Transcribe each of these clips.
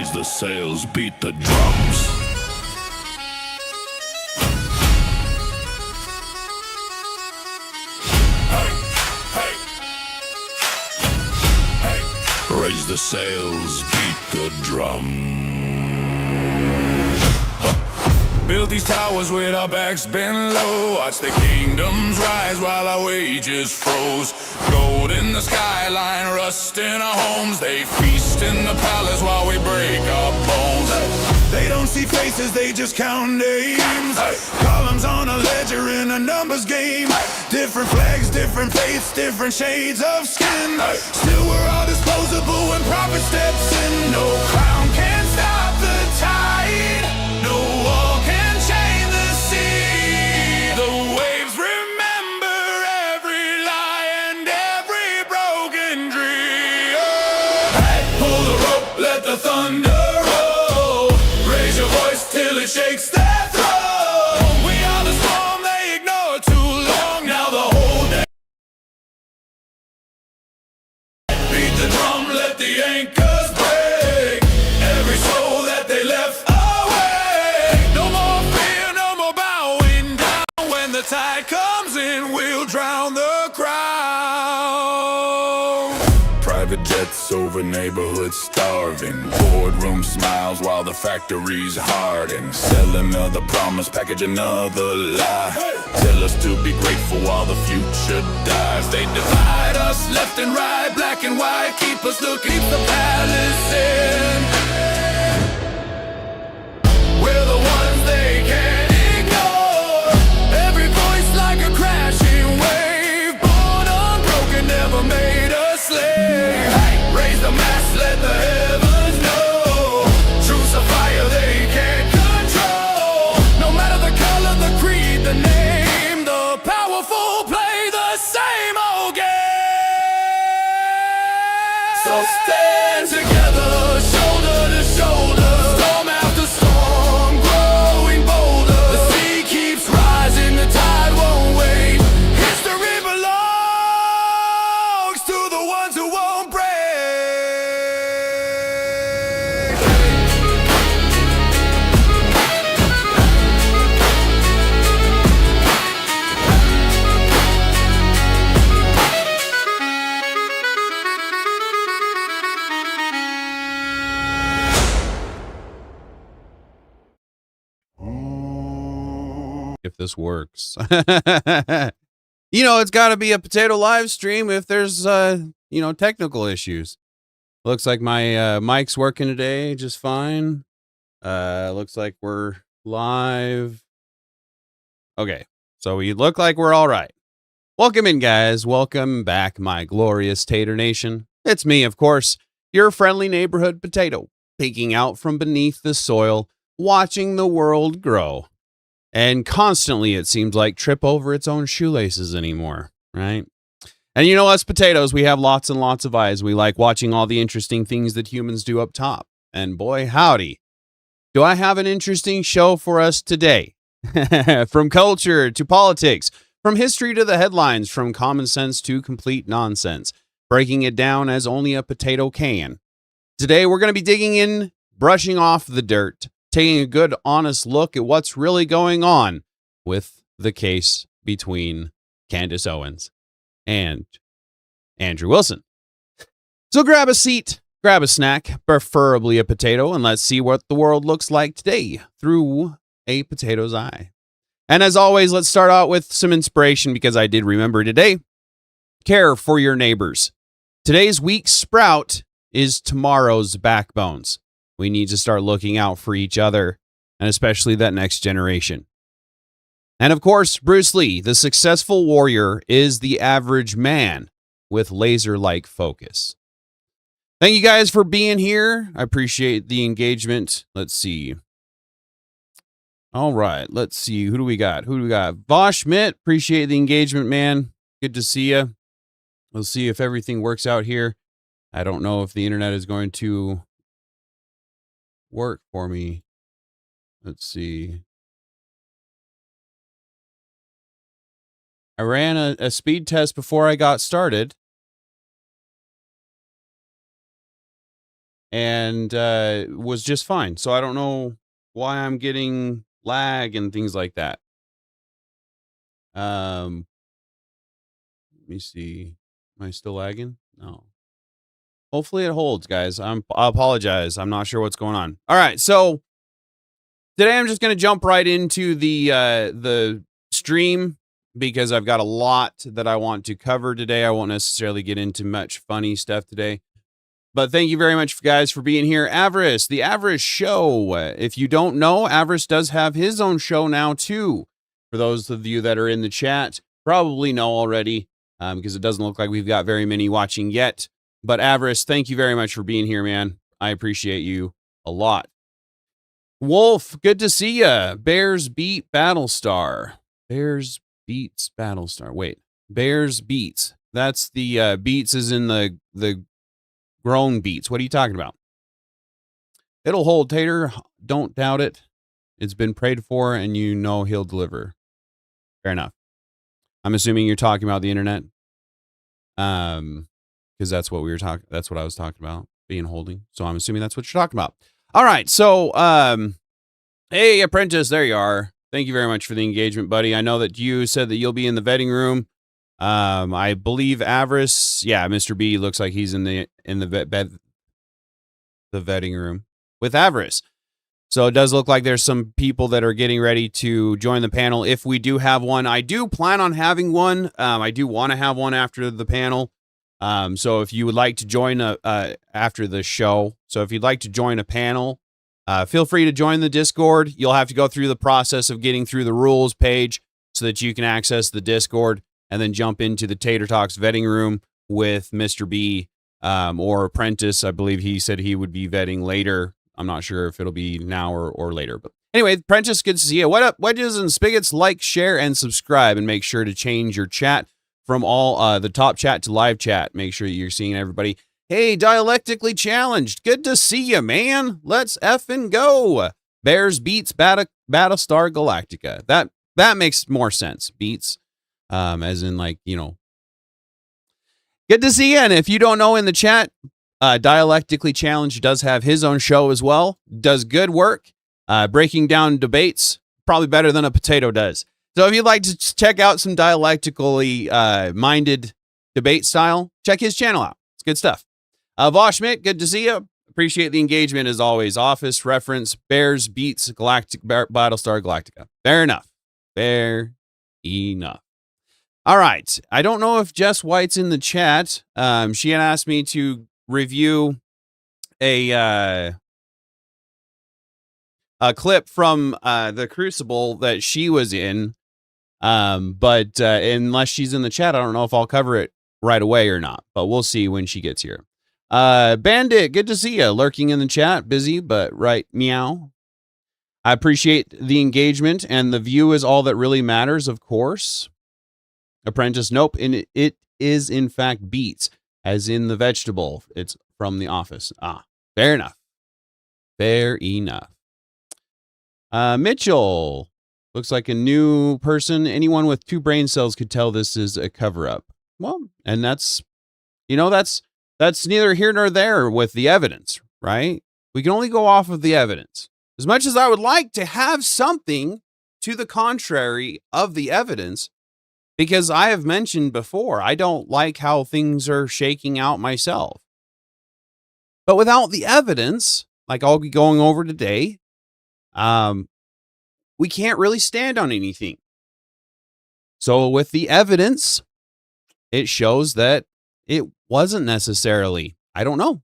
Raise the sails, beat the drums. Raise the sails, beat the drum. Build these towers with our backs bent low. Watch the kingdoms rise while our wages froze. Gold in the skyline, rust in our homes. They feast in the palace while we break our bones. They don't see faces, they just count names. Columns on a ledger in a numbers game. Different flags, different faiths, different shades of skin. Still we're all disposable when profit steps in. No crown can stop the tide. No wall can chain the sea. The waves remember every lie and every broken dream. Hey, pull the rope, let the thunder roll. Raise your voice till it shakes their throne. We are the storm they ignore too long. Now the whole day. Beat the drum, let the anchors break. Every soul that they left away. No more fear, no more bowing down. When the tide comes in, we'll drown the crowd. Private jets over neighborhoods starving. Boardroom smiles while the factories harden. Sell another promise, package another lie. Tell us to be grateful while the future dies. They divide us left and right, black and white. Keep us looking, keep the palace in. We're the ones they can't ignore. Every voice like a crashing wave. Born unbroken, never made a slave. Raise the mass, let the heavens know. Truth's a fire they can't control. No matter the color, the creed, the name, the powerful play the same old game. So stand together, shoulder to shoulder. Storm after storm, growing bolder. The sea keeps rising, the tide won't wait. History belongs to the ones who won't break. If this works. You know, it's got to be a potato live stream if there's, technical issues. Looks like my mic's working today just fine. Looks like we're live. Okay, so we look like we're all right. Welcome in, guys. Welcome back, my glorious Tater Nation. It's me, of course, your friendly neighborhood potato, peeking out from beneath the soil, watching the world grow. And constantly, it seems like, trip over its own shoelaces anymore, right? And you know, us potatoes, we have lots and lots of eyes. We like watching all the interesting things that humans do up top. And boy, howdy, do I have an interesting show for us today. From culture to politics, from history to the headlines, from common sense to complete nonsense, breaking it down as only a potato can. Today, we're going to be digging in, brushing off the dirt, taking a good, honest look at what's really going on with the case between Candace Owens and Andrew Wilson. So grab a seat, grab a snack, preferably a potato, and let's see what the world looks like today through a potato's eye. And as always, let's start out with some inspiration because I did remember today. Care for your neighbors. Today's week's sprout is tomorrow's backbones. We need to start looking out for each other, and especially that next generation. And of course, Bruce Lee, the successful warrior, is the average man with laser-like focus. Thank you guys for being here. I appreciate the engagement. Let's see. All right, let's see. Who do we got? Vosh Schmidt, appreciate the engagement, man. Good to see you. We'll see if everything works out here. I don't know if the internet is going to work for me. Let's see. I ran a speed test before I got started. and was just fine. So I don't know why I'm getting lag and things like that. Let me see. Am I still lagging? No. Hopefully it holds, guys. I apologize. I'm not sure what's going on. All right, so today I'm just going to jump right into the stream because I've got a lot that I want to cover today. I won't necessarily get into much funny stuff today. But thank you very much, guys, for being here. Avarice, the Avarice Show. If you don't know, Avarice does have his own show now, too. For those of you that are in the chat, probably know already, because it doesn't look like we've got very many watching yet. But Avarice, thank you very much for being here, man. I appreciate you a lot. Wolf, good to see ya. Bears beat Battlestar. Bears beats Battlestar. Wait, Bears beats. That's the beats is in the grown beats. What are you talking about? It'll hold, Tater. Don't doubt it. It's been prayed for, and you know he'll deliver. Fair enough. I'm assuming you're talking about the internet. Because that's what we were talking. That's what I was talking about. Being holding. So I'm assuming that's what you're talking about. All right. So, hey, Apprentice, there you are. Thank you very much for the engagement, buddy. I know that you said that you'll be in the vetting room. I believe Avarice, yeah, Mr. B looks like he's in the vetting room with Avarice. So it does look like there's some people that are getting ready to join the panel. If we do have one, I do plan on having one. I do want to have one after the panel. So if you would like to join after the show, so if you'd like to join a panel, feel free to join the Discord. You'll have to go through the process of getting through the rules page so that you can access the Discord and then jump into the Tater Talks vetting room with Mr. B or Apprentice. I believe he said he would be vetting later. I'm not sure if it'll be now or later. But anyway, Apprentice, good to see you. What up, Wedges and Spigots? Like, share, and subscribe. And make sure to change your chat from all the top chat to live chat. Make sure you're seeing everybody. Hey, Dialectically Challenged. Good to see you, man. Let's effing go. Bears beats Battlestar Galactica. That makes more sense. Beats. As in, like, you know. Good to see you. And if you don't know in the chat, Dialectically Challenged does have his own show as well. Does good work. Breaking down debates. Probably better than a potato does. So if you'd like to check out some dialectically minded debate style, check his channel out. It's good stuff. Voshmit, good to see you. Appreciate the engagement as always. Office reference, Bears beats Battlestar Galactica. Fair enough. Fair enough. All right. I don't know if Jess White's in the chat. She had asked me to review a clip from the Crucible that she was in. But unless she's in the chat, I don't know if I'll cover it right away or not. But we'll see when she gets here. Bandit, good to see you. Lurking in the chat. Busy, but right. Meow. I appreciate the engagement, and the view is all that really matters, of course. Apprentice, nope. And it is, in fact, beets, as in the vegetable. It's from The Office. Ah, fair enough. Fair enough. Mitchell, looks like a new person. Anyone with 2 brain cells could tell this is a cover-up. Well, and that's neither here nor there with the evidence, right? We can only go off of the evidence. As much as I would like to have something to the contrary of the evidence, because I have mentioned before, I don't like how things are shaking out myself. But without the evidence, like I'll be going over today, we can't really stand on anything. So with the evidence, it shows that it wasn't necessarily, I don't know.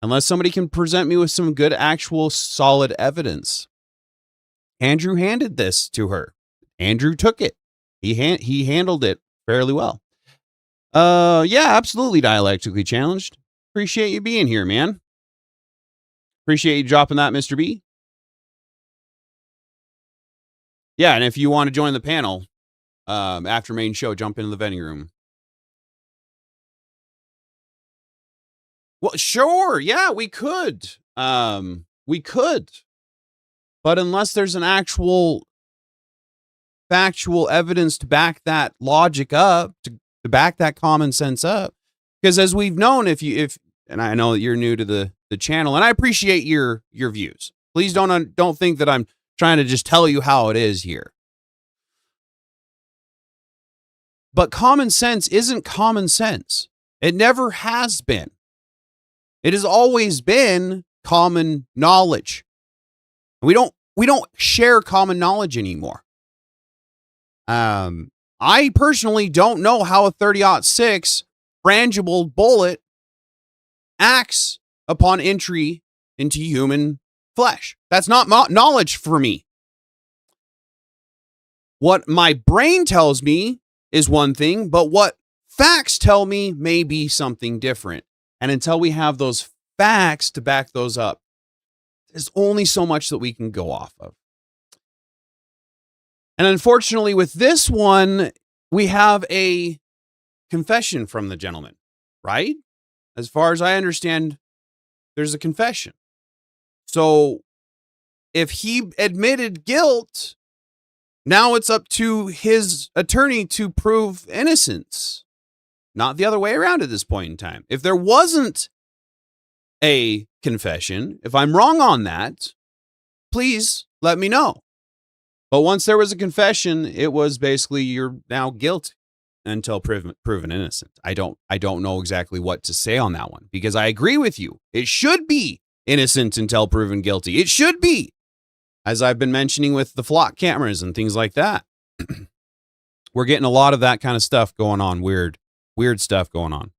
Unless somebody can present me with some good, actual, solid evidence. Andrew handed this to her. Andrew took it. He handled it fairly well. Yeah, absolutely dialectically challenged. Appreciate you being here, man. Appreciate you dropping that, Mr. B. Yeah, and if you want to join the panel after main show, jump into the vetting room. Well, sure. Yeah, we could. We could. But unless there's an actual factual evidence to back that logic up, to back that common sense up, because as we've known, if and I know that you're new to the channel, and I appreciate your views. Please don't think that I'm trying to just tell you how it is here. But common sense isn't common sense. It never has been. It has always been common knowledge. We don't share common knowledge anymore. I personally don't know how a 30-06 frangible bullet acts upon entry into human flesh. That's not knowledge for me. What my brain tells me is one thing, but what facts tell me may be something different. And until we have those facts to back those up, there's only so much that we can go off of. And unfortunately, with this one, we have a confession from the gentleman, right? As far as I understand, there's a confession. So if he admitted guilt, now it's up to his attorney to prove innocence, not the other way around at this point in time. If there wasn't a confession, if I'm wrong on that, please let me know. But once there was a confession, it was basically you're now guilty until proven innocent. I don't know exactly what to say on that one, because I agree with you. It should be innocent until proven guilty. It should be, as I've been mentioning with the flock cameras and things like that. We're getting a lot of that kind of stuff going on, weird stuff going on.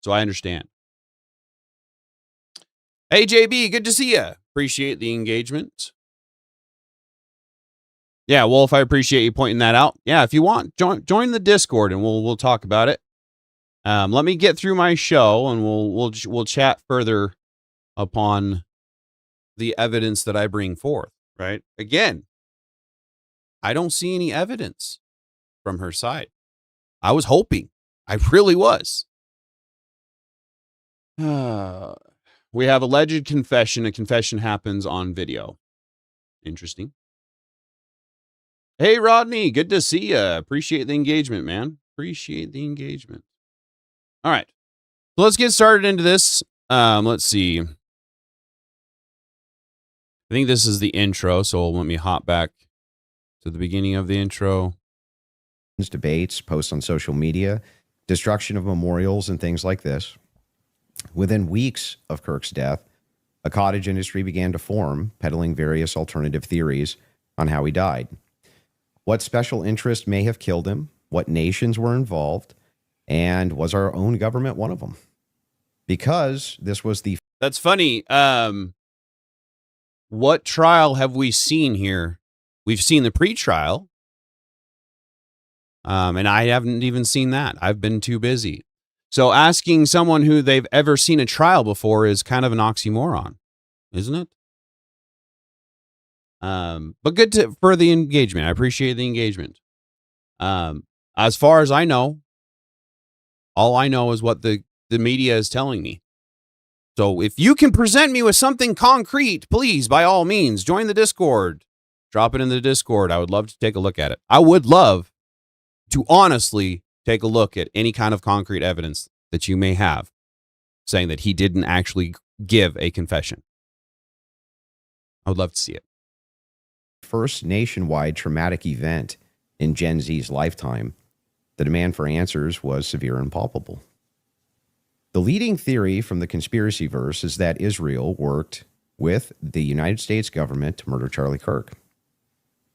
So I understand. Hey, JB, good to see you. Appreciate the engagement. Yeah, Wolf, I appreciate you pointing that out. Yeah, if you want, join the Discord and we'll talk about it. Let me get through my show and we'll chat further upon the evidence that I bring forth, right? Again, I don't see any evidence from her side. I was hoping. I really was. We have alleged confession. A confession happens on video. Interesting. Hey, Rodney, good to see you. Appreciate the engagement, man. Appreciate the engagement. All right. So let's get started into this. Let's see. I think this is the intro, so let me hop back to the beginning of the intro. Debates, posts on social media, destruction of memorials, and things like this. Within weeks of Kirk's death, a cottage industry began to form, peddling various alternative theories on how he died. What special interest may have killed him, what nations were involved, and was our own government one of them? Because this was the... That's funny. What trial have we seen here? We've seen the pre-trial. And I haven't even seen that. I've been too busy. So asking someone who they've ever seen a trial before is kind of an oxymoron, isn't it? But good for the engagement. I appreciate the engagement. As far as I know, all I know is what the media is telling me. So if you can present me with something concrete, please, by all means, join the Discord. Drop it in the Discord. I would love to take a look at it. I would love to honestly take a look at any kind of concrete evidence that you may have saying that he didn't actually give a confession. I would love to see it. First nationwide traumatic event in Gen Z's lifetime. The demand for answers was severe and palpable. The leading theory from the conspiracy verse is that Israel worked with the United States government to murder Charlie Kirk.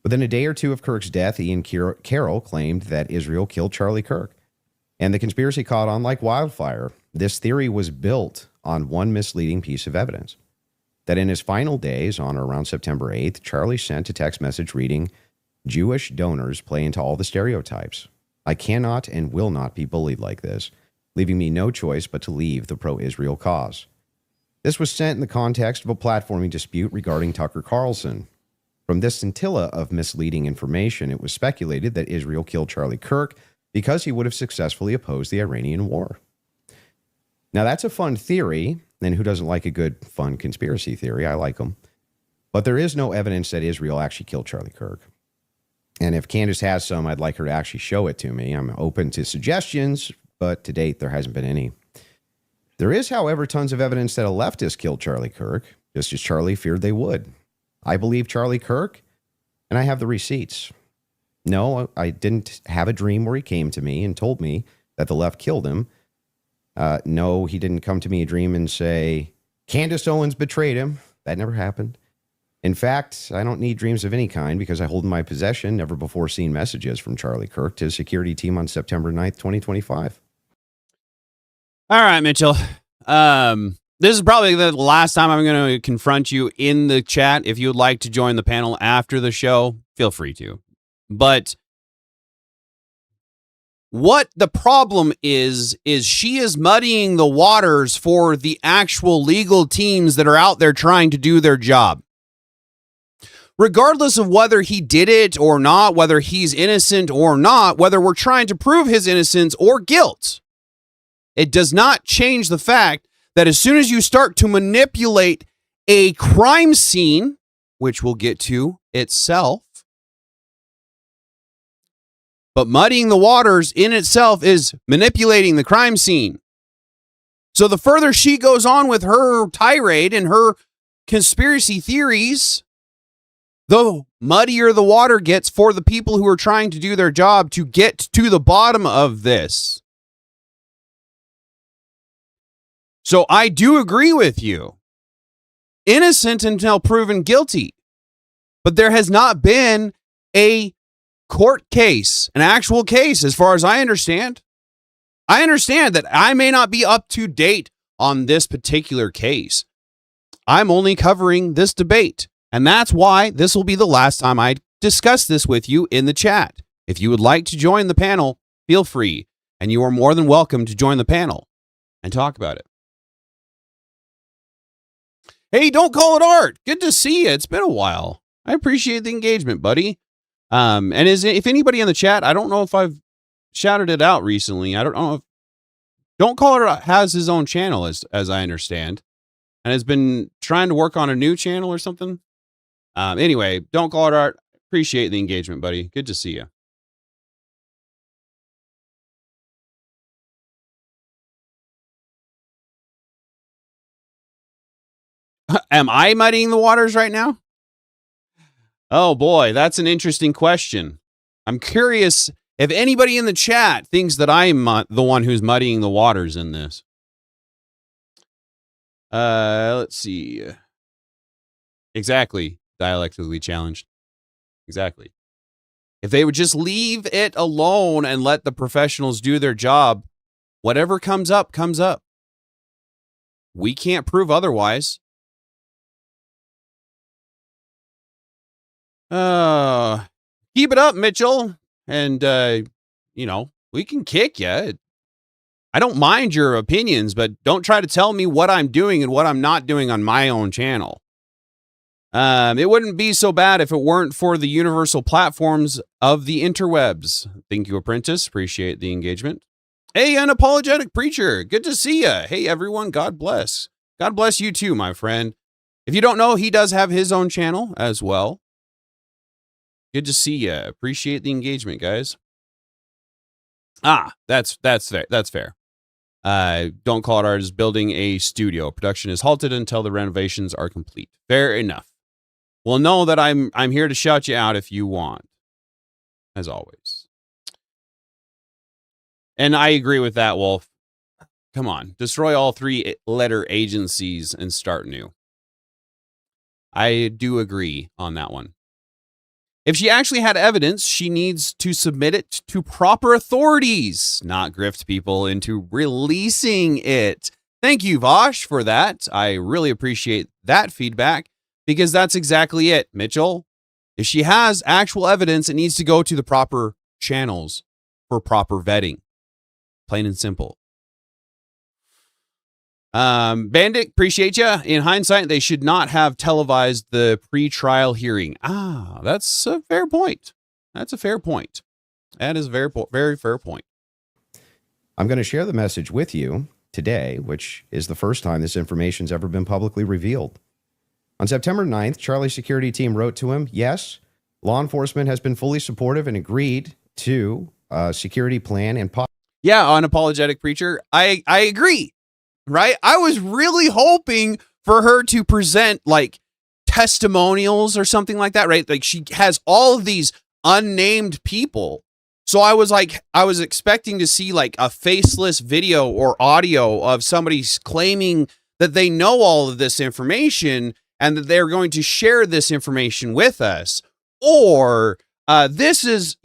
Within a day or two of Kirk's death, Ian Carroll claimed that Israel killed Charlie Kirk, and the conspiracy caught on like wildfire. This theory was built on one misleading piece of evidence, that in his final days, on or around September 8th, Charlie sent a text message reading, "Jewish donors play into all the stereotypes. I cannot and will not be bullied like this, leaving me no choice but to leave the pro-Israel cause." This was sent in the context of a platforming dispute regarding Tucker Carlson. From this scintilla of misleading information, it was speculated that Israel killed Charlie Kirk because he would have successfully opposed the Iranian war. Now, that's a fun theory, and who doesn't like a good, fun conspiracy theory? I like them. But there is no evidence that Israel actually killed Charlie Kirk. And if Candace has some, I'd like her to actually show it to me. I'm open to suggestions, but to date, there hasn't been any. There is, however, tons of evidence that a leftist killed Charlie Kirk, just as Charlie feared they would. I believe Charlie Kirk, and I have the receipts. No, I didn't have a dream where he came to me and told me that the left killed him. No, he didn't come to me a dream and say, Candace Owens betrayed him. That never happened. In fact, I don't need dreams of any kind because I hold in my possession never before seen messages from Charlie Kirk to his security team on September 9th, 2025. All right, Mitchell. This is probably the last time I'm going to confront you in the chat. If you would like to join the panel after the show, feel free to. But what the problem is she is muddying the waters for the actual legal teams that are out there trying to do their job. Regardless of whether he did it or not, whether he's innocent or not, whether we're trying to prove his innocence or guilt, it does not change the fact that as soon as you start to manipulate a crime scene, which we'll get to itself, but muddying the waters in itself is manipulating the crime scene. So the further she goes on with her tirade and her conspiracy theories, the muddier the water gets for the people who are trying to do their job to get to the bottom of this. So I do agree with you. Innocent until proven guilty. But there has not been a court case, an actual case, as far as I understand. I understand that I may not be up to date on this particular case. I'm only covering this debate. And that's why this will be the last time I discuss this with you in the chat. If you would like to join the panel, feel free. And you are more than welcome to join the panel and talk about it. Hey, don't call it art. Good to see you. It's been a while. I appreciate the engagement, buddy. And if anybody in the chat, I don't know if I've shouted it out recently. I don't know if Don't Call It Art has his own channel, as I understand, and has been trying to work on a new channel or something. Anyway, Don't Call It Art. Appreciate the engagement, buddy. Good to see you. Am I muddying the waters right now? Oh boy, that's an interesting question. I'm curious if anybody in the chat thinks that I'm the one who's muddying the waters in this. Let's see. Exactly. Dialectically challenged. Exactly. If they would just leave it alone and let the professionals do their job, whatever comes up, comes up. We can't prove otherwise. Keep it up, Mitchell. And, we can kick you. I don't mind your opinions, but don't try to tell me what I'm doing and what I'm not doing on my own channel. It wouldn't be so bad if it weren't for the universal platforms of the interwebs. Thank you, Apprentice. Appreciate the engagement. Hey, Unapologetic Preacher. Good to see you. Hey, everyone. God bless. God bless you too, my friend. If you don't know, he does have his own channel as well. Good to see you. Appreciate the engagement, guys. That's fair. That's fair. Don't Call It Art is building a studio. Production is halted until the renovations are complete. Fair enough. Well, know that I'm here to shout you out if you want, as always. And I agree with that, Wolf. Come on, destroy all 3-letter agencies and start new. I do agree on that one. If she actually had evidence, she needs to submit it to proper authorities, not grift people into releasing it. Thank you, Vosh, for that. I really appreciate that feedback because that's exactly it, Mitchell. If she has actual evidence, it needs to go to the proper channels for proper vetting. Plain and simple. Bandit, appreciate you. In hindsight, they should not have televised the pre-trial hearing. That's a fair point. That's a fair point. That is a very fair point. I'm going to share the message with you today, which is the first time this information's ever been publicly revealed. On September 9th, Charlie's security team wrote to him, yes, law enforcement has been fully supportive and agreed to a security plan and... Yeah, Unapologetic Preacher. I agree. right? I was really hoping for her to present like testimonials or something like that, right? Like she has all of these unnamed people. So I was expecting to see like a faceless video or audio of somebody claiming that they know all of this information and that they're going to share this information with us. Or this is,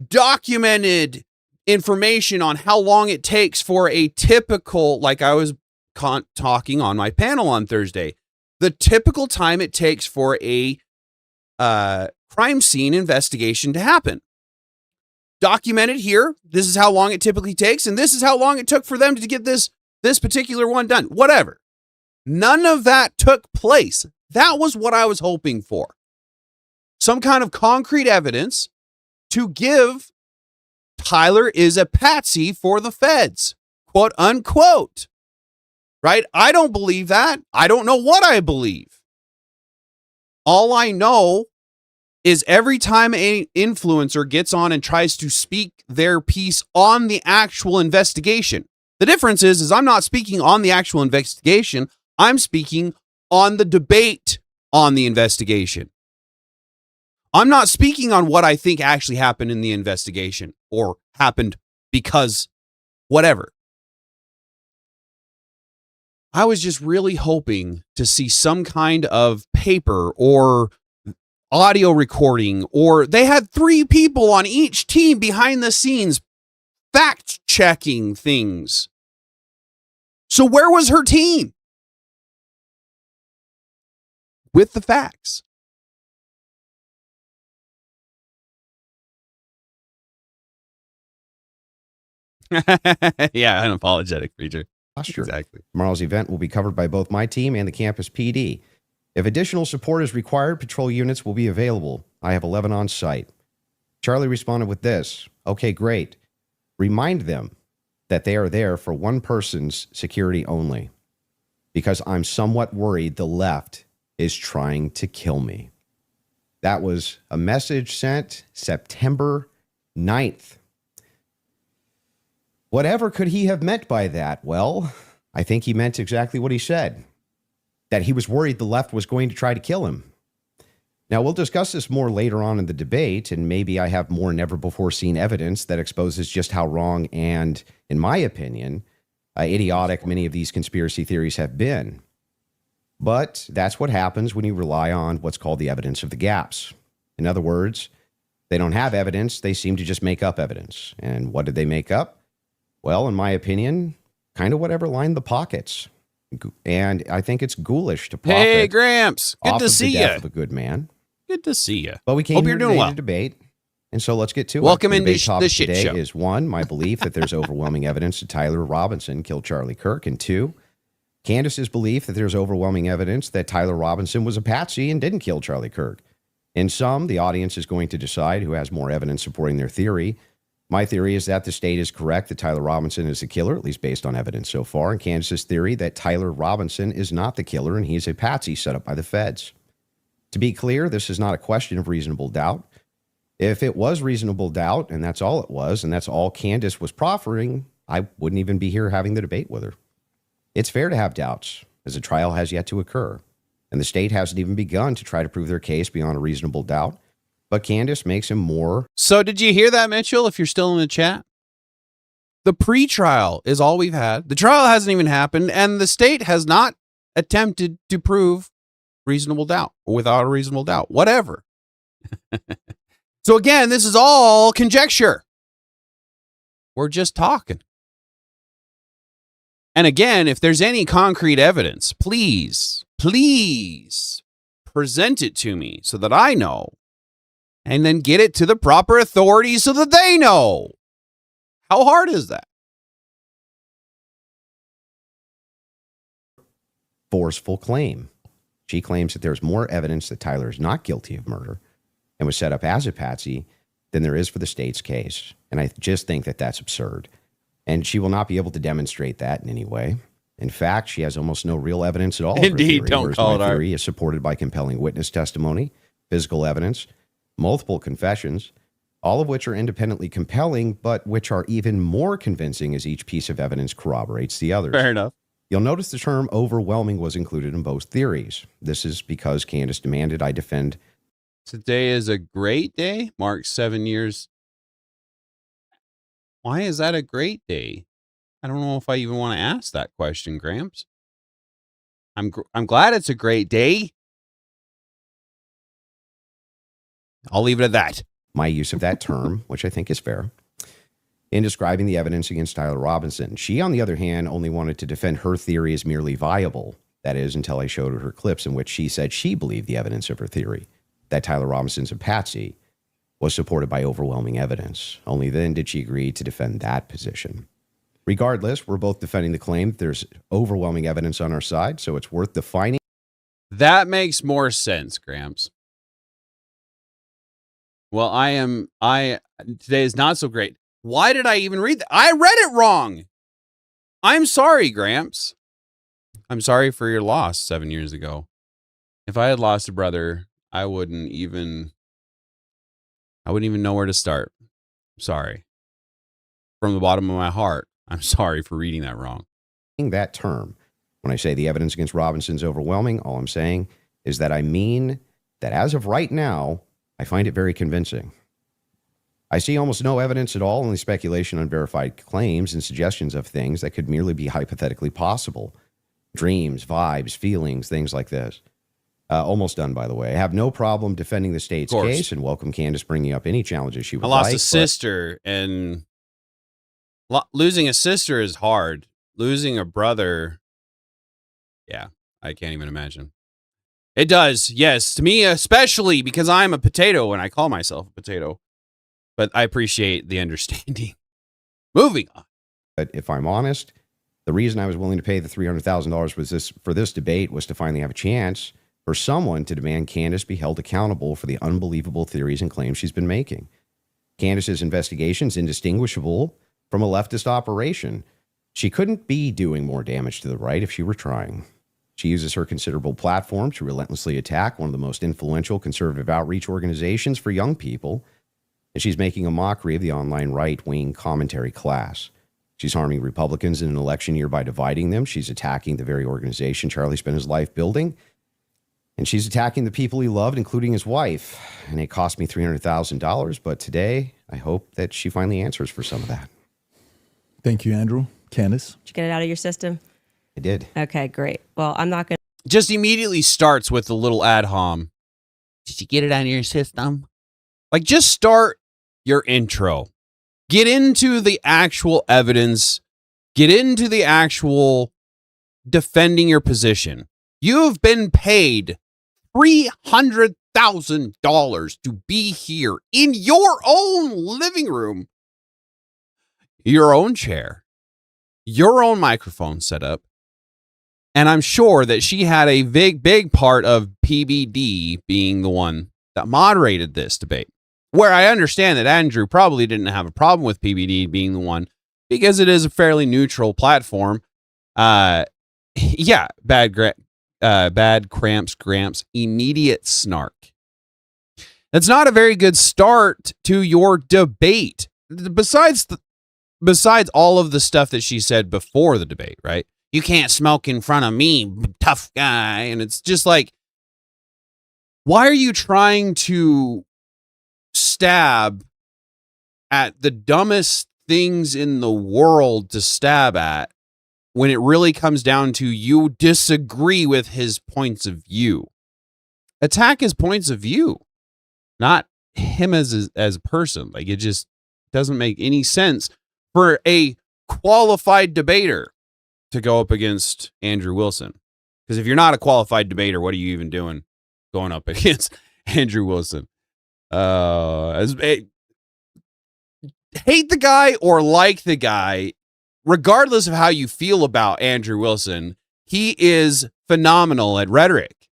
documented information on how long it takes for a typical, like I was talking on my panel on Thursday, the typical time it takes for a crime scene investigation to happen. Documented here. This is how long it typically takes, and this is how long it took for them to get this particular one done. Whatever. None of that took place. That was what I was hoping for. Some kind of concrete evidence to give Tyler is a patsy for the feds, quote unquote. Right? I don't believe that. I don't know what I believe. All I know is every time an influencer gets on and tries to speak their piece on the actual investigation, the difference is I'm not speaking on the actual investigation. I'm speaking on the debate on the investigation. I'm not speaking on what I think actually happened in the investigation or happened because whatever. I was just really hoping to see some kind of paper or audio recording, or they had 3 people on each team behind the scenes fact checking things. So where was her team with the facts? Yeah, unapologetic preacher. Posture. Exactly. Tomorrow's event will be covered by both my team and the campus PD. If additional support is required, patrol units will be available. I have 11 on site. Charlie responded with this. Okay, great. Remind them that they are there for one person's security only, because I'm somewhat worried the left is trying to kill me. That was a message sent September 9th. Whatever could he have meant by that? Well, I think he meant exactly what he said, that he was worried the left was going to try to kill him. Now, we'll discuss this more later on in the debate, and maybe I have more never-before-seen evidence that exposes just how wrong and, in my opinion, idiotic many of these conspiracy theories have been. But that's what happens when you rely on what's called the evidence of the gaps. In other words, they don't have evidence, they seem to just make up evidence. And what did they make up? Well, in my opinion, kind of whatever lined the pockets. And I think it's ghoulish to profit. Hey, Gramps. Good to see you. Of a good man. Good to see you. But we came here today to debate, and so let's get to it. Welcome into the shit today show. Is 1, my belief that there's overwhelming evidence that Tyler Robinson killed Charlie Kirk, and 2, Candace's belief that there's overwhelming evidence that Tyler Robinson was a patsy and didn't kill Charlie Kirk. In sum, the audience is going to decide who has more evidence supporting their theory. My theory is that the state is correct that Tyler Robinson is the killer, at least based on evidence so far, and Candace's theory that Tyler Robinson is not the killer and he's a patsy set up by the feds. To be clear, this is not a question of reasonable doubt. If it was reasonable doubt, and that's all it was, and that's all Candace was proffering, I wouldn't even be here having the debate with her. It's fair to have doubts, as the trial has yet to occur, and the state hasn't even begun to try to prove their case beyond a reasonable doubt. But Candace makes him more. So did you hear that, Mitchell, if you're still in the chat? The pre-trial is all we've had. The trial hasn't even happened, and the state has not attempted to prove reasonable doubt or without a reasonable doubt, whatever. So again, this is all conjecture. We're just talking. And again, if there's any concrete evidence, please present it to me so that I know. And then get it to the proper authorities so that they know. How hard is that? Forceful claim. She claims that there's more evidence that Tyler is not guilty of murder and was set up as a patsy than there is for the state's case. And I just think that that's absurd. And she will not be able to demonstrate that in any way. In fact, she has almost no real evidence at all. Indeed, don't call it art. My theory is supported by compelling witness testimony, physical evidence, multiple confessions, all of which are independently compelling, but which are even more convincing as each piece of evidence corroborates the others. Fair enough. You'll notice the term overwhelming was included in both theories. This is because Candace demanded I defend. Today is a great day. Marks 7 years. Why is that a great day? I don't know if I even want to ask that question, Gramps. I'm glad it's a great day. I'll leave it at that. My use of that term, which I think is fair, in describing the evidence against Tyler Robinson. She, on the other hand, only wanted to defend her theory as merely viable. That is, until I showed her clips in which she said she believed the evidence of her theory, that Tyler Robinson's a patsy, was supported by overwhelming evidence. Only then did she agree to defend that position. Regardless, we're both defending the claim that there's overwhelming evidence on our side, so it's worth defining. That makes more sense, Gramps. Well, today is not so great. Why did I even read that? I read it wrong. I'm sorry, Gramps. I'm sorry for your loss 7 years ago. If I had lost a brother, I wouldn't even know where to start. Sorry. From the bottom of my heart, I'm sorry for reading that wrong. That term, when I say the evidence against Robinson's overwhelming, all I'm saying is that I mean that as of right now, I find it very convincing. I see almost no evidence at all, only speculation on verified claims and suggestions of things that could merely be hypothetically possible. Dreams, vibes, feelings, things like this. Almost done, by the way. I have no problem defending the state's case and welcome Candace bringing up any challenges she would like. I lost a sister, and losing a sister is hard. Losing a brother, yeah, I can't even imagine. It does, yes. To me, especially because I'm a potato and I call myself a potato. But I appreciate the understanding. Moving on. But if I'm honest, the reason I was willing to pay the $300,000 for this debate was to finally have a chance for someone to demand Candace be held accountable for the unbelievable theories and claims she's been making. Candace's investigation is indistinguishable from a leftist operation. She couldn't be doing more damage to the right if she were trying. She uses her considerable platform to relentlessly attack one of the most influential conservative outreach organizations for young people, and she's making a mockery of the online right-wing commentary class. She's harming Republicans in an election year by dividing them. She's attacking the very organization Charlie spent his life building. And she's attacking the people he loved, including his wife. And it cost me $300,000. But today, I hope that she finally answers for some of that. Thank you, Andrew. Candace? Did you get it out of your system? I did. Okay, great. Well, I'm not going to. Just immediately starts with the little ad hom. Did you get it out of your system? Like, just start your intro. Get into the actual evidence. Get into the actual defending your position. You've been paid $300,000 to be here in your own living room, your own chair, your own microphone setup. And I'm sure that she had a big part of PBD being the one that moderated this debate. Where I understand that Andrew probably didn't have a problem with PBD being the one because it is a fairly neutral platform. Yeah, bad cramps, immediate snark. That's not a very good start to your debate. Besides all of the stuff that she said before the debate, right? You can't smoke in front of me, tough guy. And it's just like, why are you trying to stab at the dumbest things in the world to stab at when it really comes down to you disagree with his points of view? Attack his points of view, not him as a person. Like, it just doesn't make any sense for a qualified debater to go up against Andrew Wilson. Because if you're not a qualified debater, what are you even doing going up against Andrew Wilson? Hate the guy or like the guy, regardless of how you feel about Andrew Wilson, he is phenomenal at rhetoric.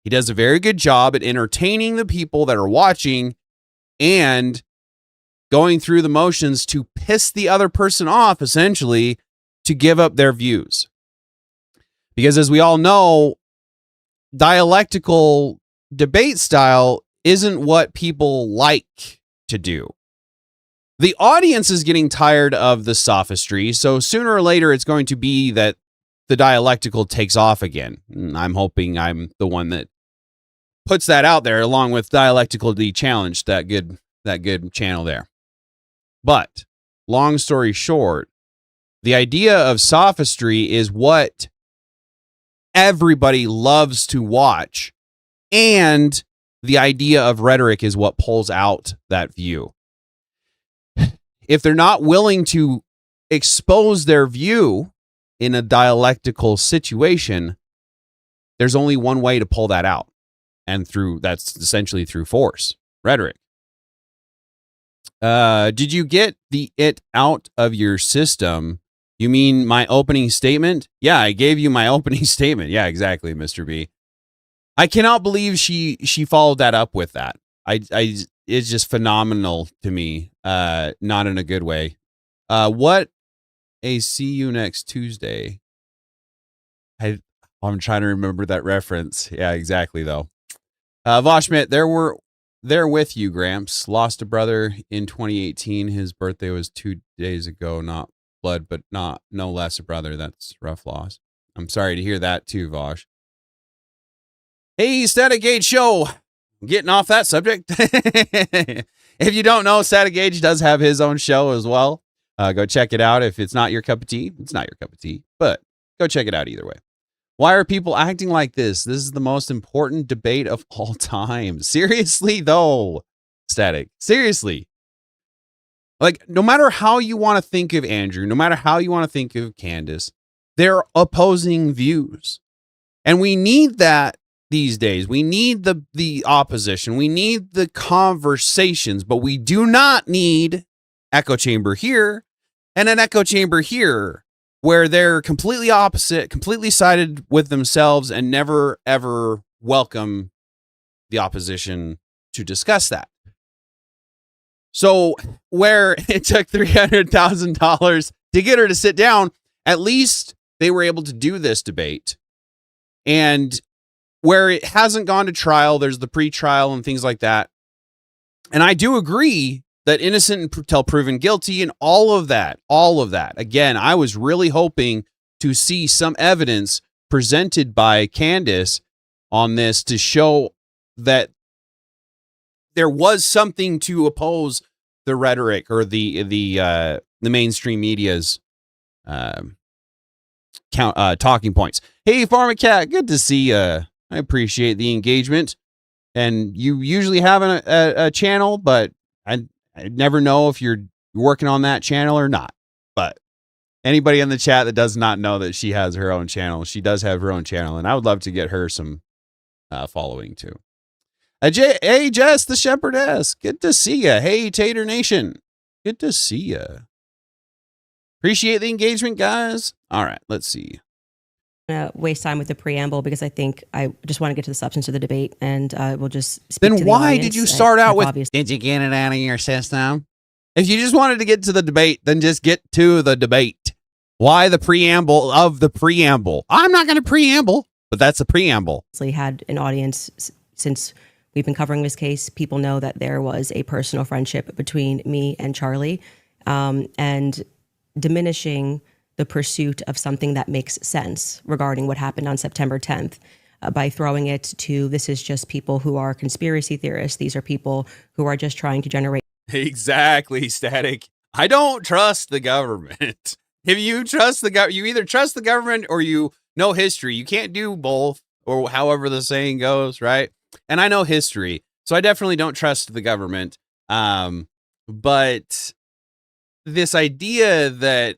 He does a very good job at entertaining the people that are watching and going through the motions to piss the other person off, essentially, to give up their views. Because as we all know, dialectical debate style isn't what people like to do. The audience is getting tired of the sophistry, so sooner or later it's going to be that the dialectical takes off again. I'm hoping I'm the one that puts that out there, along with Dialectical Challenge, that good channel there. But long story short, the idea of sophistry is what everybody loves to watch, and the idea of rhetoric is what pulls out that view. If they're not willing to expose their view in a dialectical situation, there's only one way to pull that out. And that's essentially through force, rhetoric. Did you get it out of your system? You mean my opening statement? Yeah, I gave you my opening statement. Yeah, exactly, Mr. B. I cannot believe she followed that up with that. It's just phenomenal to me. Not in a good way. What a see you next Tuesday. I'm trying to remember that reference. Yeah, exactly though. Voshmit, they're with you, Gramps. Lost a brother in 2018. His birthday was 2 days ago. Not blood, but no less a brother. That's rough loss. I'm sorry to hear that too, Vosh. Hey, Static Gauge Show. Getting off that subject. If you don't know, Static Gauge does have his own show as well. Go check it out. If it's not your cup of tea, it's not your cup of tea. But go check it out either way. Why are people acting like this? This is the most important debate of all time. Seriously, though, Static. Seriously. Like, no matter how you want to think of Andrew, no matter how you want to think of Candace, they're opposing views. And we need that these days. We need the opposition. We need the conversations, but we do not need echo chamber here and an echo chamber here, where they're completely opposite, completely sided with themselves, and never, ever welcome the opposition to discuss that. So where it took $300,000 to get her to sit down, at least they were able to do this debate. And where it hasn't gone to trial, there's the pre-trial and things like that. And I do agree that innocent until proven guilty and all of that. Again, I was really hoping to see some evidence presented by Candace on this to show that there was something to oppose the rhetoric or the mainstream media's talking points. Hey, Pharmacat, good to see you. I appreciate the engagement. And you usually have a channel, but I never know if you're working on that channel or not. But anybody in the chat that does not know that she has her own channel, she does have her own channel, and I would love to get her some following too. Hey, Jess, the Shepherdess, good to see ya. Hey, Tater Nation, good to see ya. Appreciate the engagement, guys. All right, let's see. Waste time with the preamble because I think I just want to get to the substance of the debate, and we'll just speak then to the why audience. Did you start out with obvious. Did you get it out of your system? If you just wanted to get to the debate, then just get to the debate. Why the preamble of the preamble? I'm not going to preamble, but that's a preamble. Had an audience since we've been covering this case. People know that there was a personal friendship between me and Charlie, and diminishing the pursuit of something that makes sense regarding what happened on September 10th by throwing it to, this is just people who are conspiracy theorists. These are people who are just trying to generate. Exactly, Static. I don't trust the government. If you trust the government, you either trust the government or you know history. You can't do both, or however the saying goes, right? And I know history, so I definitely don't trust the government. But this idea that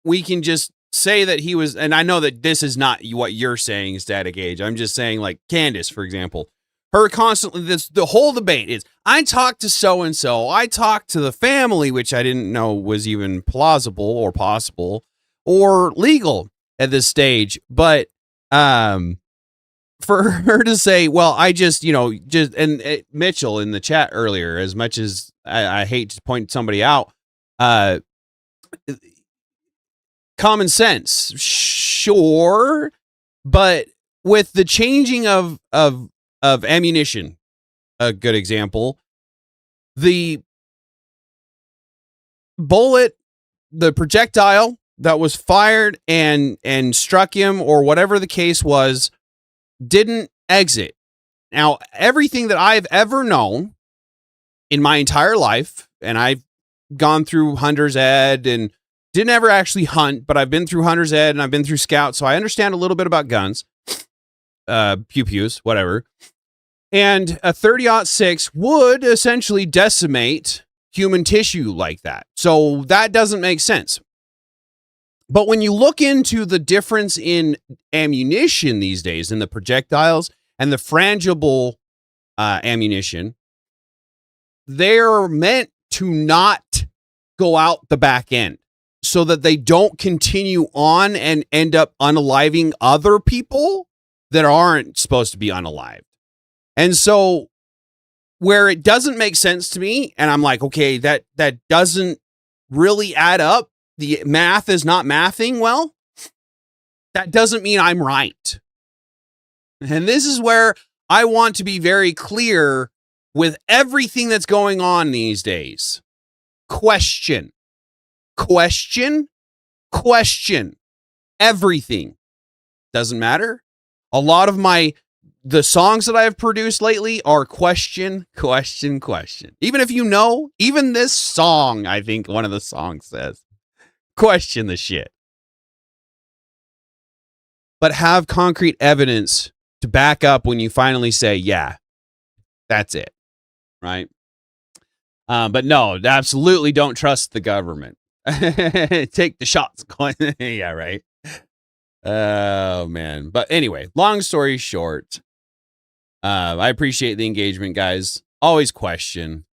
we can just say that he was, and I know that this is not what you're saying, Static Age. I'm just saying, like Candace, for example, her constantly, the whole debate is, I talked to so-and-so, I talked to the family, which I didn't know was even plausible or possible or legal at this stage. But for her to say, well, I just, and Mitchell in the chat earlier, as much as I hate to point somebody out, common sense, sure, but with the changing of ammunition, a good example, the bullet, the projectile that was fired and struck him, or whatever the case was, didn't exit. Now, everything that I've ever known in my entire life, and I've gone through hunter's ed and didn't ever actually hunt, but I've been through hunter's ed and I've been through scout, so I understand a little bit about guns, pew-pews, whatever. And a 30-06 would essentially decimate human tissue like that. So that doesn't make sense. But when you look into the difference in ammunition these days, in the projectiles and the frangible ammunition, they're meant to not go out the back end so that they don't continue on and end up unaliving other people that aren't supposed to be unalived. And so where it doesn't make sense to me, and I'm like, okay, that doesn't really add up. The math is not mathing well. That doesn't mean I'm right. And this is where I want to be very clear with everything that's going on these days. Question. Everything. Doesn't matter. A lot of the songs that I've produced lately are question. Even if you know, even this song, I think one of the songs says, question the shit. But have concrete evidence to back up when you finally say, yeah, that's it. Right? But no, absolutely don't trust the government. Take the shots. Yeah, right. Oh, man. But anyway, long story short, I appreciate the engagement, guys. Always question.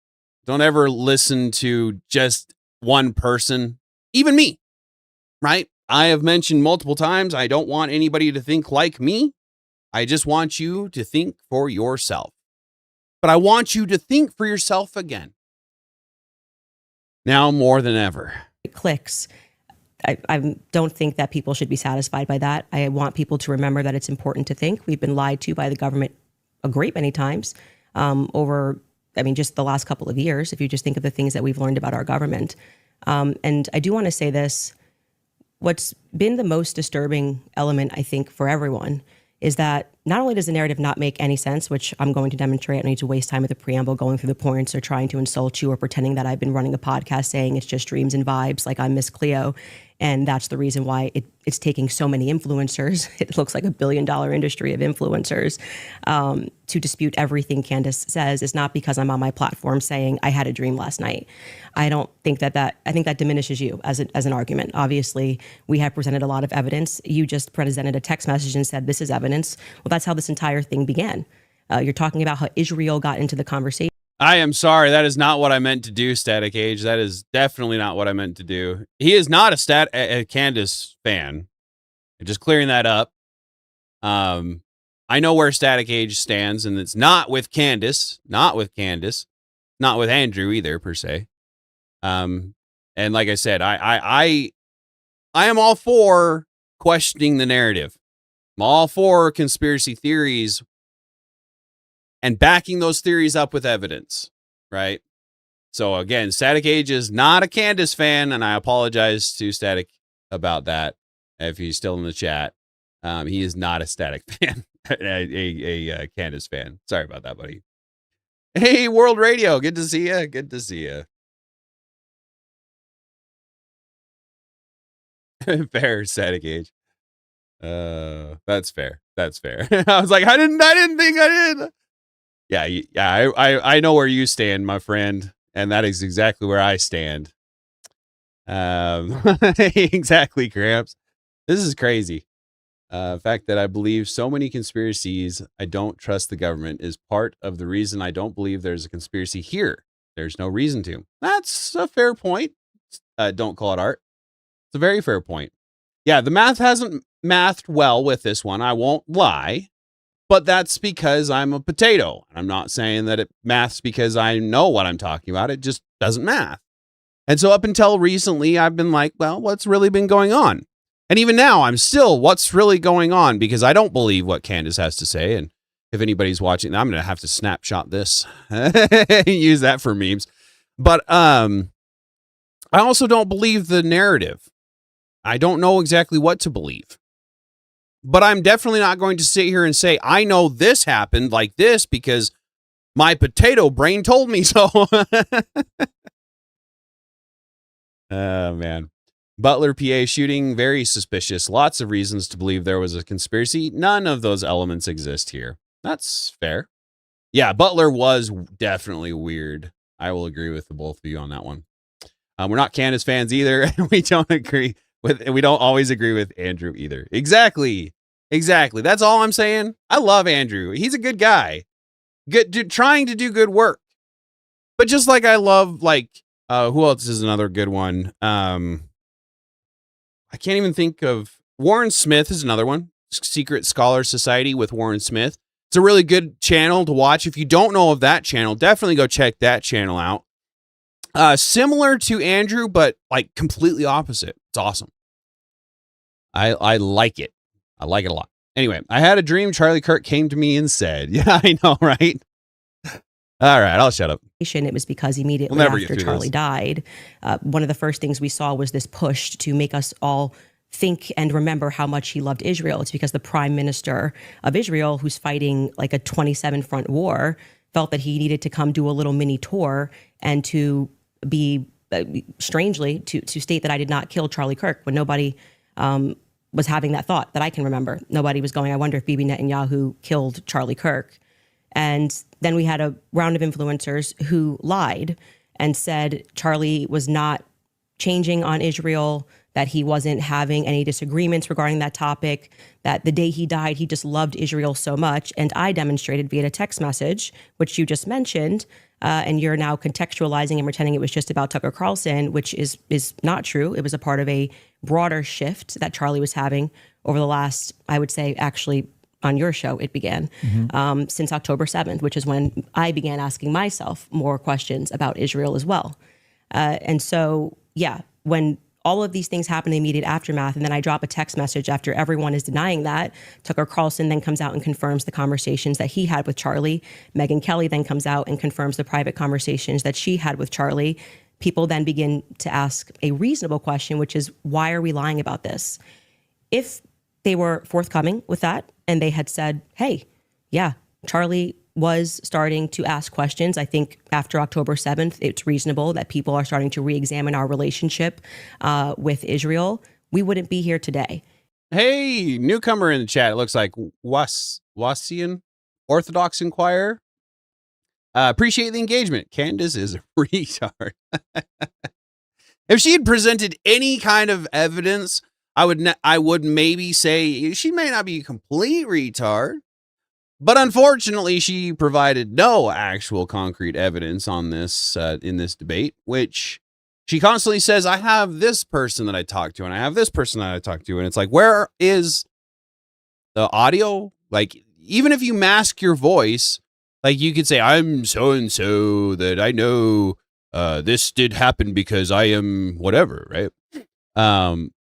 Don't ever listen to just one person, even me, right? I have mentioned multiple times, I don't want anybody to think like me. I just want you to think for yourself. But I want you to think for yourself again. Now more than ever. It clicks. I don't think that people should be satisfied by that. I want people to remember that it's important to think. We've been lied to by the government a great many times over, just the last couple of years, if you just think of the things that we've learned about our government. And I do want to say this. What's been the most disturbing element, I think, for everyone is that not only does the narrative not make any sense, which I'm going to demonstrate, I don't need to waste time with the preamble going through the points or trying to insult you or pretending that I've been running a podcast saying it's just dreams and vibes like I'm Miss Cleo. And that's the reason why it's taking so many influencers. It looks like $1 billion industry of influencers to dispute everything Candace says. Is not because I'm on my platform saying I had a dream last night. I don't think I think that diminishes you as an argument. Obviously, we have presented a lot of evidence. You just presented a text message and said, this is evidence. Well, that's how this entire thing began. You're talking about how Israel got into the conversation. I am sorry. That is not what I meant to do, Static Age. That is definitely not what I meant to do. He is not a Candace fan. Just clearing that up. I know where Static Age stands, and it's not with Candace. Not with Andrew either, per se. And like I said, I am all for questioning the narrative. I'm all for conspiracy theories and backing those theories up with evidence, right? So again, Static Age is not a Candace fan, and I apologize to Static about that if he's still in the chat. He is not a Static fan, a Candace fan. Sorry about that, buddy. Hey, World Radio, good to see you. Good to see you. Fair, Static Age. That's fair. That's fair. I was like, I didn't think I did. Yeah, I know where you stand, my friend, and that is exactly where I stand. Exactly, Cramps. This is crazy. The fact that I believe so many conspiracies, I don't trust the government, is part of the reason I don't believe there's a conspiracy here. There's no reason to. That's a fair point. Don't call it art. It's a very fair point. Yeah, the math hasn't mathed well with this one. I won't lie. But that's because I'm a potato. I'm not saying that it maths because I know what I'm talking about. It just doesn't math. And so up until recently, I've been like, well, what's really been going on? And even now, I'm still, what's really going on? Because I don't believe what Candace has to say. And if anybody's watching, I'm going to have to snapshot this. Use that for memes. But I also don't believe the narrative. I don't know exactly what to believe. But I'm definitely not going to sit here and say, I know this happened like this because my potato brain told me so. Oh, man. Butler, PA shooting, very suspicious. Lots of reasons to believe there was a conspiracy. None of those elements exist here. That's fair. Yeah, Butler was definitely weird. I will agree with the both of you on that one. We're not Candace fans either. We don't always agree with Andrew either. Exactly. That's all I'm saying. I love Andrew. He's a good guy. Trying to do good work. But just like I love, who else is another good one? I can't even think of. Warren Smith is another one. Secret Scholar Society with Warren Smith. It's a really good channel to watch. If you don't know of that channel, definitely go check that channel out. Similar to Andrew, but like completely opposite. It's awesome. I like it. I like it a lot. Anyway, I had a dream. Charlie Kirk came to me and said, yeah, I know, right? All right, I'll shut up. It was because immediately after Charlie died, one of the first things we saw was this push to make us all think and remember how much he loved Israel. It's because the prime minister of Israel, who's fighting like a 27-front war, felt that he needed to come do a little mini tour and to be, strangely, to state that I did not kill Charlie Kirk when nobody was having that thought that I can remember. Nobody was going, I wonder if Bibi Netanyahu killed Charlie Kirk. And then we had a round of influencers who lied and said Charlie was not changing on Israel, that he wasn't having any disagreements regarding that topic, that the day he died, he just loved Israel so much. And I demonstrated via a text message, which you just mentioned, and you're now contextualizing and pretending it was just about Tucker Carlson, which is not true. It was a part of a broader shift that Charlie was having over the last, I would say, actually, on your show, it began since October 7th, which is when I began asking myself more questions about Israel as well. And so, yeah, when all of these things happen in the immediate aftermath, and then I drop a text message after everyone is denying that, Tucker Carlson then comes out and confirms the conversations that he had with Charlie. Megyn Kelly then comes out and confirms the private conversations that she had with Charlie. People then begin to ask a reasonable question, which is, why are we lying about this? If they were forthcoming with that, and they had said, hey, yeah, Charlie was starting to ask questions. I think after October 7th, it's reasonable that people are starting to re-examine our relationship with Israel. We wouldn't be here today. Hey, newcomer in the chat. It looks like Wasian, Orthodox Inquirer. Appreciate the engagement. Candace is a retard. If she had presented any kind of evidence, I would maybe say she may not be a complete retard, but unfortunately she provided no actual concrete evidence on this in this debate, which she constantly says, I have this person that I talked to and I have this person that I talked to. And it's like, where is the audio? Like, even if you mask your voice, like you could say, I'm so-and-so that I know this did happen because I am whatever, right?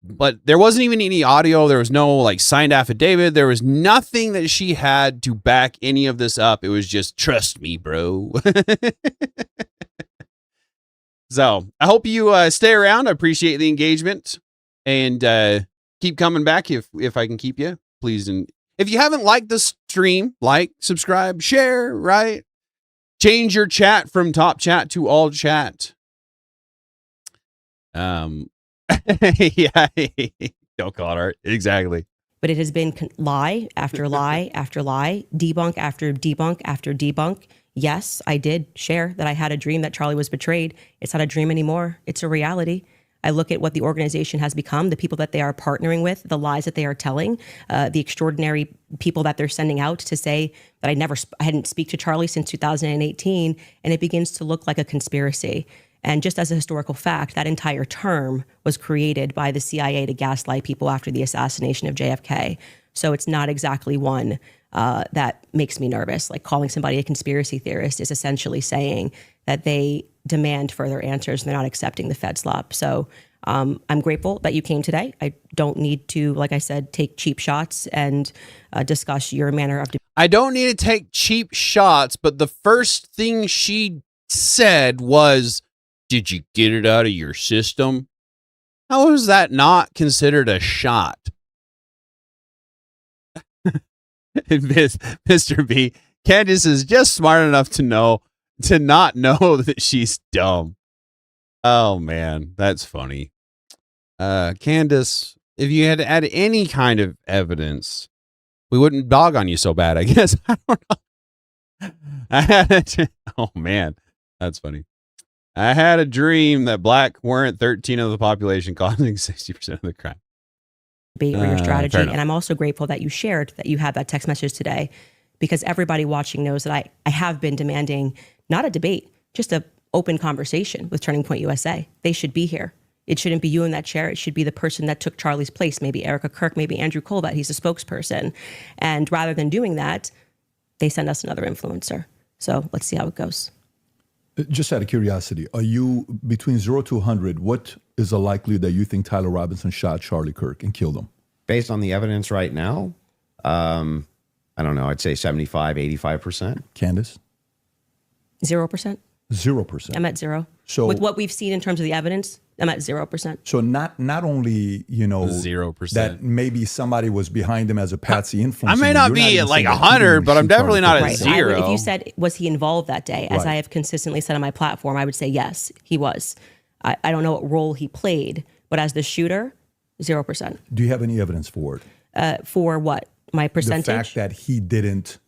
But there wasn't even any audio. There was no like signed affidavit. There was nothing that she had to back any of this up. It was just, trust me, bro. So I hope you stay around. I appreciate the engagement and keep coming back if I can keep you, please. And if you haven't liked the stream, like, subscribe, share, right? Change your chat from top chat to all chat. Yeah, don't call it art. Exactly. But it has been lie after lie after lie, debunk after debunk after debunk. Yes, I did share that I had a dream that Charlie was betrayed. It's not a dream anymore. It's a reality. I look at what the organization has become, the people that they are partnering with, the lies that they are telling, the extraordinary people that they're sending out to say that I hadn't speak to Charlie since 2018, and it begins to look like a conspiracy. And just as a historical fact, that entire term was created by the CIA to gaslight people after the assassination of JFK. So it's not exactly one that makes me nervous. Like, calling somebody a conspiracy theorist is essentially saying that they demand further answers and they're not accepting the Fed slop. So I'm grateful that you came today. I don't need to, like I said, take cheap shots and discuss your manner of... I don't need to take cheap shots, but the first thing she said was, did you get it out of your system? How is that not considered a shot? Mr. B, Candace is just smart enough to not know that she's dumb. Oh man, that's funny. Candace, if you had any kind of evidence, we wouldn't dog on you so bad, I guess. I don't know. Oh man, that's funny. I had a dream that black weren't 13 of the population causing 60% of the crime. Debate or your strategy. And I'm also grateful that you shared that you had that text message today, because everybody watching knows that I have been demanding not a debate, just a open conversation with Turning Point USA. They should be here. It shouldn't be you in that chair. It should be the person that took Charlie's place, maybe Erica Kirk, maybe Andrew Colbert. He's a spokesperson. And rather than doing that, they send us another influencer. So let's see how it goes. Just out of curiosity, are you between 0 to 100? What is the likelihood that you think Tyler Robinson shot Charlie Kirk and killed him? Based on the evidence right now, I don't know. I'd say 75, 85%. Candace? 0%? 0%. I'm at 0. So with what we've seen in terms of the evidence, I'm at 0%. So not only, 0%. that maybe somebody was behind him as a patsy influence. I may not be at like 100, but I'm definitely not at Right. 0. If you said, was he involved that day? As Right. I have consistently said on my platform, I would say yes, he was. I don't know what role he played, but as the shooter, 0%. Do you have any evidence for it? For what? My percentage? The fact that he didn't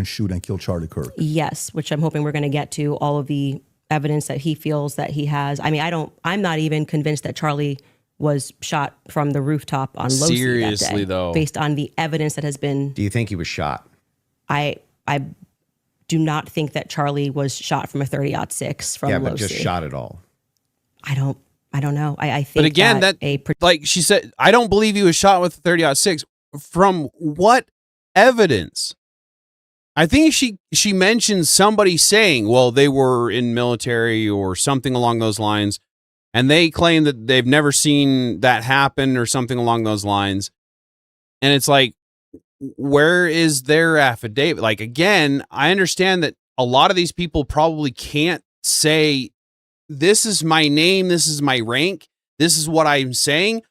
shoot and kill Charlie Kirk. Yes, which I'm hoping we're going to get to all of the evidence that he feels that he has. I mean, I'm not even convinced that Charlie was shot from the rooftop on Losi Seriously, that day, though. based on the evidence that has been. Do you think he was shot? I do not think that Charlie was shot from a 30-06 from Yeah, Losi. but just shot at all. I don't know. I think But again, like she said, I don't believe he was shot with a 30-06. From what evidence? I think she mentioned somebody saying, well, they were in military or something along those lines, and they claim that they've never seen that happen or something along those lines. And it's like, where is their affidavit? Like, again, I understand that a lot of these people probably can't say, this is my name, this is my rank, this is what I'm saying.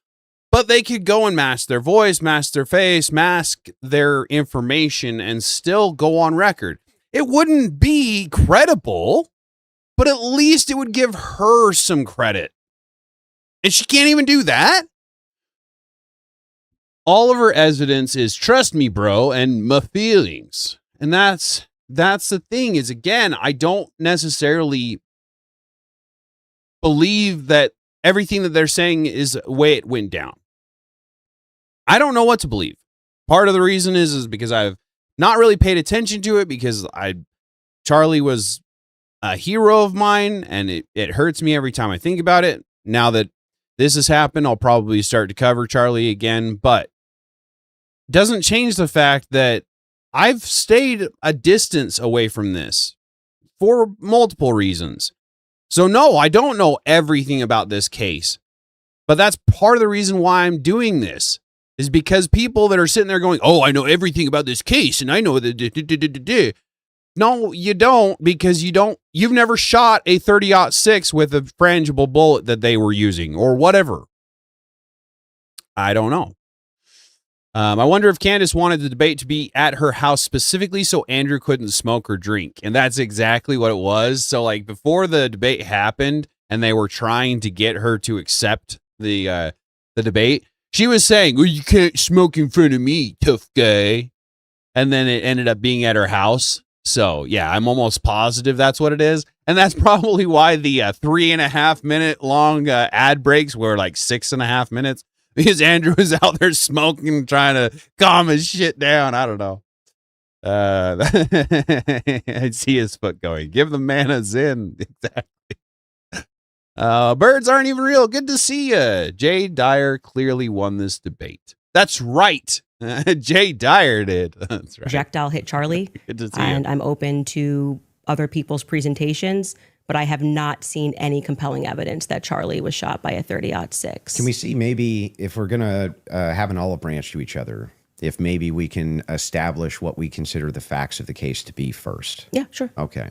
But they could go and mask their voice, mask their face, mask their information, and still go on record. It wouldn't be credible, but at least it would give her some credit. And she can't even do that. All of her evidence is trust me, bro, and my feelings. And that's the thing is, again, I don't necessarily believe that everything that they're saying is the way it went down. I don't know what to believe. Part of the reason is because I've not really paid attention to it, because Charlie was a hero of mine, and it hurts me every time I think about it. Now that this has happened, I'll probably start to cover Charlie again, but it doesn't change the fact that I've stayed a distance away from this for multiple reasons. So no, I don't know everything about this case, but that's part of the reason why I'm doing this, is because people that are sitting there going, oh, I know everything about this case, and I know the. No, you don't, because you've never shot a 30-06 with a frangible bullet that they were using or whatever. I don't know. I wonder if Candace wanted the debate to be at her house specifically so Andrew couldn't smoke or drink. And that's exactly what it was. So like before the debate happened and they were trying to get her to accept the debate, she was saying, well, you can't smoke in front of me, tough guy. And then it ended up being at her house. So yeah, I'm almost positive that's what it is. And that's probably why the 3.5 minute long ad breaks were like 6.5 minutes. Because Andrew was out there smoking, trying to calm his shit down. I don't know. I see his foot going. Give the man a Zin. Exactly. Birds aren't even real. Good to see you. Jay Dyer clearly won this debate. That's right. Jay Dyer did. That's right. Projectile hit Charlie. Good to see and you. I'm open to other people's presentations, but I have not seen any compelling evidence that Charlie was shot by a 30-06. Can we see maybe if we're going to have an olive branch to each other, if maybe we can establish what we consider the facts of the case to be first? Yeah, sure. Okay.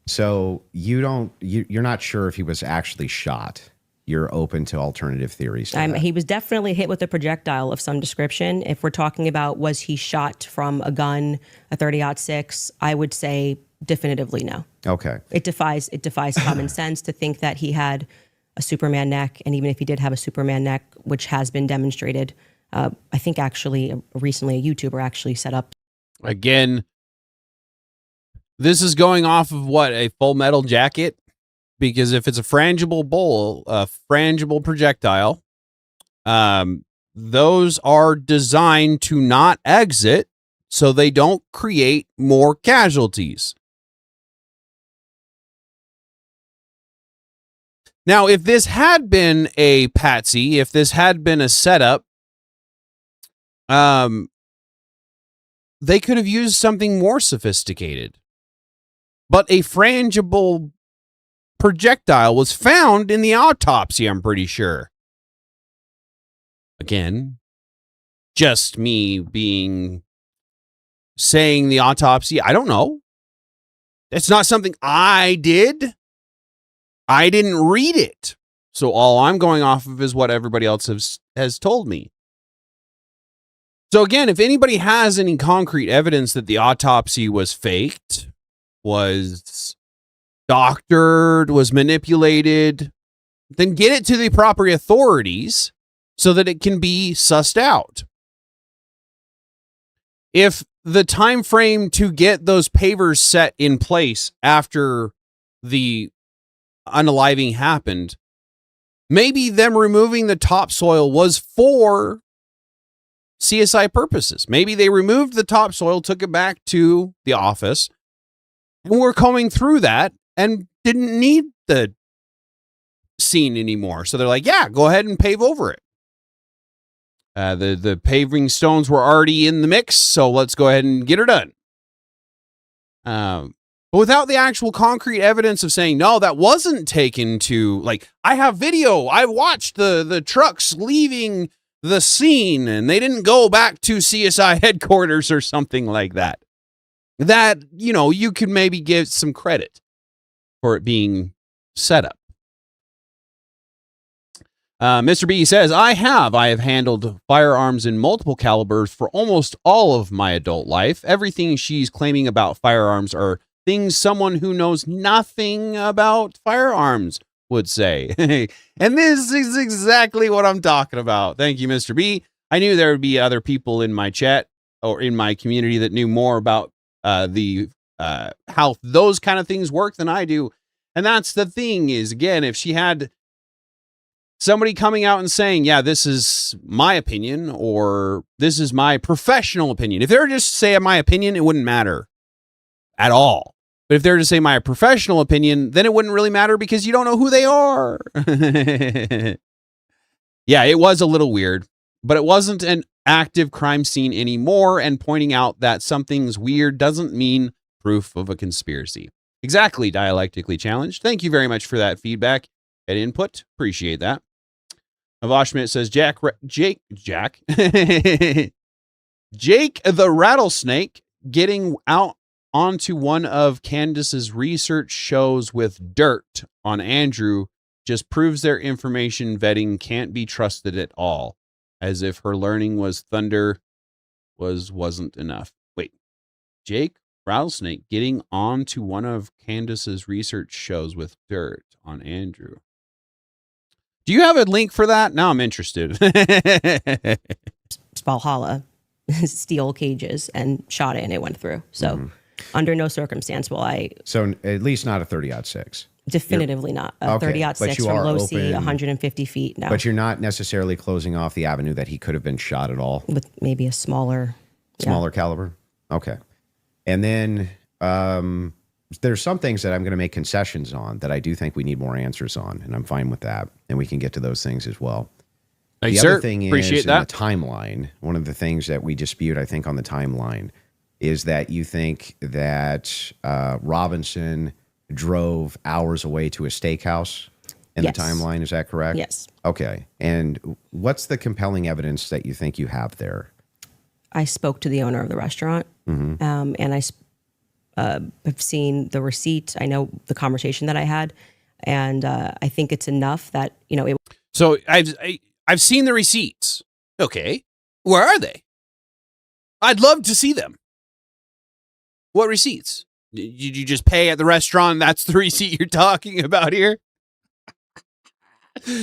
So you're not sure if he was actually shot. you're open to alternative theories. To that. He was definitely hit with a projectile of some description. If we're talking about was he shot from a gun, a 30-06, I would say definitively no. Okay. It defies common sense to think that he had a Superman neck, and even if he did have a Superman neck, which has been demonstrated, I think actually recently a YouTuber actually set up. Again, this is going off of what, a Full Metal Jacket? Because if it's a frangible projectile, those are designed to not exit so they don't create more casualties. Now, if this had been a patsy, if this had been a setup, they could have used something more sophisticated. But a frangible projectile was found in the autopsy, I'm pretty sure. Again, just me saying the autopsy, I don't know. It's not something I did. I didn't read it. So all I'm going off of is what everybody else has told me. So again, if anybody has any concrete evidence that the autopsy was faked, was doctored, was manipulated, then get it to the proper authorities so that it can be sussed out. If the time frame to get those pavers set in place after the unaliving happened, maybe them removing the topsoil was for CSI purposes. Maybe they removed the topsoil, took it back to the office, and we're combing through that and didn't need the scene anymore. So they're like, yeah, go ahead and pave over it. The paving stones were already in the mix, so let's go ahead and get her done. But without the actual concrete evidence of saying, no, that wasn't taken to, like, I have video. I watched the trucks leaving the scene and they didn't go back to CSI headquarters or something like that. That, you know, you could maybe give some credit for it being set up. Mr. B says, I have handled firearms in multiple calibers for almost all of my adult life. Everything she's claiming about firearms are things someone who knows nothing about firearms would say. And this is exactly what I'm talking about. Thank you, Mr. B. I knew there would be other people in my chat or in my community that knew more about how those kind of things work than I do. And that's the thing is, again, if she had somebody coming out and saying, yeah, this is my opinion or this is my professional opinion. If they were just say my opinion, it wouldn't matter at all. But if they were to say my professional opinion, then it wouldn't really matter because you don't know who they are. Yeah, it was a little weird, but it wasn't an active crime scene anymore. And pointing out that something's weird doesn't mean proof of a conspiracy. Exactly, dialectically challenged. Thank you very much for that feedback and input. Appreciate that. Avash Schmidt says, Jake the rattlesnake getting out onto one of Candace's research shows with dirt on Andrew just proves their information vetting can't be trusted at all. As if her learning was thunder wasn't enough. Wait, Jake Rattlesnake getting onto one of Candace's research shows with dirt on Andrew. Do you have a link for that? Now I'm interested. Valhalla steel cages and shot it and it went through. So under no circumstance will I. So at least not a 30-06. Definitively not. A 30-06 from low sea, 150 feet. No. But you're not necessarily closing off the avenue that he could have been shot at all. With maybe a smaller Caliber? Okay. And then there's some things that I'm going to make concessions on that I do think we need more answers on, and I'm fine with that. And we can get to those things as well. Thanks, the other sir. thing Appreciate is that. in the timeline, one of the things that we dispute, I think, on the timeline is that you think that Robinson drove hours away to a steakhouse in Yes. the timeline. Is that correct? Yes. Okay. And what's the compelling evidence that you think you have there? I spoke to the owner of the restaurant, and I have seen the receipt. I know the conversation that I had. And I think it's enough that, it So I've seen the receipts. Okay, where are they? I'd love to see them. What receipts? Did you just pay at the restaurant? That's the receipt you're talking about here?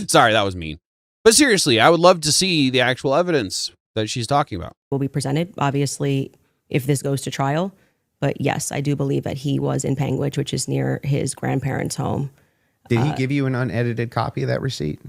Sorry, that was mean. But seriously, I would love to see the actual evidence that she's talking about. will be presented, obviously, if this goes to trial. But yes, I do believe that he was in Panguitch, which is near his grandparents' home. Did he give you an unedited copy of that receipt?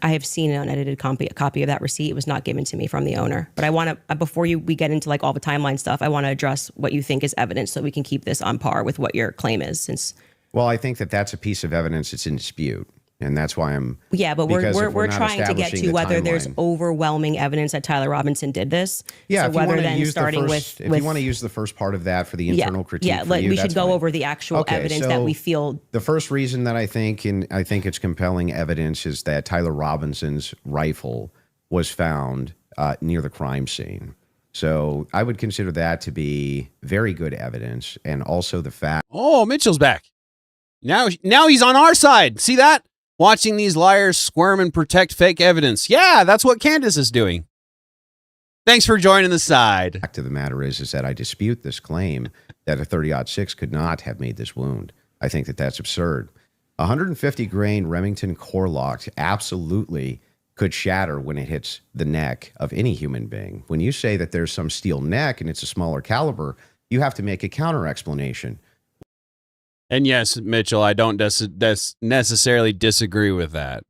I have seen an unedited copy of that receipt. It was not given to me from the owner. But I want to, before we get into like all the timeline stuff, I want to address what you think is evidence so we can keep this on par with what your claim is. Well, I think that that's a piece of evidence that's in dispute. And that's why I'm... Yeah, but because if we're not trying to get establishing to the whether there's timeline- overwhelming evidence that Tyler Robinson did this. Yeah, so if you whether want to then use starting the first, with if you want to use the first part of that for the internal critique, yeah, for you, we should that's go fine. over the actual evidence that so we feel. The first reason that I think it's compelling evidence is that Tyler Robinson's rifle was found near the crime scene. So I would consider that to be very good evidence, and also the fact. Oh, Mitchell's back. Now he's on our side. See that? Watching these liars squirm and protect fake evidence. Yeah, that's what Candace is doing. Thanks for joining the side. Fact of the matter is that I dispute this claim that a 30-06 could not have made this wound. I think that that's absurd. 150 grain Remington core lock absolutely could shatter when it hits the neck of any human being. When you say that there's some steel neck and it's a smaller caliber, you have to make a counter explanation. And yes, Mitchell, I don't necessarily disagree with that.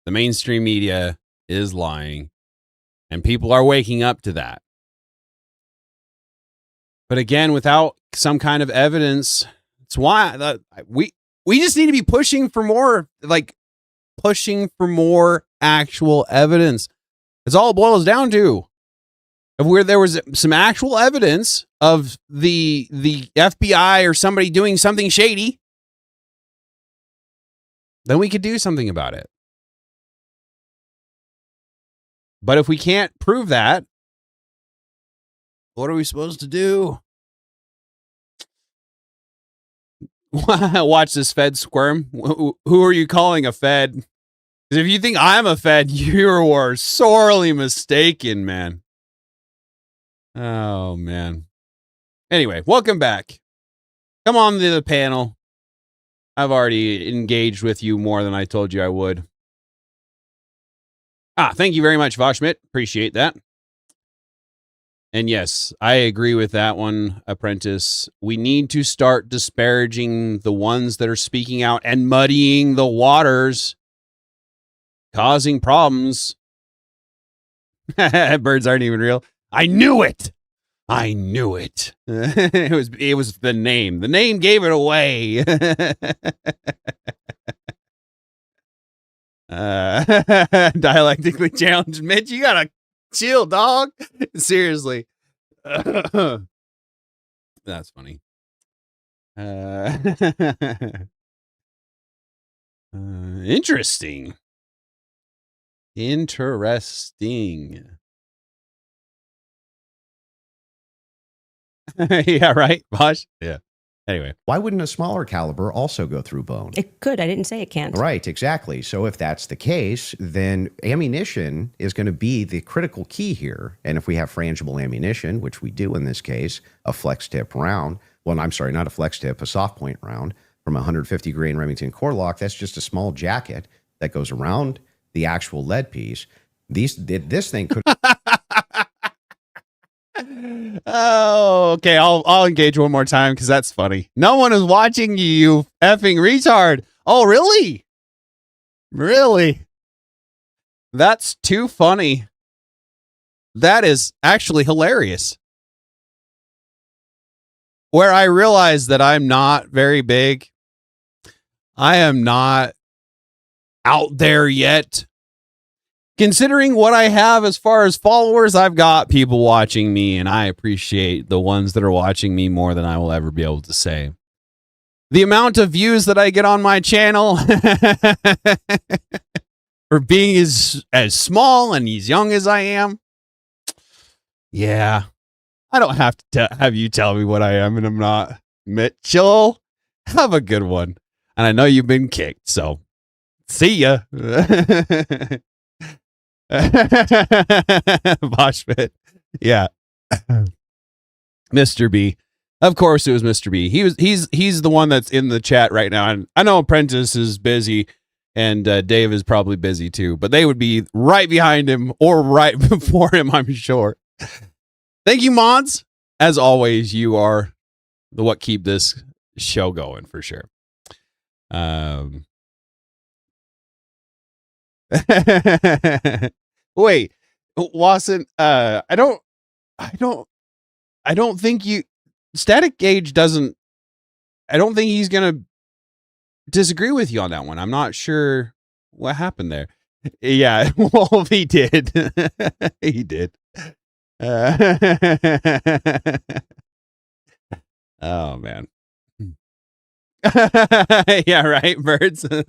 The mainstream media is lying, and people are waking up to that. But again, without some kind of evidence, it's why we just need to be pushing for more actual evidence. That's all it boils down to. If there was some actual evidence of the FBI or somebody doing something shady, then we could do something about it. But if we can't prove that, what are we supposed to do? Watch this Fed squirm. Who are you calling a Fed? Because if you think I'm a Fed, you are sorely mistaken, man. Oh, man. Anyway, welcome back. Come on to the panel. I've already engaged with you more than I told you I would. Thank you very much, Voshmit. Appreciate that. And yes, I agree with that one, Apprentice. We need to start disparaging the ones that are speaking out and muddying the waters, causing problems. Birds aren't even real. I knew it. It was the name. The name gave it away. Dialectically challenged Mitch. You gotta chill, dog. Seriously. That's funny. Interesting. Yeah, right, Bosh? Yeah. Anyway. Why wouldn't a smaller caliber also go through bone? It could. I didn't say it can't. Right, exactly. So if that's the case, then ammunition is going to be the critical key here. And if we have frangible ammunition, which we do in this case, a flex tip round, well, I'm sorry, not a flex tip, a soft point round from a 150 grain Remington core lock, that's just a small jacket that goes around the actual lead piece. This thing could... Oh, okay. I'll engage one more time because that's funny. No one is watching you effing retard. Oh, really? Really? That's too funny. That is actually hilarious. Where I realize that I'm not very big. I am not out there yet. Considering what I have as far as followers, I've got people watching me, and I appreciate the ones that are watching me more than I will ever be able to say. The amount of views that I get on my channel for being as small and as young as I am, yeah, I don't have to have you tell me what I am and I'm not. Mitchell, have a good one. And I know you've been kicked, so see ya. Boschman. Yeah. Mr. B. Of course it was Mr. B. He's the one that's in the chat right now. And I know Apprentice is busy and Dave is probably busy too, but they would be right behind him or right before him, I'm sure. Thank you, mods. As always, you are the what keep this show going for sure. Wait, Wasson, I don't think Static Gauge doesn't, I don't think he's going to disagree with you on that one. I'm not sure what happened there. Yeah, well, he did. He did. Oh, man. Yeah, right, birds. No,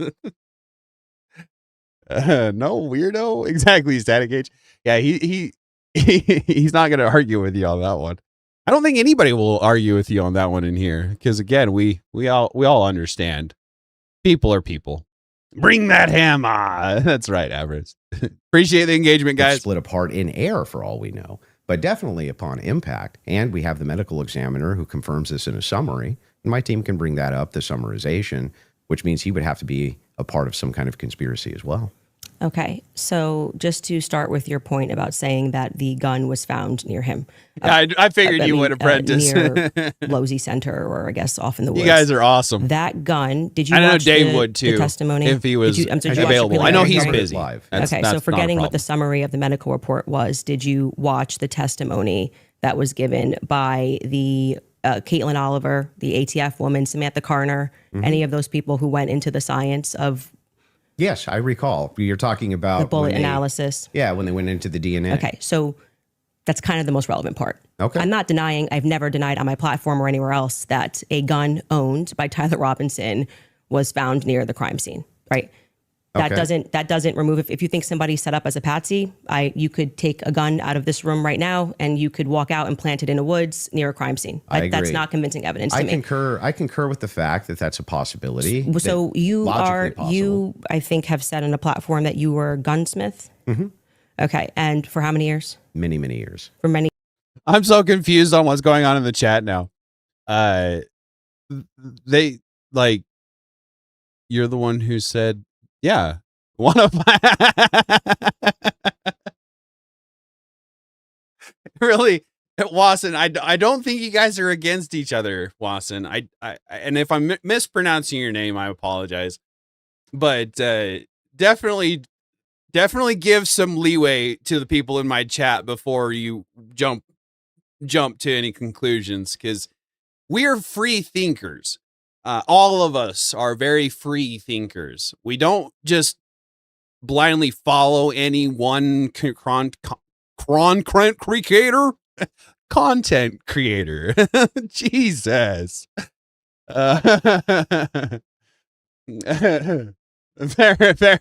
weirdo. Exactly, Static Gauge. Yeah, he's not going to argue with you on that one. I don't think anybody will argue with you on that one in here because again, we all understand. People are people. Bring that hammer. That's right, Avarice. Appreciate the engagement, guys. It's split apart in air for all we know, but definitely upon impact. And we have the medical examiner who confirms this in a summary. And my team can bring that up, the summarization, which means he would have to be a part of some kind of conspiracy as well. Okay, so just to start with your point about saying that the gun was found near him. I figured you would, Apprentice. Near Losey Center, or I guess off in the woods. You guys are awesome. That gun, did you I know watch Dave would too, the testimony? if he was did you watch available. the I know preliminary he's hearing? busy. Live. Okay, so forgetting what the summary of the medical report was, did you watch the testimony that was given by the Caitlin Oliver, the ATF woman, Samantha Carner, any of those people who went into the science of Yes, I recall. You're talking about the bullet analysis? Yeah, when they went into the DNA. Okay, so that's kind of the most relevant part. Okay. I'm not denying, I've never denied on my platform or anywhere else that a gun owned by Tyler Robinson was found near the crime scene, right? That doesn't remove, if you think somebody's set up as a patsy, you could take a gun out of this room right now and you could walk out and plant it in the woods near a crime scene. I agree. That's not convincing evidence to me. I concur with the fact that that's a possibility. So you I think have said on a platform that you were a gunsmith. Mm-hmm. Okay, and for how many years? Many, many years. For many. I'm so confused on what's going on in the chat now. They like, you're the one who said, yeah, one of my really, Wasson. I don't think you guys are against each other, Wasson. I and if I'm mispronouncing your name, I apologize. But definitely give some leeway to the people in my chat before you jump to any conclusions, because we are free thinkers. All of us are very free thinkers. We don't just blindly follow any one content creator. Jesus. Fair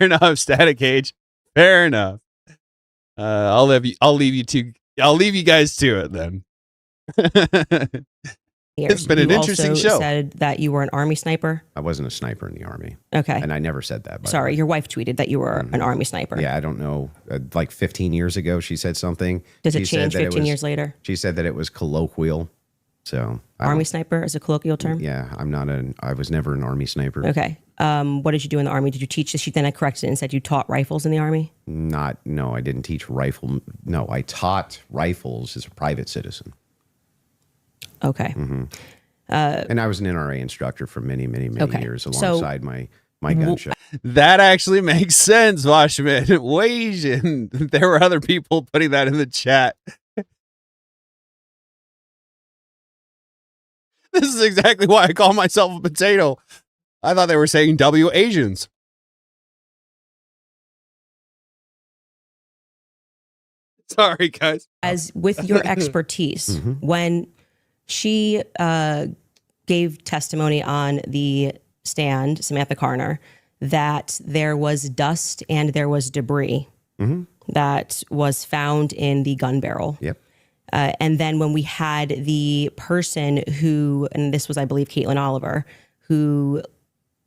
enough, Static Age. Fair enough. I'll leave you guys to it then. It's been an interesting show. Said that you were an Army sniper. I wasn't a sniper in the Army. Okay. And I never said that. Sorry, your wife tweeted that you were an Army sniper. Yeah, I don't know. Like 15 years ago, she said something. Does it change 15 years later? She said that it was colloquial. So Army sniper is a colloquial term? Yeah, I was never an Army sniper. Okay. What did you do in the Army? Did you teach this? She then corrected it and said you taught rifles in the Army? No, I didn't teach rifle. No, I taught rifles as a private citizen. Okay. Mm-hmm. And I was an NRA instructor for many, many, many years alongside my gun show. That actually makes sense, Washman. Asian. There were other people putting that in the chat. This is exactly why I call myself a potato. I thought they were saying W Asians. Sorry, guys. As with your expertise, when she gave testimony on the stand, Samantha Carner, that there was dust and there was debris that was found in the gun barrel. Yep. And then when we had the person who, and this was, I believe, Caitlin Oliver, who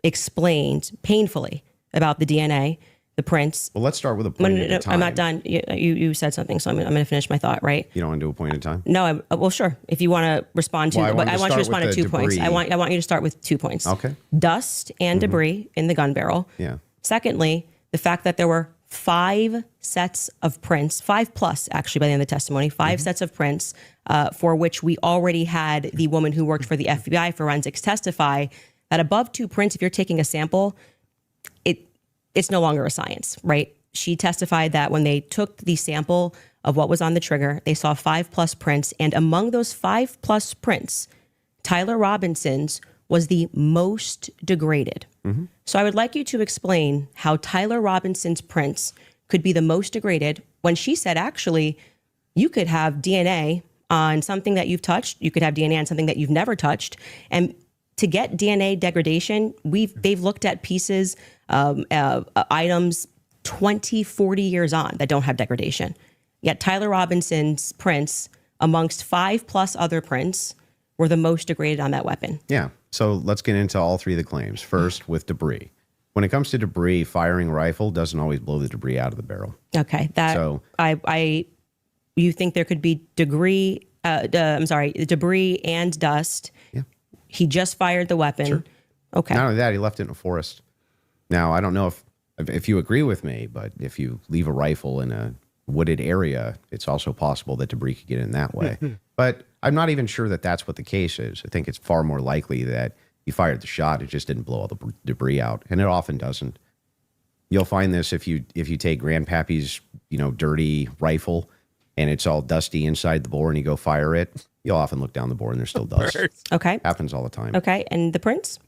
explained painfully about the DNA, the prints. Well, let's start with a point at a time. I'm not done. You said something, so I'm going to finish my thought, right? You don't want to do a point at a time? No, well, sure. If you want to respond to, Well, but I want you to start respond to with 2 the points. debris. I want you to start with 2 points. Okay. Dust and debris in the gun barrel. Yeah. Secondly, the fact that there were 5 sets of prints, 5 plus actually by the end of the testimony, 5 sets of prints for which we already had the woman who worked for the FBI forensics testify that above 2 prints, if you're taking a sample, it's no longer a science, right? She testified that when they took the sample of what was on the trigger, they saw 5 plus prints. And among those 5 plus prints, Tyler Robinson's was the most degraded. So I would like you to explain how Tyler Robinson's prints could be the most degraded when she said, actually, you could have DNA on something that you've touched. You could have DNA on something that you've never touched. And to get DNA degradation, they've looked at pieces, items 20, 40 years on that don't have degradation. Yet Tyler Robinson's prints, amongst 5 plus other prints, were the most degraded on that weapon. Yeah. So let's get into all 3 of the claims. First, with debris. When it comes to debris, firing a rifle doesn't always blow the debris out of the barrel. Okay. You think there could be debris and dust. Yeah. He just fired the weapon. Sure. Okay. Not only that, he left it in a forest. Now, I don't know if you agree with me, but if you leave a rifle in a wooded area, it's also possible that debris could get in that way. But I'm not even sure that that's what the case is. I think it's far more likely that he fired the shot, it just didn't blow all the debris out, and it often doesn't. You'll find this if you take Grandpappy's dirty rifle and it's all dusty inside the bore and you go fire it, you'll often look down the bore and there's still dust. Okay. Happens all the time. Okay. And the prints?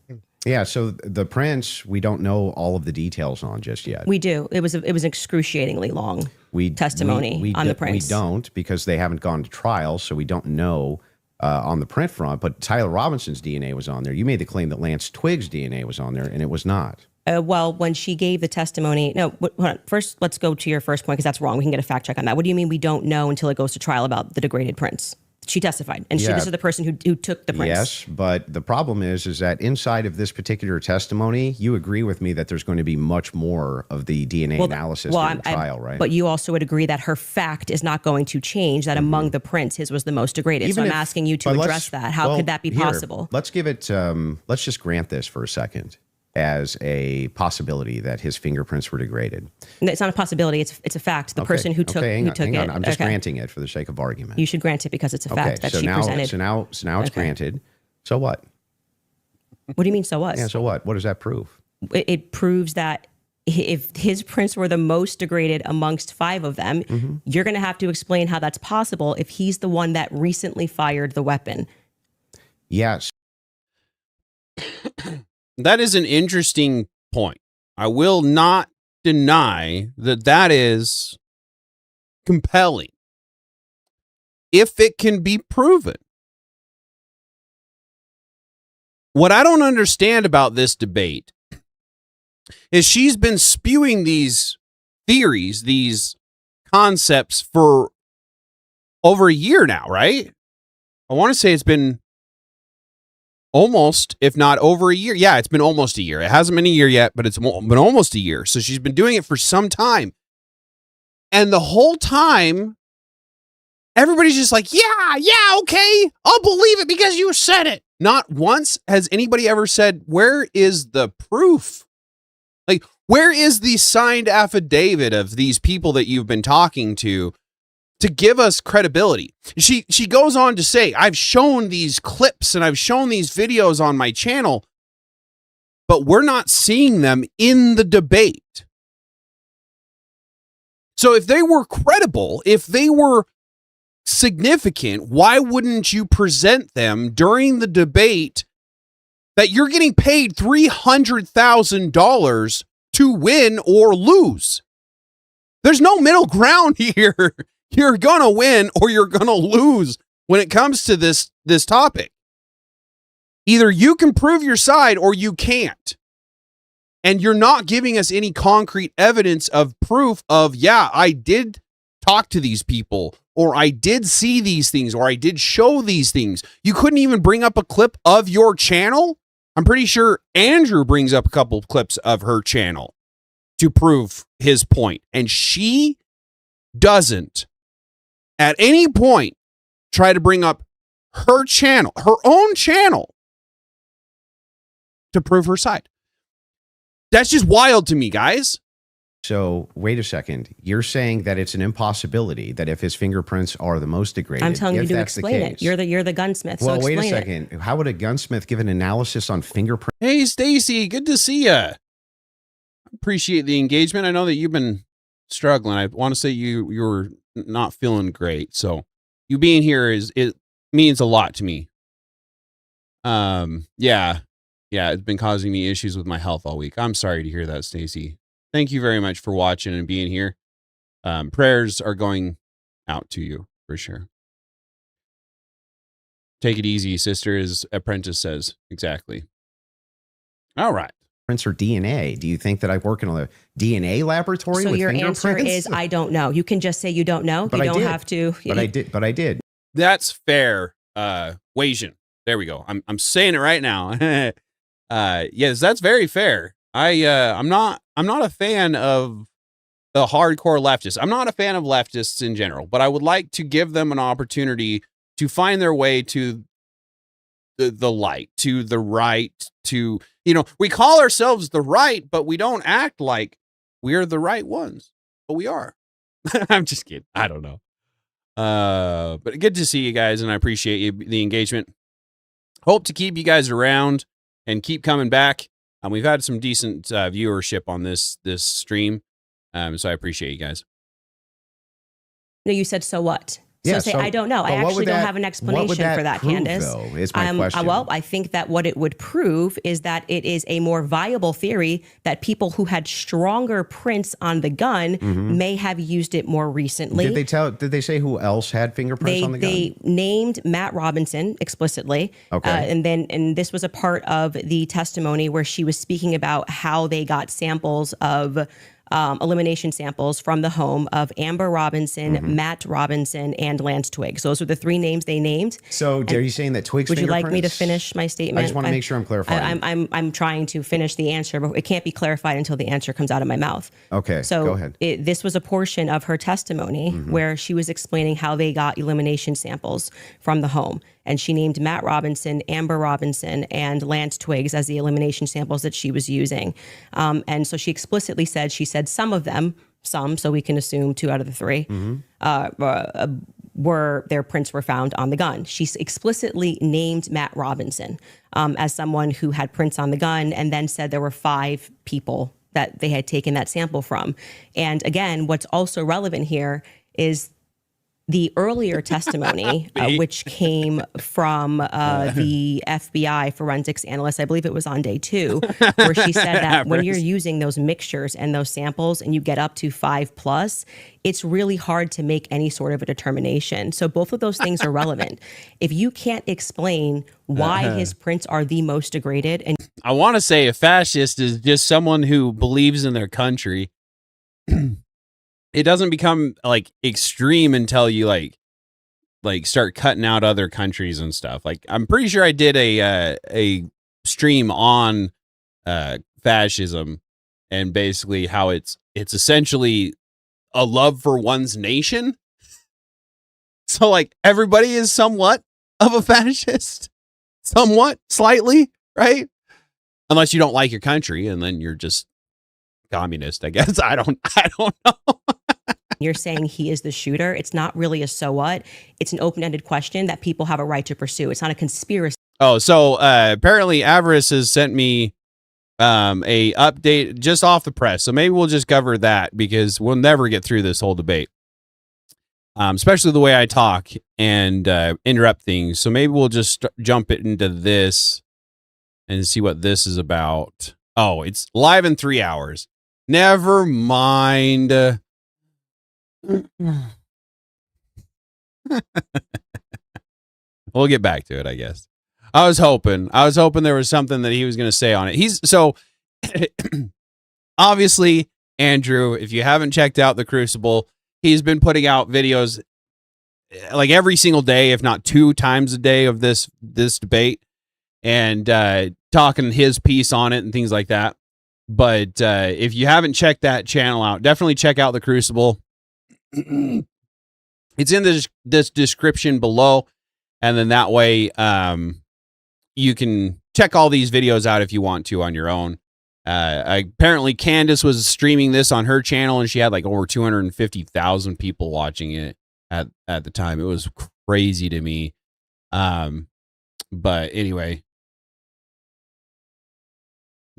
Yeah, so the prints, we don't know all of the details on just yet. We do. It was excruciatingly long testimony on the prints. We don't, because they haven't gone to trial, so we don't know on the print front. But Tyler Robinson's DNA was on there. You made the claim that Lance Twig's DNA was on there, and it was not. Well, when she gave the testimony, no, hold on. First, let's go to your first point, because that's wrong. We can get a fact check on that. What do you mean we don't know until it goes to trial about the degraded prints? She testified, and this is the person who took the prints. Yes, but the problem is that inside of this particular testimony, you agree with me that there's going to be much more of the DNA analysis during the trial, right? But you also would agree that her fact is not going to change, that among the prints, his was the most degraded. So I'm asking you to address that. How could that be possible? Let's give it, let's just grant this for a second as a possibility that his fingerprints were degraded. It's not a possibility. It's a fact. The person who took it. I'm just granting it for the sake of argument. You should grant it because it's a fact that she presented. So now it's granted. So what? What do you mean, so what? Yeah, so what? What does that prove? It proves that if his prints were the most degraded amongst 5 of them, you're going to have to explain how that's possible if he's the one that recently fired the weapon. Yes. That is an interesting point. I will not deny that is compelling if it can be proven. What I don't understand about this debate is she's been spewing these theories, these concepts for over a year now, right? I want to say it's been almost, if not over a year. Yeah, it's been almost a year. It hasn't been a year yet, but it's been almost a year. So she's been doing it for some time. And the whole time, everybody's just like, yeah, okay, I'll believe it because you said it. Not once has anybody ever said, where is the proof? Like, where is the signed affidavit of these people that you've been talking to give us credibility? She goes on to say, I've shown these clips and I've shown these videos on my channel, but we're not seeing them in the debate. So if they were credible, if they were significant, why wouldn't you present them during the debate that you're getting paid $300,000 to win or lose? There's no middle ground here. You're going to win or you're going to lose when it comes to this topic. Either you can prove your side or you can't. And you're not giving us any concrete evidence of proof of, yeah, I did talk to these people, or I did see these things, or I did show these things. You couldn't even bring up a clip of your channel I'm pretty sure Andrew brings up a couple of clips of her channel to prove his point. And she doesn't at any point try to bring up her channel, her own channel, to prove her side. That's just wild to me, guys. So wait a second. You're saying that it's an impossibility that if his fingerprints are the most degraded, I'm telling you if to that's the explain it. case- You're the gunsmith. Well, so wait a explain second. How would a gunsmith give an analysis on fingerprints? Hey, Stacy, good to see you. Appreciate the engagement. I know that you've been struggling. I want to say you're not feeling great. So you being here it means a lot to me. Yeah, it's been causing me issues with my health all week. I'm sorry to hear that, Stacy. Thank you very much for watching and being here. Prayers are going out to you for sure. Take it easy, sister, as Apprentice says. Exactly. All right. Prints or DNA? Do you think that I work in a DNA laboratory So with your fingerprints? answer is I don't know. You can just say you don't know. But you I don't did. have to. But I did. That's fair. Wasian. There we go. I'm saying it right now. Yes, that's very fair. I'm not a fan of the hardcore leftists. I'm not a fan of leftists in general, but I would like to give them an opportunity to find their way to the light, to the right, to, we call ourselves the right, but we don't act like we're the right ones, but we are. I'm just kidding. I don't know. But good to see you guys, and I appreciate the engagement. Hope to keep you guys around and keep coming back. We've had some decent viewership on this stream, so I appreciate you guys. No, you said so what? Yeah, say so- I don't know. I but what actually would don't that- have an what would explanation that for that, prove, Candace. though, is my question. Well, I think that what it would prove is that it is a more viable theory that people who had stronger prints on the gun may have used it more recently. Did they say who else had fingerprints on the gun? They named Matt Robinson explicitly. Okay. And this was a part of the testimony where she was speaking about how they got samples of elimination samples from the home of Amber Robinson, Matt Robinson, and Lance Twiggs. Those were the three names they named. So are you saying that Twiggs Would you like me to fingerprints- finish my statement? I just want to make sure I'm clarifying. I'm trying to finish the answer, but it can't be clarified until the answer comes out of my mouth. Okay, So go ahead. this was a portion of her testimony where she was explaining how they got elimination samples from the home. And she named Matt Robinson, Amber Robinson, and Lance Twiggs as the elimination samples that she was using. And so she explicitly said, some of them, so we can assume 2 out of the 3, were their prints were found on the gun. She explicitly named Matt Robinson as someone who had prints on the gun, and then said there were 5 people that they had taken that sample from. And again, what's also relevant here is the earlier testimony, which came from the FBI forensics analyst, I believe it was on day 2, where she said that when you're using those mixtures and those samples and you get up to 5+, it's really hard to make any sort of a determination. So both of those things are relevant. If you can't explain why his prints are the most degraded, and I want to say a fascist is just someone who believes in their country. It doesn't become like extreme until you like start cutting out other countries and stuff. Like, I'm pretty sure I did a stream on fascism and basically how it's essentially a love for one's nation. So like everybody is somewhat of a fascist, somewhat, slightly, right? Unless you don't like your country, and then you're just communist, I guess. I don't know. you're saying he is the shooter, it's not really a so what. It's an open-ended question that people have a right to pursue. It's not a conspiracy. Oh, so apparently Avarice has sent me a update just off the press. So maybe we'll just cover that because we'll never get through this whole debate. Especially the way I talk and interrupt things. So maybe we'll just jump it into this and see what this is about. Oh, it's live in 3 hours. Never mind. We'll get back to it, I guess. I was hoping there was something that he was going to say on it. He's so obviously, Andrew, if you haven't checked out The Crucible, he's been putting out videos like every single day, if not 2 times a day, of this debate. And talking his piece on it and things like that. But if you haven't checked that channel out, definitely check out The Crucible. It's in this description below. And then that way you can check all these videos out if you want to on your own. Apparently Candace was streaming this on her channel and she had like over 250,000 people watching it at the time. It was crazy to me. But anyway,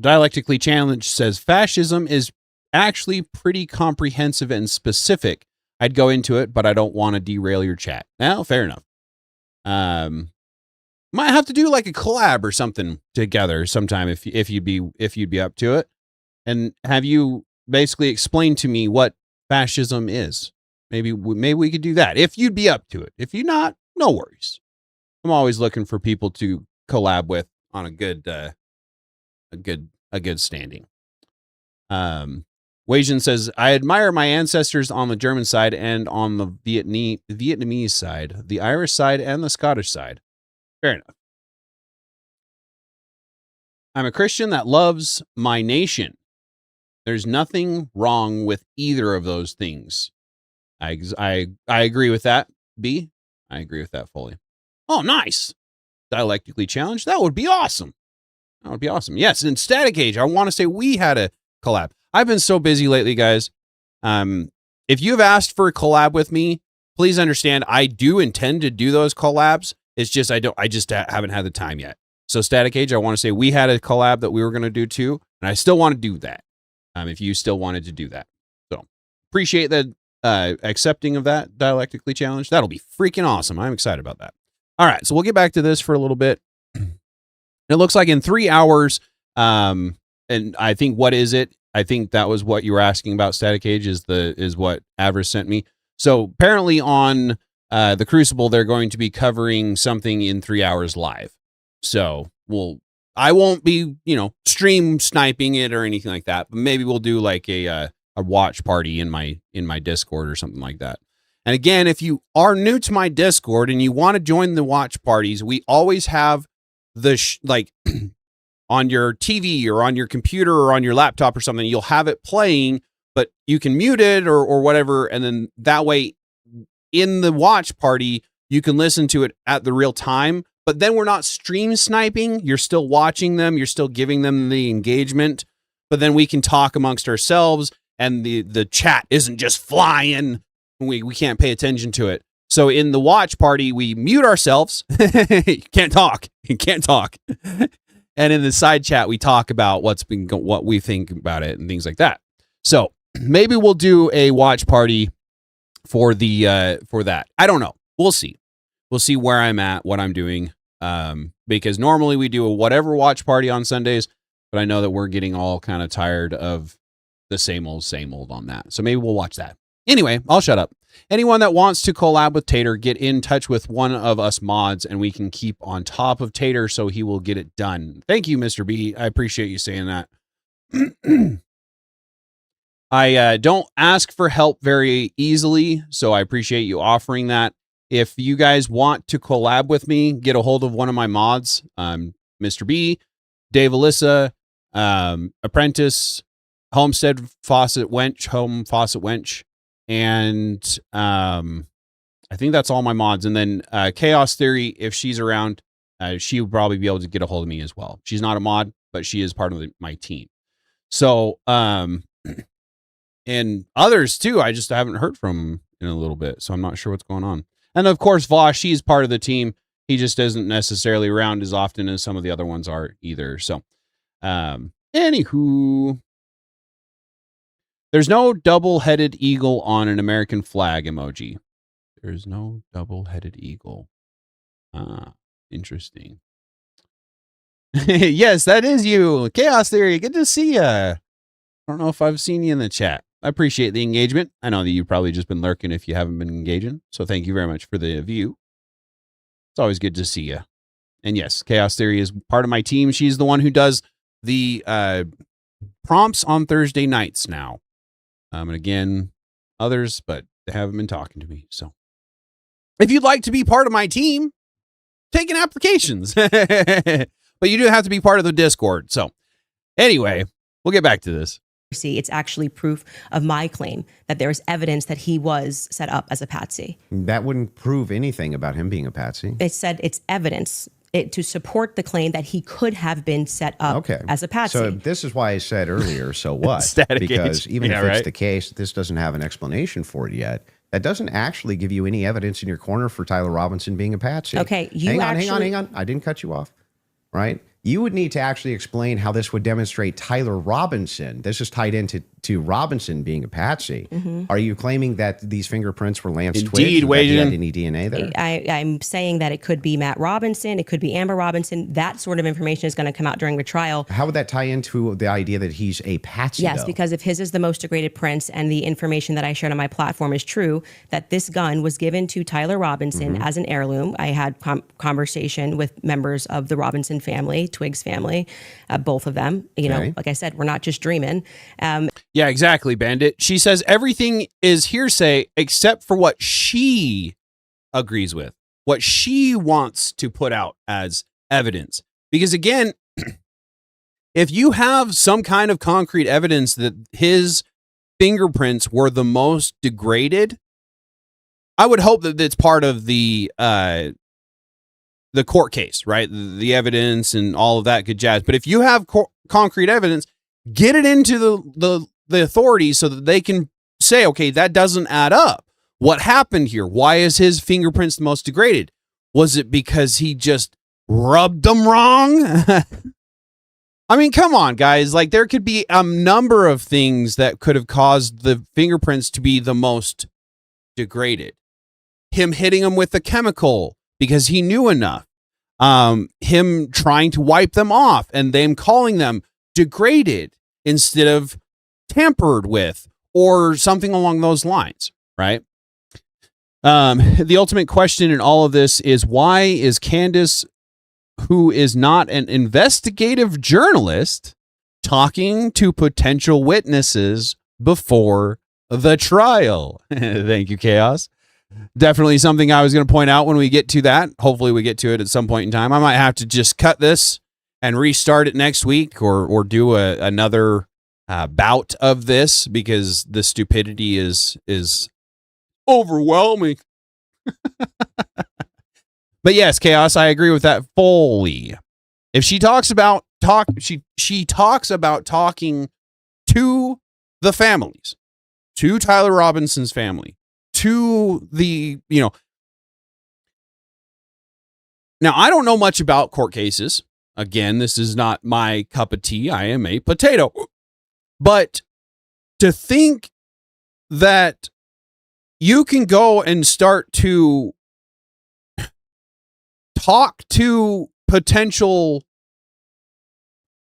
Dialectically Challenged says fascism is actually pretty comprehensive and specific. I'd go into it, but I don't want to derail your chat. Well, fair enough. Might have to do like a collab or something together sometime if you'd be up to it, and have you basically explain to me what fascism is. Maybe we could do that if you'd be up to it. If you're not, no worries. I'm always looking for people to collab with on a good standing. Weijian says, I admire my ancestors on the German side and on the Vietnamese side, the Irish side and the Scottish side. Fair enough. I'm a Christian that loves my nation. There's nothing wrong with either of those things. I agree with that, B. I agree with that fully. Oh, nice. Dialectically Challenged. That would be awesome. That would be awesome. Yes, in Static Age, I want to say we had a collab. I've been so busy lately, guys. If you've asked for a collab with me, please understand I do intend to do those collabs. It's just I just haven't had the time yet. So Static Age, I want to say we had a collab that we were going to do too, and I still want to do that. If you still wanted to do that, so appreciate the accepting of that. Dialectically Challenged. That'll be freaking awesome. I'm excited about that. All right, so we'll get back to this for a little bit. It looks like in 3 hours, and I think what is it? I think that was what you were asking about. Static Age is what Avarice sent me. So apparently on The Crucible, they're going to be covering something in 3 hours live. So I won't be, stream sniping it or anything like that, but maybe we'll do like a watch party in my Discord or something like that. And again, if you are new to my Discord and you want to join the watch parties, we always have on your TV or on your computer or on your laptop or something, you'll have it playing, but you can mute it or whatever. And then that way in the watch party, you can listen to it at the real time, but then we're not stream sniping. You're still watching them. You're still giving them the engagement, but then we can talk amongst ourselves and the chat isn't just flying. We can't pay attention to it. So in the watch party, we mute ourselves. You can't talk. And in the side chat, we talk about what we think about it and things like that. So maybe we'll do a watch party for that. I don't know. We'll see. We'll see where I'm at, what I'm doing. Because normally we do a whatever watch party on Sundays, but I know that we're getting all kind of tired of the same old on that. So maybe we'll watch that. Anyway, I'll shut up. Anyone that wants to collab with Tater, get in touch with one of us mods and we can keep on top of Tater so he will get it done. Thank you, Mr. B. I appreciate you saying that. I don't ask for help very easily, so I appreciate you offering that. If you guys want to collab with me, get a hold of one of my mods, Mr. B, Dave Alyssa, Apprentice, Homestead Faucet Wench, Home Faucet Wench, and I think that's all my mods. And then Chaos Theory, if she's around, she would probably be able to get a hold of me as well. She's not a mod, but she is part of my team. So, and others too, I just haven't heard from in a little bit, so I'm not sure what's going on. And of course, Vosh, she's part of the team. He just isn't necessarily around as often as some of the other ones are either. So, anywho, there's no double-headed eagle on an American flag emoji. There's no double-headed eagle. Interesting. Yes, that is you. Chaos Theory, good to see ya. I don't know if I've seen you in the chat. I appreciate the engagement. I know that you've probably just been lurking if you haven't been engaging. So thank you very much for the view. It's always good to see you. And yes, Chaos Theory is part of my team. She's the one who does the prompts on Thursday nights now. And again, others, but they haven't been talking to me. So if you'd like to be part of my team, taking applications. But but you do have to be part of the Discord. So anyway, we'll get back to this. It's actually proof of my claim that there is evidence that he was set up as a patsy. That wouldn't prove anything about him being a patsy. It said it's evidence to support the claim that he could have been set up as a patsy. So this is why I said earlier, so what? Static Because age. even Yeah, if it's right. the case, this doesn't have an explanation for it yet. That doesn't actually give you any evidence in your corner for Tyler Robinson being a patsy. Okay, hang on. I didn't cut you off, right? You would need to actually explain how this would demonstrate Tyler Robinson. This is tied into Robinson being a patsy. Are you claiming that these fingerprints were Lance Indeed, Twitch? That he had Wajan. any DNA there? I'm saying that it could be Matt Robinson, it could be Amber Robinson. That sort of information is going to come out during the trial. How would that tie into the idea that he's a patsy? Yes, though? because if his is the most degraded prints and the information that I shared on my platform is true, that this gun was given to Tyler Robinson as an heirloom. I had conversation with members of the Robinson family, Twiggs family, both of them. You know, like I said, we're not just dreaming. Yeah, exactly, Bandit. She says everything is hearsay except for what she agrees with, what she wants to put out as evidence. Because again, if you have some kind of concrete evidence that his fingerprints were the most degraded, I would hope that it's part of the court case, right? The evidence and all of that good jazz. But if you have concrete evidence, get it into the authorities so that they can say, okay, that doesn't add up. What happened here? Why is his fingerprints the most degraded? Was it because he just rubbed them wrong? I mean, come on, guys. Like, there could be a number of things that could have caused the fingerprints to be the most degraded. Him hitting them with a chemical because he knew enough. Him trying to wipe them off and them calling them degraded instead of tampered with or something along those lines, right? The ultimate question in all of this is, why is Candace, who is not an investigative journalist, talking to potential witnesses before the trial? Thank you, Chaos. Definitely something I was going to point out when we get to that. Hopefully we get to it at some point in time. I might have to just cut this and restart it next week or do another bout of this because the stupidity is overwhelming. But yes, Chaos, I agree with that fully. If she talks about she talks about talking to the families, to Tyler Robinson's family, to the, now I don't know much about court cases. Again, this is not my cup of tea. I am a potato. But to think that you can go and start to talk to potential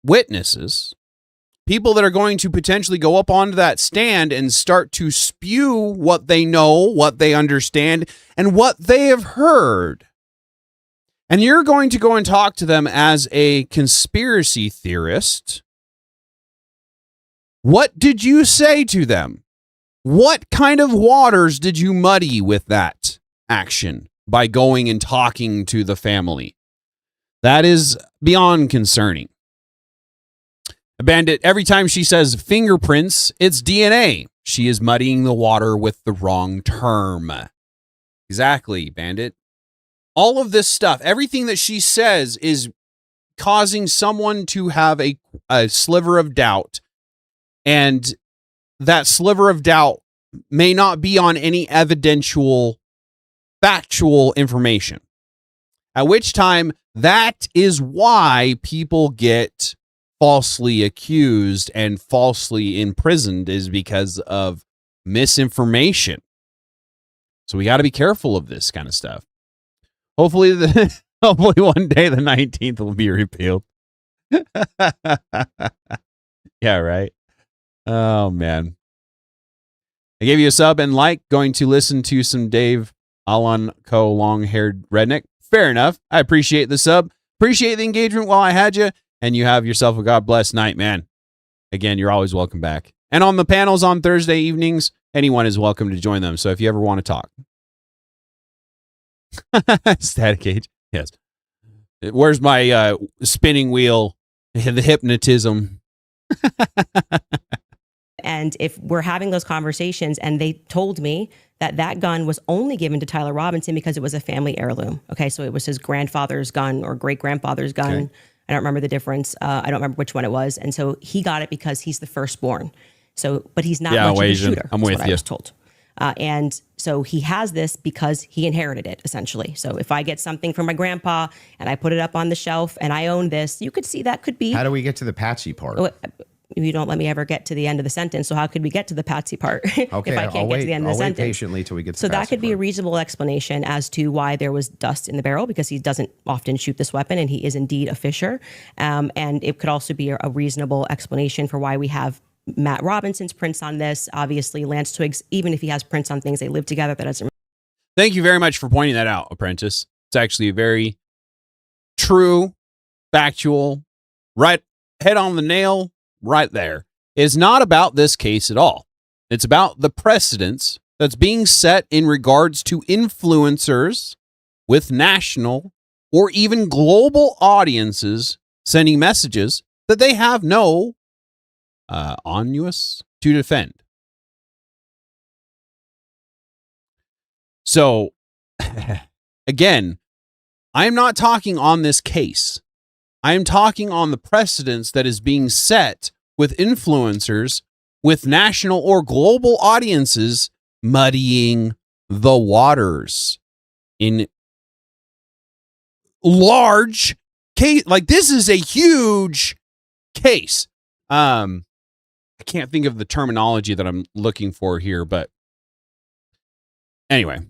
witnesses, people that are going to potentially go up onto that stand and start to spew what they know, what they understand, and what they have heard. And you're going to go and talk to them as a conspiracy theorist. What did you say to them? What kind of waters did you muddy with that action by going and talking to the family? That is beyond concerning. Bandit, every time she says fingerprints, it's DNA. She is muddying the water with the wrong term. Exactly, Bandit. All of this stuff, everything that she says is causing someone to have a sliver of doubt. And that sliver of doubt may not be on any evidential, factual information. At which time, that is why people get falsely accused and falsely imprisoned, is because of misinformation. So we got to be careful of this kind of stuff. Hopefully one day the 19th will be repealed. Yeah, right. Oh, man. I gave you a sub and like, going to listen to some Dave Alon Co. long-haired redneck. Fair enough. I appreciate the sub. Appreciate the engagement while I had you. And you have yourself a God bless night, man. Again, you're always welcome back. And on the panels on Thursday evenings, anyone is welcome to join them. So if you ever want to talk. Static Age. Yes. Where's my spinning wheel? The hypnotism. And if we're having those conversations and they told me that that gun was only given to Tyler Robinson because it was a family heirloom. Okay, so it was his grandfather's gun or great-grandfather's gun. Okay. I don't remember the difference. I don't remember which one it was. And so he got it because he's the firstborn. So, but he's not much of a shooter. I'm with you. I was told. And so he has this because he inherited it, essentially. So if I get something from my grandpa and I put it up on the shelf and I own this, you could see that could be... How do we get to the Patsy part? You don't let me ever get to the end of the sentence. So how could we get to the Patsy part Okay, if I can't get to the end of the I'll sentence? Wait patiently till we get to so the Patsy that could be part. a reasonable explanation as to why there was dust in the barrel, because he doesn't often shoot this weapon and he is indeed a fisher. And it could also be a reasonable explanation for why we have Matt Robinson's prints on this. Obviously, Lance Twiggs, even if he has prints on things, they live together. That doesn't. Thank you very much for pointing that out, Apprentice. It's actually a very true, factual, right, head on the nail, right there. It's not about this case at all. It's about the precedence that's being set in regards to influencers with national or even global audiences sending messages that they have no onus to defend. So, again, I'm not talking on this case. I'm talking on the precedence that is being set with influencers with national or global audiences muddying the waters in large case. Like, this is a huge case. I can't think of the terminology that I'm looking for here, but anyway,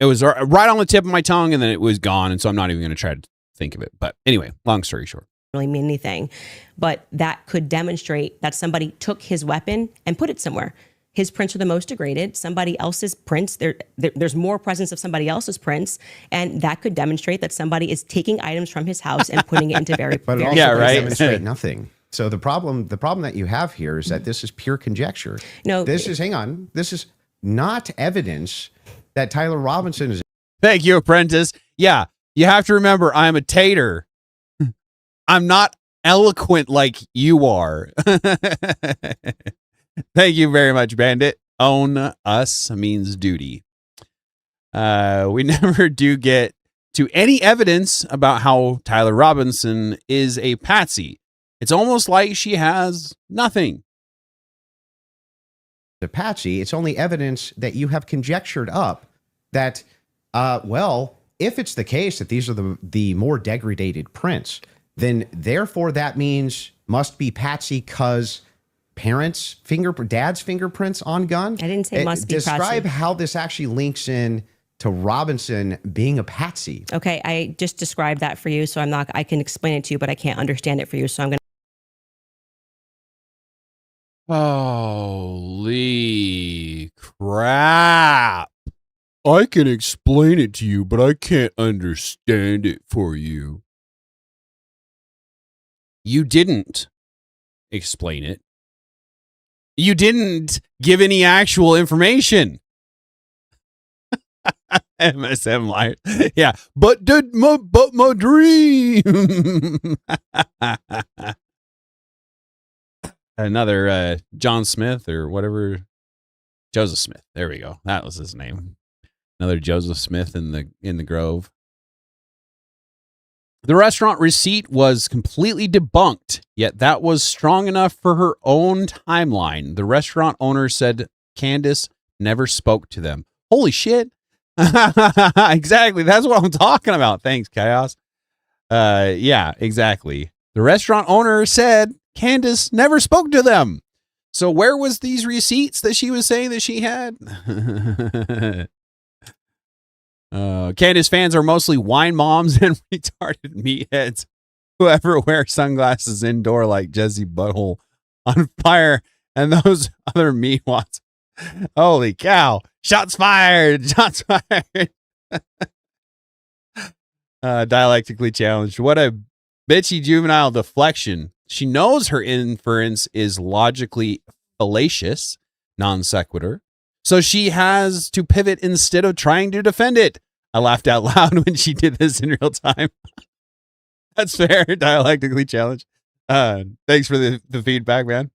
it was right on the tip of my tongue and then it was gone. And so I'm not even going to try to think of it. But anyway, long story short. Really mean anything, but that could demonstrate that somebody took his weapon and put it somewhere. His prints are the most degraded. Somebody else's prints, there's more presence of somebody else's prints, and that could demonstrate that somebody is taking items from his house and putting it into very. But it also yeah, could right. demonstrate nothing. So the problem that you have here is that this is pure conjecture. No, this is not evidence that Tyler Robinson is. Thank you, Apprentice. Yeah, you have to remember, I'm a tater. I'm not eloquent like you are. Thank you very much, Bandit. Own us means duty. We never do get to any evidence about how Tyler Robinson is a patsy. It's almost like she has nothing. To Patsy, it's only evidence that you have conjectured up that, well, if it's the case that these are the more degraded prints, then therefore that means must be Patsy because dad's fingerprints on gun. I didn't say must be Patsy. Describe how this actually links in to Robinson being a patsy. Okay, I just described that for you, so I can explain it to you, but I can't understand it for you, so I'm going to. Holy crap. I can explain it to you, but I can't understand it for you. You didn't explain it. You didn't give any actual information. MSM liar. Yeah, but my dream. Another John Smith or whatever. Joseph Smith. There we go. That was his name. Another Joseph Smith in the Grove. The restaurant receipt was completely debunked, yet that was strong enough for her own timeline. The restaurant owner said Candace never spoke to them. Holy shit. Exactly. That's what I'm talking about. Thanks, Chaos. Yeah, exactly. The restaurant owner said Candace never spoke to them. So where was these receipts that she was saying that she had? Candace fans are mostly wine moms and retarded meatheads. Whoever wears sunglasses indoor like Jesse Butthole on fire and those other meatwads. Holy cow. Shots fired. Shots fired. Dialectically challenged. What a bitchy juvenile deflection. She knows her inference is logically fallacious, non sequitur. So she has to pivot instead of trying to defend it. I laughed out loud when she did this in real time. That's fair. Dialectically challenged. Thanks for the feedback, man.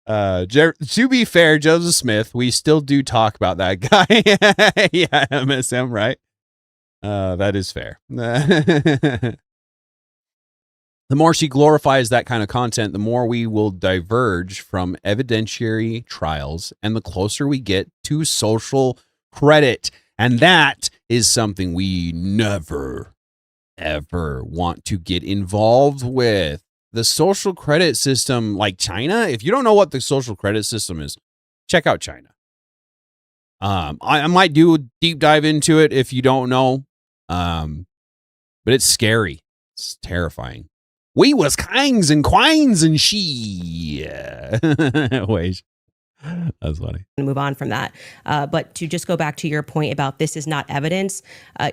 To be fair, Joseph Smith, we still do talk about that guy. Yeah, MSM, right? That is fair. The more she glorifies that kind of content, the more we will diverge from evidentiary trials and the closer we get to social credit. And that is something we never, ever want to get involved with. The social credit system, like China, if you don't know what the social credit system is, check out China. I might do a deep dive into it if you don't know. But it's scary. It's terrifying. We was kings and queens and she. Wait, that's funny. Move on from that. But to just go back to your point about this is not evidence,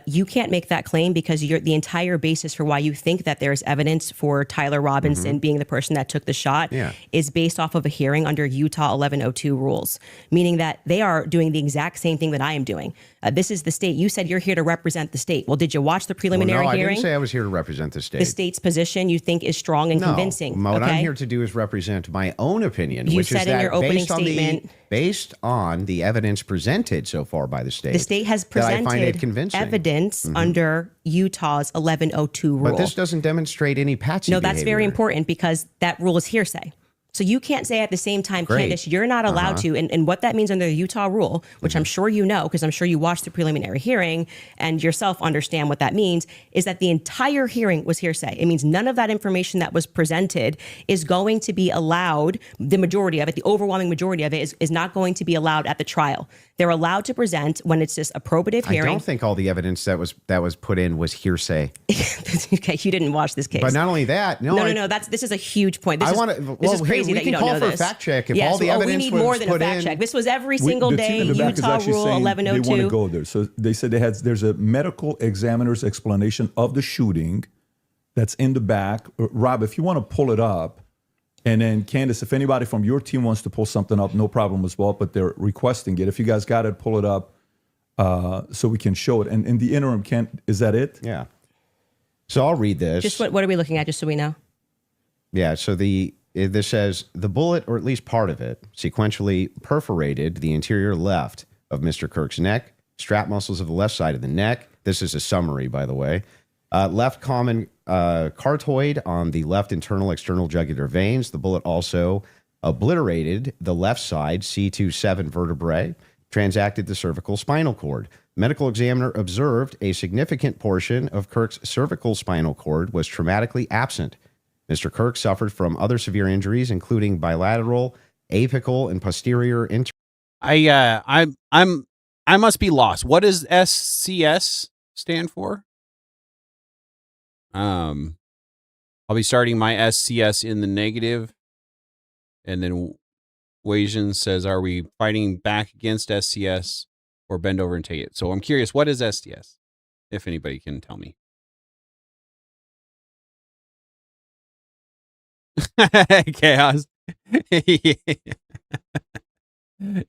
you can't make that claim because the entire basis for why you think that there's evidence for Tyler Robinson being the person that took the shot is based off of a hearing under Utah 1102 rules, meaning that they are doing the exact same thing that I am doing. This is the state. You said you're here to represent the state. Well, did you watch the preliminary no, hearing? I didn't say I was here to represent the state. The state's position you think is strong and convincing. What I'm here to do is represent my own opinion, You which said is in that your opening based on statement- based on the evidence presented so far by the state. The state has that I find it presented convincing. evidence under Utah's 1102 rule. But this doesn't demonstrate any patsy No, that's very behavior. important because that rule is hearsay. So you can't say at the same time, Great. Candace, you're not allowed to. And what that means under the Utah rule, which I'm sure you know, because I'm sure you watched the preliminary hearing and yourself understand what that means, is that the entire hearing was hearsay. It means none of that information that was presented is going to be allowed. The majority of it, the overwhelming majority of it is not going to be allowed at the trial. They're allowed to present when it's just a probative hearing. I don't think all the evidence that was put in was hearsay. Okay, you didn't watch this case. But not only that, no. This is a huge point. This This is crazy that you don't know We can call for a this. fact check if Yes, all the evidence we need was more than a put fact in. check. This was every single The day. team in the back is Utah actually Rule saying 1102. They want to go there. So they said there's a medical examiner's explanation of the shooting that's in the back. Rob, if you want to pull it up, and then Candace, if anybody from your team wants to pull something up, no problem as well. But they're requesting it. If you guys got it, pull it up so we can show it. And in the interim, is that it? Yeah. So I'll read this. Just what are we looking at, just so we know? Yeah, so this says the bullet, or at least part of it, sequentially perforated the interior left of Mr. Kirk's neck, strap muscles of the left side of the neck. This is a summary, by the way. Left common cartoid on the left internal external jugular veins. The bullet also obliterated the left side C27 vertebrae, transacted the cervical spinal cord. Medical examiner observed a significant portion of Kirk's cervical spinal cord was traumatically absent. Mr. Kirk suffered from other severe injuries, including bilateral, apical, and posterior. I must be lost. What does SCS stand for? I'll be starting my SCS in the negative, and then Wajan says, "Are we fighting back against SCS or bend over and take it?" So I'm curious, what is SCS? If anybody can tell me. Chaos.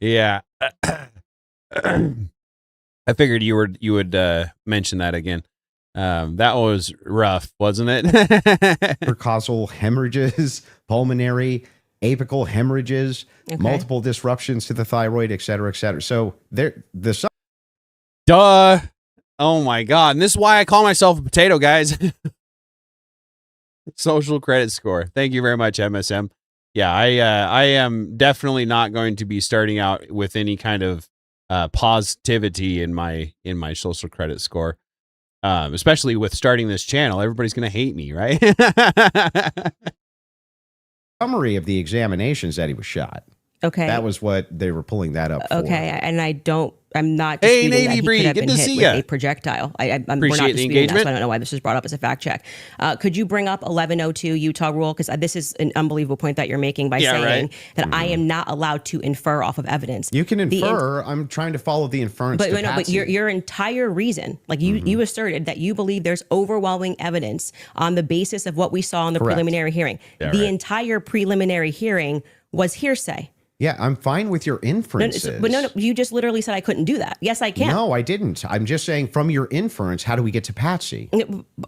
Yeah. I figured you would mention that again. That was rough, wasn't it? Causal hemorrhages, pulmonary, apical hemorrhages, multiple disruptions to the thyroid, et cetera, et cetera. So Duh. Oh my God. And this is why I call myself a potato, guys. Social credit score. Thank you very much, MSM. Yeah, I am definitely not going to be starting out with any kind of positivity in my social credit score. Especially with starting this channel, everybody's going to hate me, right? summary of the examinations that he was shot. Okay. That was what they were pulling that up for. Okay, and I'm not Hey, disputing Navy that he Bree, could have good been to hit see with ya. a projectile. We're not Appreciate the disputing that, engagement. so I don't know why this was brought up as a fact check. Could you bring up 1102 Utah rule? Because this is an unbelievable point that you're making by saying that I am not allowed to infer off of evidence. You can infer. I'm trying to follow the inference. But your entire reason, like you asserted that you believe there's overwhelming evidence on the basis of what we saw in the preliminary hearing. The entire preliminary hearing was hearsay. Yeah, I'm fine with your inferences. But no, you just literally said I couldn't do that. Yes, I can. No, I didn't. I'm just saying from your inference, how do we get to Patsy?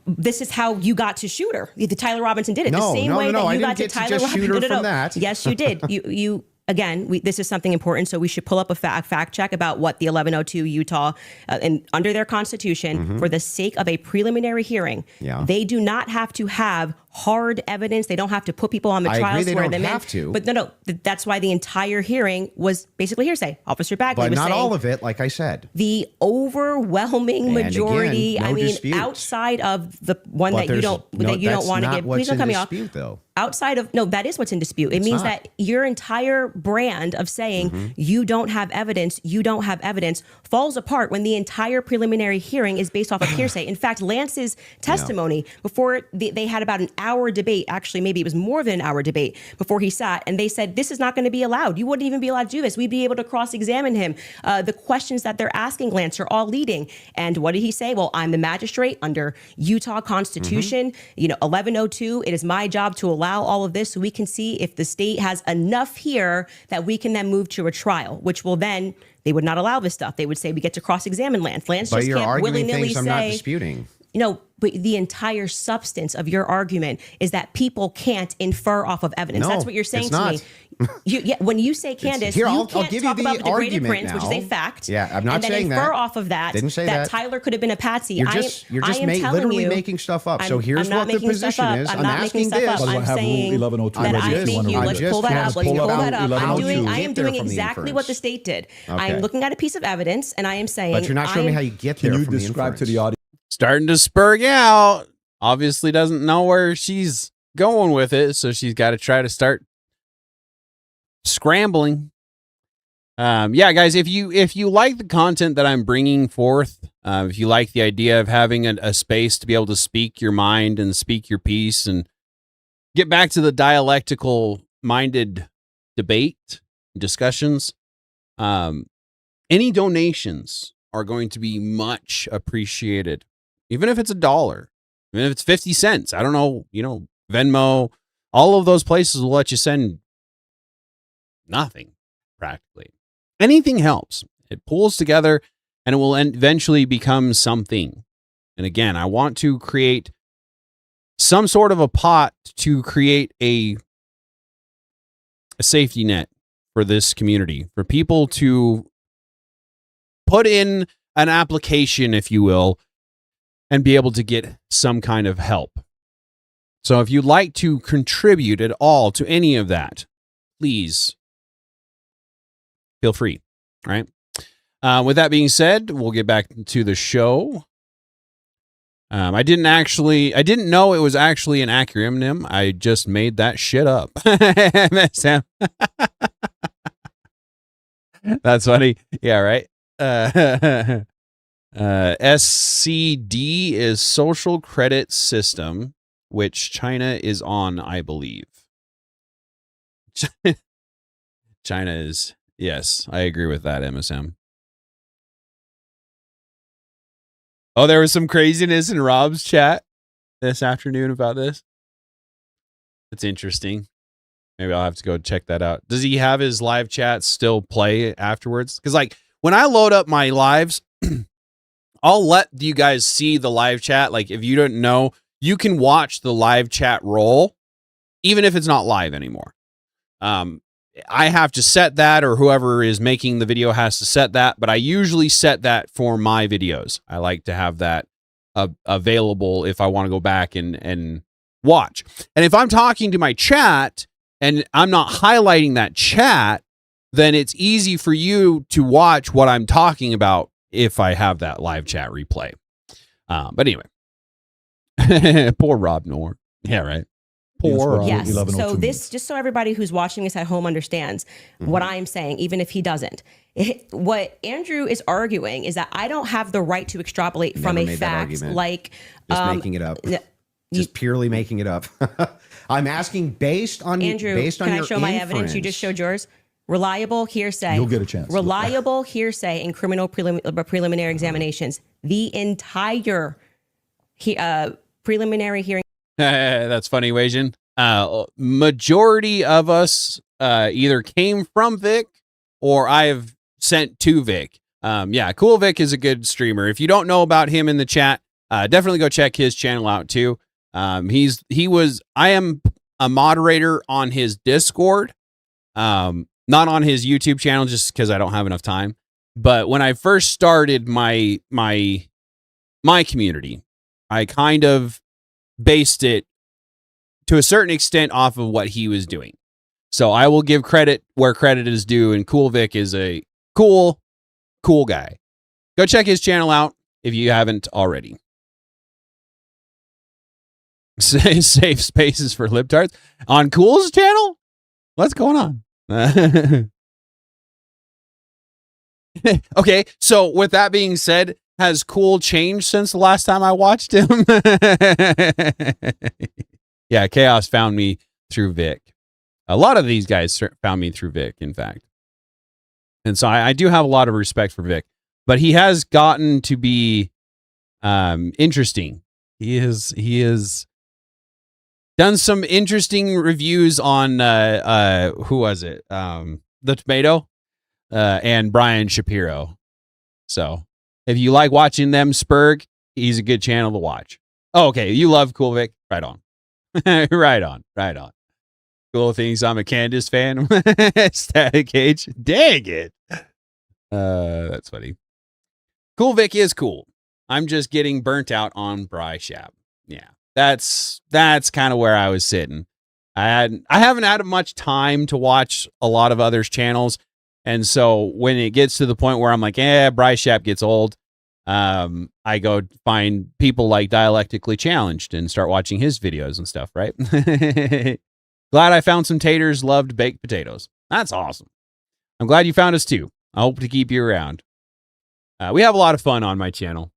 This is how you got to Shooter. The Tyler Robinson did it No, the same no, way no, that I you didn't got to get to Tyler just Robinson. Shooter from that. Yes, you did. You again, this is something important, so we should pull up a fact check about what the 1102 Utah, and under their constitution, for the sake of a preliminary hearing, they do not have to have hard evidence. They don't have to put people on the I trial, agree they swear don't them have in. to. But no, that's why the entire hearing was basically hearsay. Officer Bagley But was not saying, all of it, like I said. the overwhelming And majority. again, no I mean, dispute. outside of the one But that you don't that's want to not give. what's Please don't in cut me off. dispute, though. Outside of that is what's in dispute. It means not. that your entire brand of saying you don't have evidence falls apart when the entire preliminary hearing is based off of hearsay. In fact, Lance's testimony before they had about an hour debate. Actually, maybe it was more than an hour debate before he sat, and they said this is not going to be allowed. You wouldn't even be allowed to do this. We'd be able to cross-examine him. The questions that they're asking Lance are all leading. And what did he say? Well, I'm the magistrate under Utah Constitution. 1102. It is my job to allow all of this so we can see if the state has enough here that we can then move to a trial, which will then, they would not allow this stuff. They would say we get to cross-examine Lance. Lance But just you're can't arguing willy-nilly things I'm not say, disputing. but the entire substance of your argument is that people can't infer off of evidence. No, That's what you're saying it's to not. me. When you say, Candace, Here, you I'll can't give you talk the about the degraded argument prince, which is a now. fact. Yeah, I'm not and then saying infer that. off of that Didn't say that that. Tyler could have been a patsy. You're just literally making stuff up. So here's I'm not what the making stuff position up. is. I'm I'm not making asking stuff this. up. By the way, I I'm have Rule saying 1102 that ready I if you think wanna you. read Let's it. pull that up. Just Let's pull pull up that up. how I'm you doing get there from the exactly what the inference. state did. Okay. I'm looking at a piece of evidence, and I am saying. But you're not showing me how you get there Can you from the describe to inference. the audience? Starting to spurg out. Obviously doesn't know where she's going with it, so she's got to try to start scrambling. Yeah, guys, if you like the content that I'm bringing forth, if you like the idea of having a space to be able to speak your mind and speak your piece and get back to the dialectical minded debate discussions, any donations are going to be much appreciated. Even if it's $1, even if it's 50 cents, I don't know, Venmo, all of those places will let you send nothing practically. Anything helps. It pulls together and it will eventually become something. And again, I want to create some sort of a pot to create a safety net for this community, for people to put in an application, if you will, and be able to get some kind of help. So if you'd like to contribute at all to any of that, please feel free. All right. With that being said, we'll get back to the show. I didn't know it was actually an acronym. I just made that shit up. MSM. That's funny. Yeah, right. SCD is Social Credit System, which China is on, I believe. China is, yes, I agree with that, MSM. Oh, there was some craziness in Rob's chat this afternoon about this. It's interesting. Maybe I'll have to go check that out. Does he have his live chat still play afterwards? Because like when I load up my lives, I'll let you guys see the live chat. Like if you don't know, you can watch the live chat roll, even if it's not live anymore. I have to set that, or whoever is making the video has to set that, but I usually set that for my videos. I like to have that available if I want to go back and watch. And if I'm talking to my chat and I'm not highlighting that chat, then it's easy for you to watch what I'm talking about if I have that live chat replay. But anyway, poor Rob Noor. Yeah, right. Poor. Yes. 1102 So means. this, just so everybody who's watching this at home understands what I'm saying, even if he doesn't. What Andrew is arguing is that I don't have the right to extrapolate from Never a made that fact argument. like Just making it up. Just purely making it up. I'm asking based on Andrew. based on Can I your show my evidence? You just showed yours. Reliable hearsay. You'll get a chance. Reliable hearsay in criminal preliminary examinations. The entire preliminary hearing. That's funny, Wasian. Majority of us either came from Vic or I have sent to Vic. Yeah, Cool Vic is a good streamer. If you don't know about him in the chat, definitely go check his channel out too. I am a moderator on his Discord, not on his YouTube channel just because I don't have enough time. But when I first started my community, I kind of based it to a certain extent off of what he was doing. So I will give credit where credit is due, and Cool Vic is a cool guy. Go check his channel out if you haven't already. Safe spaces for libtards on Cool's channel? What's going on? Okay, so with that being said, has Cool changed since the last time I watched him? Yeah, Chaos found me through Vic. A lot of these guys found me through Vic, in fact. And so I do have a lot of respect for Vic. But he has gotten to be interesting. He is done some interesting reviews on who was it? The Tomato and Brian Shapiro. So if you like watching them Spurg, he's a good channel to watch. Oh, okay, you love Cool Vic? Right on. right on. Cool thinks I'm a Candace fan. Static Cage. Dang it. That's funny. Cool Vic is cool. I'm just getting burnt out on Bry Shap. Yeah. That's kind of where I was sitting. I haven't had much time to watch a lot of others' channels. And so when it gets to the point where I'm like, Bry Shap gets old, I go find people like Dialectically Challenged and start watching his videos and stuff, right? Glad I found some taters, loved baked potatoes. That's awesome. I'm glad you found us too. I hope to keep you around. We have a lot of fun on my channel.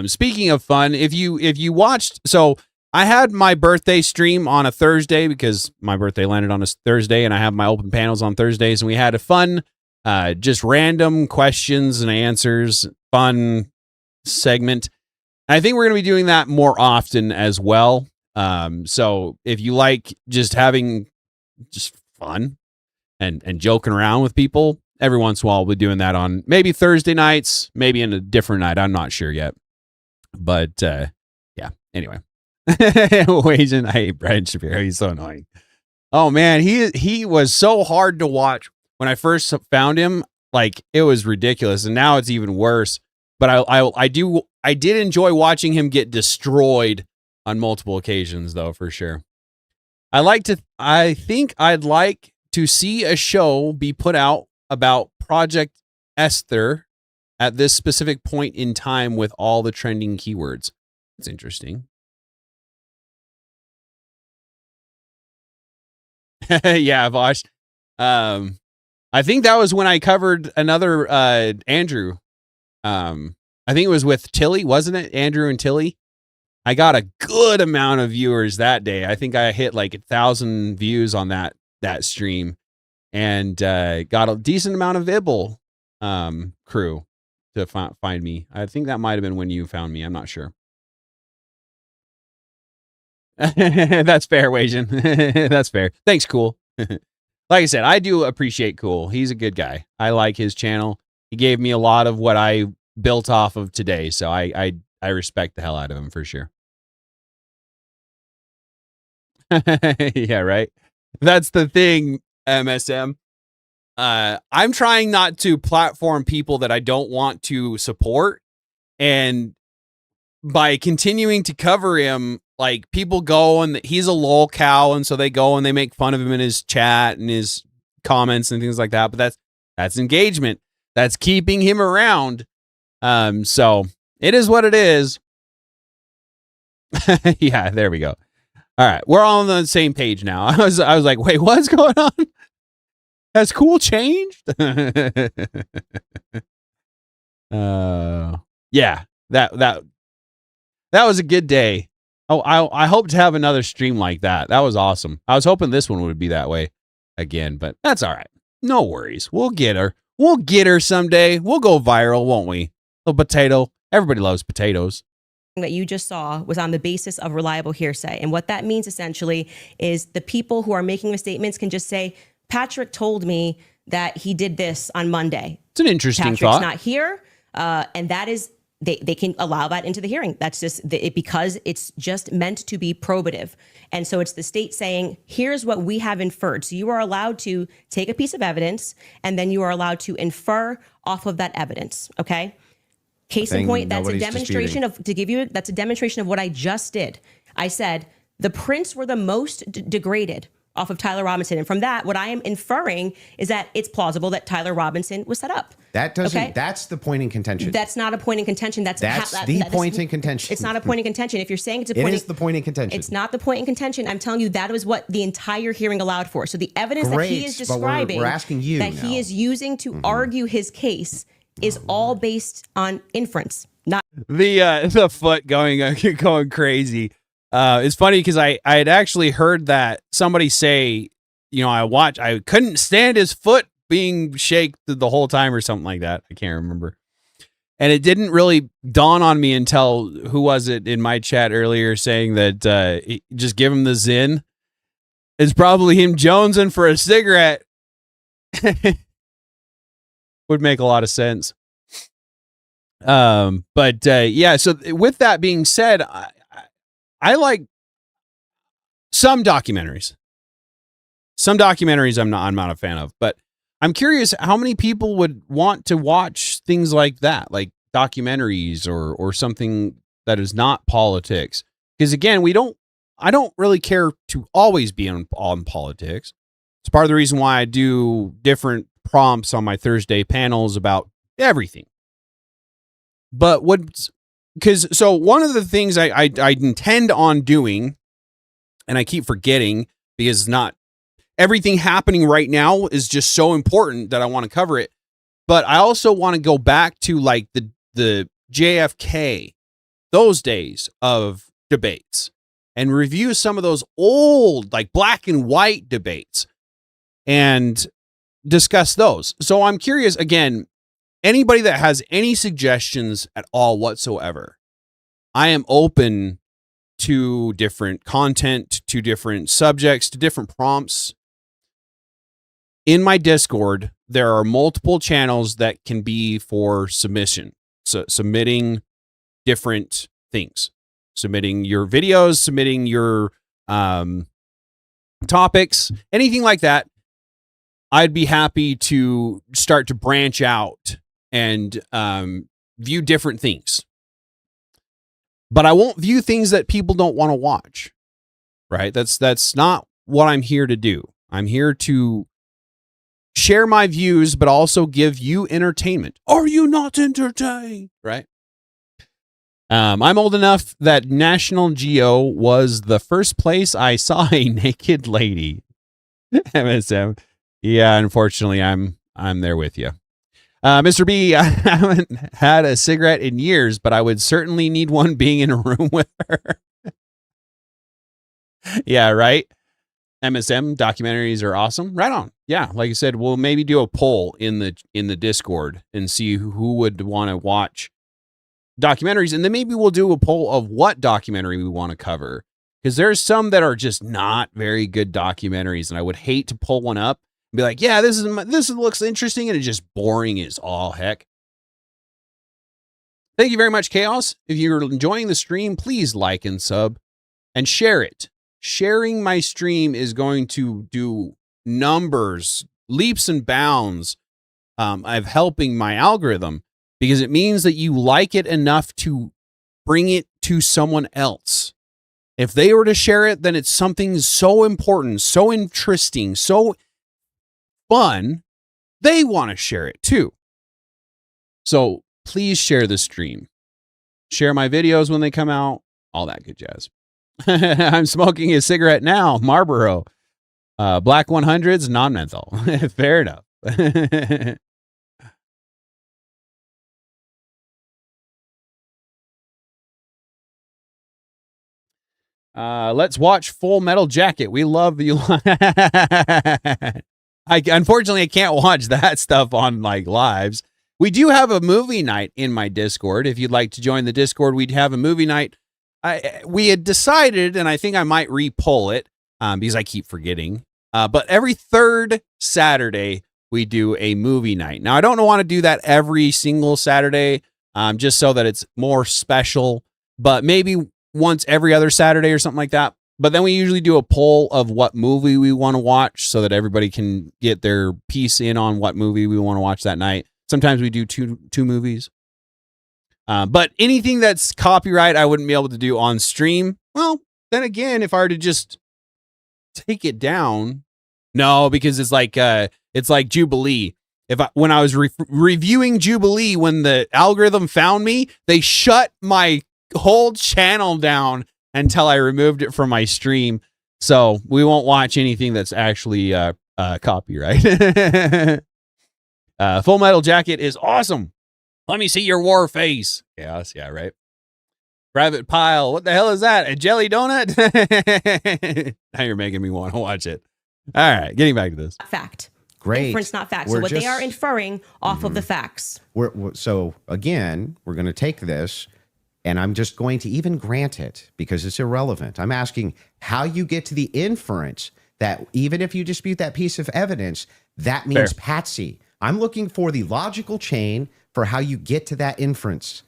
Speaking of fun, if you watched, so I had my birthday stream on a Thursday because my birthday landed on a Thursday, and I have my open panels on Thursdays, and we had a fun, just random questions and answers, fun segment. I think we're going to be doing that more often as well. So if you like just having just fun and joking around with people, every once in a while we'll be doing that on maybe Thursday nights, maybe in a different night. I'm not sure yet. But yeah, anyway. I hate Brian Shapiro. He's so annoying. Oh man, he was so hard to watch when I first found him. Like, it was ridiculous, and now it's even worse. But I did enjoy watching him get destroyed on multiple occasions, though, for sure. I think I'd like to see a show be put out about Project Esther at this specific point in time with all the trending keywords. It's interesting. Yeah, Vosh. I think that was when I covered another Andrew. I think it was with Tilly, wasn't it? Andrew and Tilly. I got a good amount of viewers that day. I think I hit like 1,000 views on that stream, and got a decent amount of Ibble crew to find me. I think that might have been when you found me. I'm not sure. That's fair, Wajan. That's fair. Thanks, Cool. Like I said, I do appreciate Cool. He's a good guy. I like his channel. He gave me a lot of what I built off of today, so I respect the hell out of him for sure. Yeah, right. That's the thing, MSM. I'm trying not to platform people that I don't want to support, and by continuing to cover him, like, people go and he's a lol cow, and so they go and they make fun of him in his chat and his comments and things like that. But that's engagement. That's keeping him around. So it is what it is. Yeah, there we go. All right, we're all on the same page now. I was like, wait, what's going on? Has Cool changed? Yeah, that was a good day. Oh, I hope to have another stream like that. That was awesome. I was hoping this one would be that way again, but that's all right. No worries. We'll get her. We'll get her someday. We'll go viral, won't we? Little potato. Everybody loves potatoes. That you just saw was on the basis of reliable hearsay. And what that means essentially is the people who are making the statements can just say, Patrick told me that he did this on Monday. It's an interesting Patrick's thought. not here, and that is they can allow that into the hearing. That's just because it's just meant to be probative, and so it's the state saying, "Here's what we have inferred." So you are allowed to take a piece of evidence, and then you are allowed to infer off of that evidence. Okay. Case in point, that's a demonstration that's a demonstration of what I just did. I said the prints were the most degraded off of Tyler Robinson. And from that, what I am inferring is that it's plausible that Tyler Robinson was set up. That doesn't, that's the point in contention. That's not a point in contention. That's the point in contention. It's not a point in contention. If you're saying it's a point, it is the point in contention. It's not the point in contention. I'm telling you that was what the entire hearing allowed for. So the evidence that he is describing, we're asking you that he is using to argue his case is all based on inference, not The foot going crazy. It's funny because I had actually heard that somebody say, I couldn't stand his foot being shaken the whole time or something like that. I can't remember. And it didn't really dawn on me until, who was it in my chat earlier saying that just give him the Zin. It's probably him jonesing for a cigarette. Would make a lot of sense. Yeah, so with that being said, I like some documentaries. Some documentaries I'm not a fan of, but I'm curious how many people would want to watch things like that, like documentaries or something that is not politics. Because again, I don't really care to always be on politics. It's part of the reason why I do different prompts on my Thursday panels about everything. But so one of the things I intend on doing, and I keep forgetting because not everything happening right now is just so important that I want to cover it. But I also want to go back to like the JFK, those days of debates, and review some of those old, like black and white debates and discuss those. So I'm curious, again, anybody that has any suggestions at all whatsoever, I am open to different content, to different subjects, to different prompts. In my Discord, there are multiple channels that can be for submission. So submitting different things, submitting your videos, submitting your topics, anything like that. I'd be happy to start to branch out and view different things. But I won't view things that people don't want to watch, right? That's not what I'm here to do. I'm here to share my views, but also give you entertainment. Are you not entertained? Right? I'm old enough that National Geo was the first place I saw a naked lady. MSM. Yeah, unfortunately, I'm there with you. Mr. B, I haven't had a cigarette in years, but I would certainly need one being in a room with her. Yeah, right? MSM documentaries are awesome. Right on. Yeah, like I said, we'll maybe do a poll in the Discord and see who would want to watch documentaries, and then maybe we'll do a poll of what documentary we want to cover, because there's some that are just not very good documentaries, and I would hate to pull one up and be like, yeah, this looks interesting, and it's just boring as all heck. Thank you very much, Chaos. If you're enjoying the stream, please like and sub and share it. Sharing my stream is going to do numbers, leaps and bounds of helping my algorithm, because it means that you like it enough to bring it to someone else. If they were to share it, then it's something so important, so interesting, so fun, they want to share it too. So please share the stream. Share my videos when they come out, all that good jazz. I'm smoking a cigarette now, Marlboro. Black 100s, non-menthol. Fair enough. Let's watch Full Metal Jacket. We love you. Unfortunately, I can't watch that stuff on like lives. We do have a movie night in my Discord. If you'd like to join the Discord, we'd have a movie night. We had decided, and I think I might re-pull it because I keep forgetting. But every third Saturday, we do a movie night. Now, I don't want to do that every single Saturday, just so that it's more special, but maybe once every other Saturday or something like that. But then we usually do a poll of what movie we want to watch so that everybody can get their piece in on what movie we want to watch that night. Sometimes we do two movies. But anything that's copyright, I wouldn't be able to do on stream. Well, then again, if I were to just take it down, no, because it's like Jubilee. When I was reviewing Jubilee, when the algorithm found me, they shut my whole channel down until I removed it from my stream. So we won't watch anything that's actually copyright. Full Metal Jacket is awesome. Let me see your war face. Yeah, right. Private Pile. What the hell is that? A jelly donut? Now you're making me want to watch it. All right, getting back to this. Fact. Great. Inference, not fact. So what they are inferring off of the facts. So again, we're going to take this, and I'm just going to even grant it because it's irrelevant. I'm asking how you get to the inference that even if you dispute that piece of evidence, that means Fair. patsy. I'm looking for the logical chain for how you get to that inference.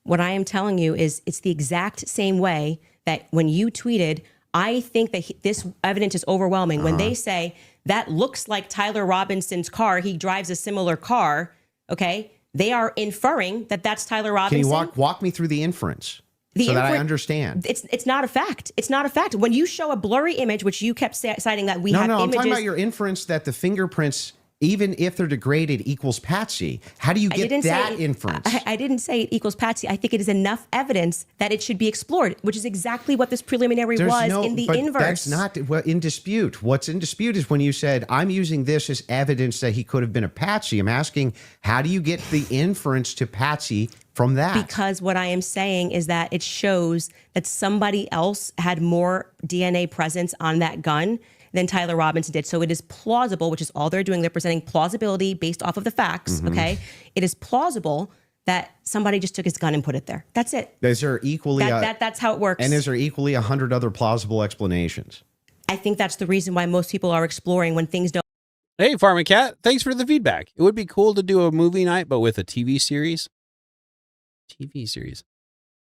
What I am telling you is it's the exact same way that when you tweeted, I think that this evidence is overwhelming. When they say that looks like Tyler Robinson's car, he drives a similar car, okay? They are inferring that that's Tyler Robinson. Can you walk me through the inference so that I understand? It's not a fact. It's not a fact. When you show a blurry image, which you kept citing that we have No, I'm images. talking about your inference that the fingerprints, even if they're degraded, equals patsy. How do you get that inference? I didn't say it equals patsy. I think it is enough evidence that it should be explored, which is exactly what this preliminary was in the inverse. That's not in dispute. What's in dispute is when you said, I'm using this as evidence that he could have been a patsy. I'm asking, how do you get the inference to patsy from that? Because what I am saying is that it shows that somebody else had more DNA presence on that gun than Tyler Robinson did. So it is plausible, which is all they're doing. They're presenting plausibility based off of the facts, okay? It is plausible that somebody just took his gun and put it there. That's it. Is there equally... That's how it works. And is there equally 100 other plausible explanations? I think that's the reason why most people are exploring when things don't. Hey, Farming Cat, thanks for the feedback. It would be cool to do a movie night, but with a TV series. TV series.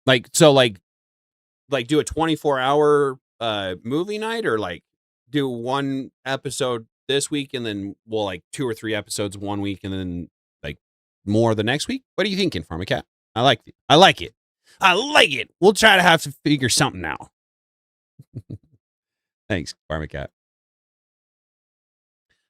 Like do a 24-hour movie night, or like do one episode this week and then we'll like 2 or 3 episodes one week and then like more the next week? What are you thinking, Farming Cat? I like it. We'll try to have to figure something out. Thanks, Farming Cat.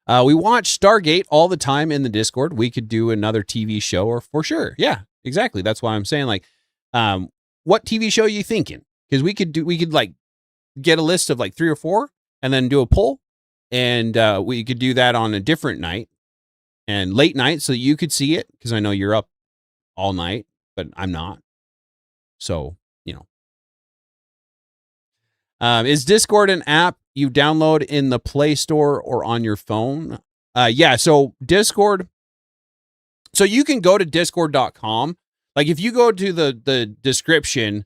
We watch Stargate all the time in the Discord. We could do another TV show, or for sure. Yeah, exactly. That's why I'm saying, like, what TV show are you thinking? Because we could like get a list of like 3 or 4 and then do a poll, and we could do that on a different night and late night so you could see it, because I know you're up all night, but I'm not. So, you know. Is Discord an app you download in the Play Store or on your phone? Yeah, so Discord. So you can go to discord.com. Like if you go to the description,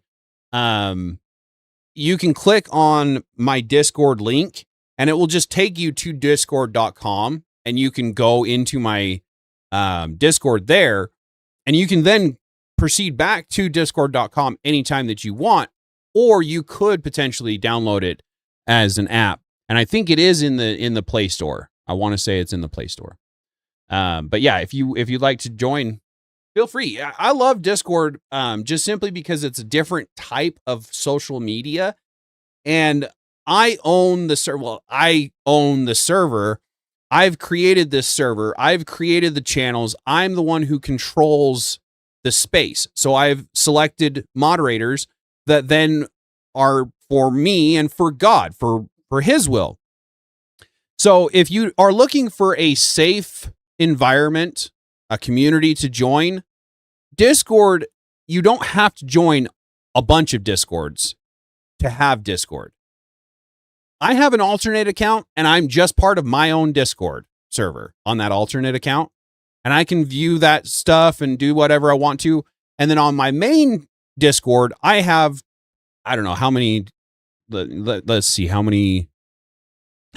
you can click on my Discord link and it will just take you to discord.com, and you can go into my Discord there, and you can then proceed back to discord.com anytime that you want, or you could potentially download it as an app. And I think it is in the Play Store. I want to say it's in the Play Store. But yeah, if you'd like to join, feel free. I love Discord just simply because it's a different type of social media, and I own the server. Well, I own the server. I've created this server. I've created the channels. I'm the one who controls the space. So I've selected moderators that then are for me and for God, for his will. So if you are looking for a safe environment, a community to join, Discord, you don't have to join a bunch of Discords to have Discord. I have an alternate account, and I'm just part of my own Discord server on that alternate account, and I can view that stuff and do whatever I want to. And then on my main Discord, I have, I don't know how many, let's see how many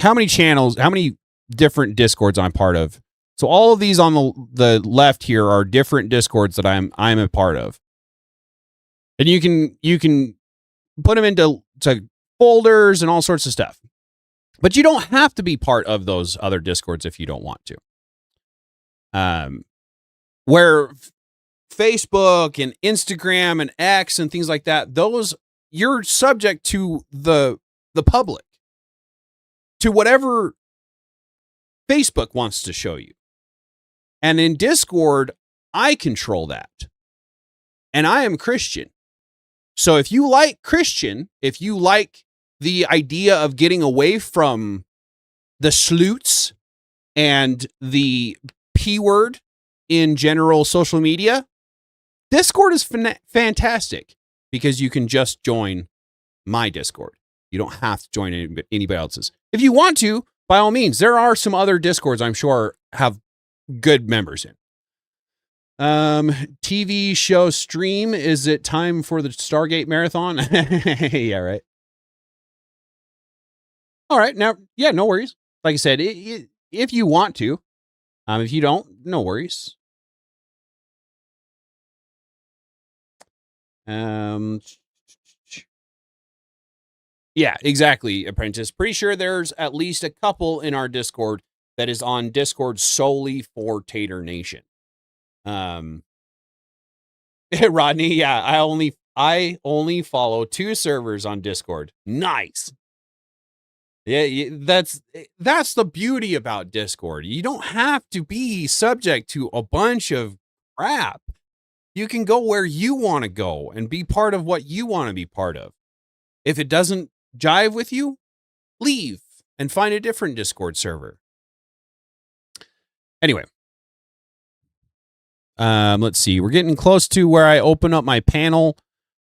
how many channels, how many different Discords I'm part of. So all of these on the left here are different Discords that I'm a part of. And you can put them into folders and all sorts of stuff. But you don't have to be part of those other Discords if you don't want to. Where Facebook and Instagram and X and things like that, those you're subject to the public, to whatever Facebook wants to show you. And in Discord, I control that. And I am Christian. So if you like Christian, if you like the idea of getting away from the sleuths and the P word in general social media, Discord is fantastic because you can just join my Discord. You don't have to join anybody else's. If you want to, by all means, there are some other Discords I'm sure have good members in. TV show stream. Is it time for the Stargate marathon? Yeah, right. All right. Now, yeah, no worries. Like I said, if you want to, if you don't, no worries. Yeah, exactly, Apprentice. Pretty sure there's at least a couple in our Discord that is on Discord solely for Tater Nation. Rodney, yeah, I only follow 2 servers on Discord. Nice. Yeah, that's the beauty about Discord. You don't have to be subject to a bunch of crap. You can go where you want to go and be part of what you want to be part of. If it doesn't jive with you, leave and find a different Discord server. Anyway, let's see. We're getting close to where I open up my panel.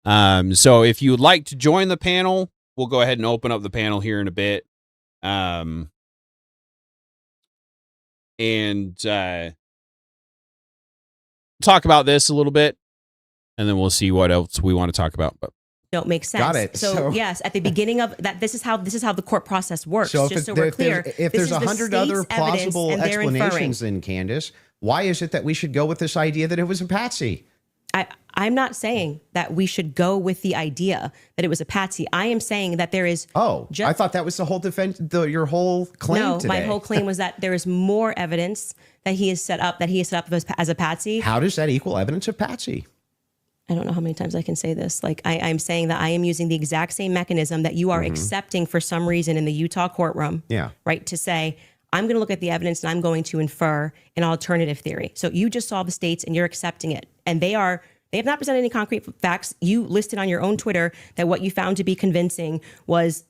So if you would like to join the panel, we'll go ahead and open up the panel here in a bit. Talk about this a little bit, and then we'll see what else we want to talk about. But don't make sense. Got it. So yes, at the beginning of that, this is how the court process works. So just so we're clear, if there's 100 other plausible explanations, then Candace, why is it that we should go with this idea that it was a patsy? I'm not saying that we should go with the idea that it was a patsy. I am saying that there is. I thought that was the whole defense. Your whole claim. No, today. my whole claim was that there is more evidence that he is set up as a patsy. How does that equal evidence of patsy? I don't know how many times I can say this. Like I'm saying that I am using the exact same mechanism that you are accepting for some reason in the Utah courtroom. Yeah. Right. To say, I'm going to look at the evidence and I'm going to infer an alternative theory. So you just saw the states and you're accepting it. And they have not presented any concrete facts. You listed on your own Twitter that what you found to be convincing was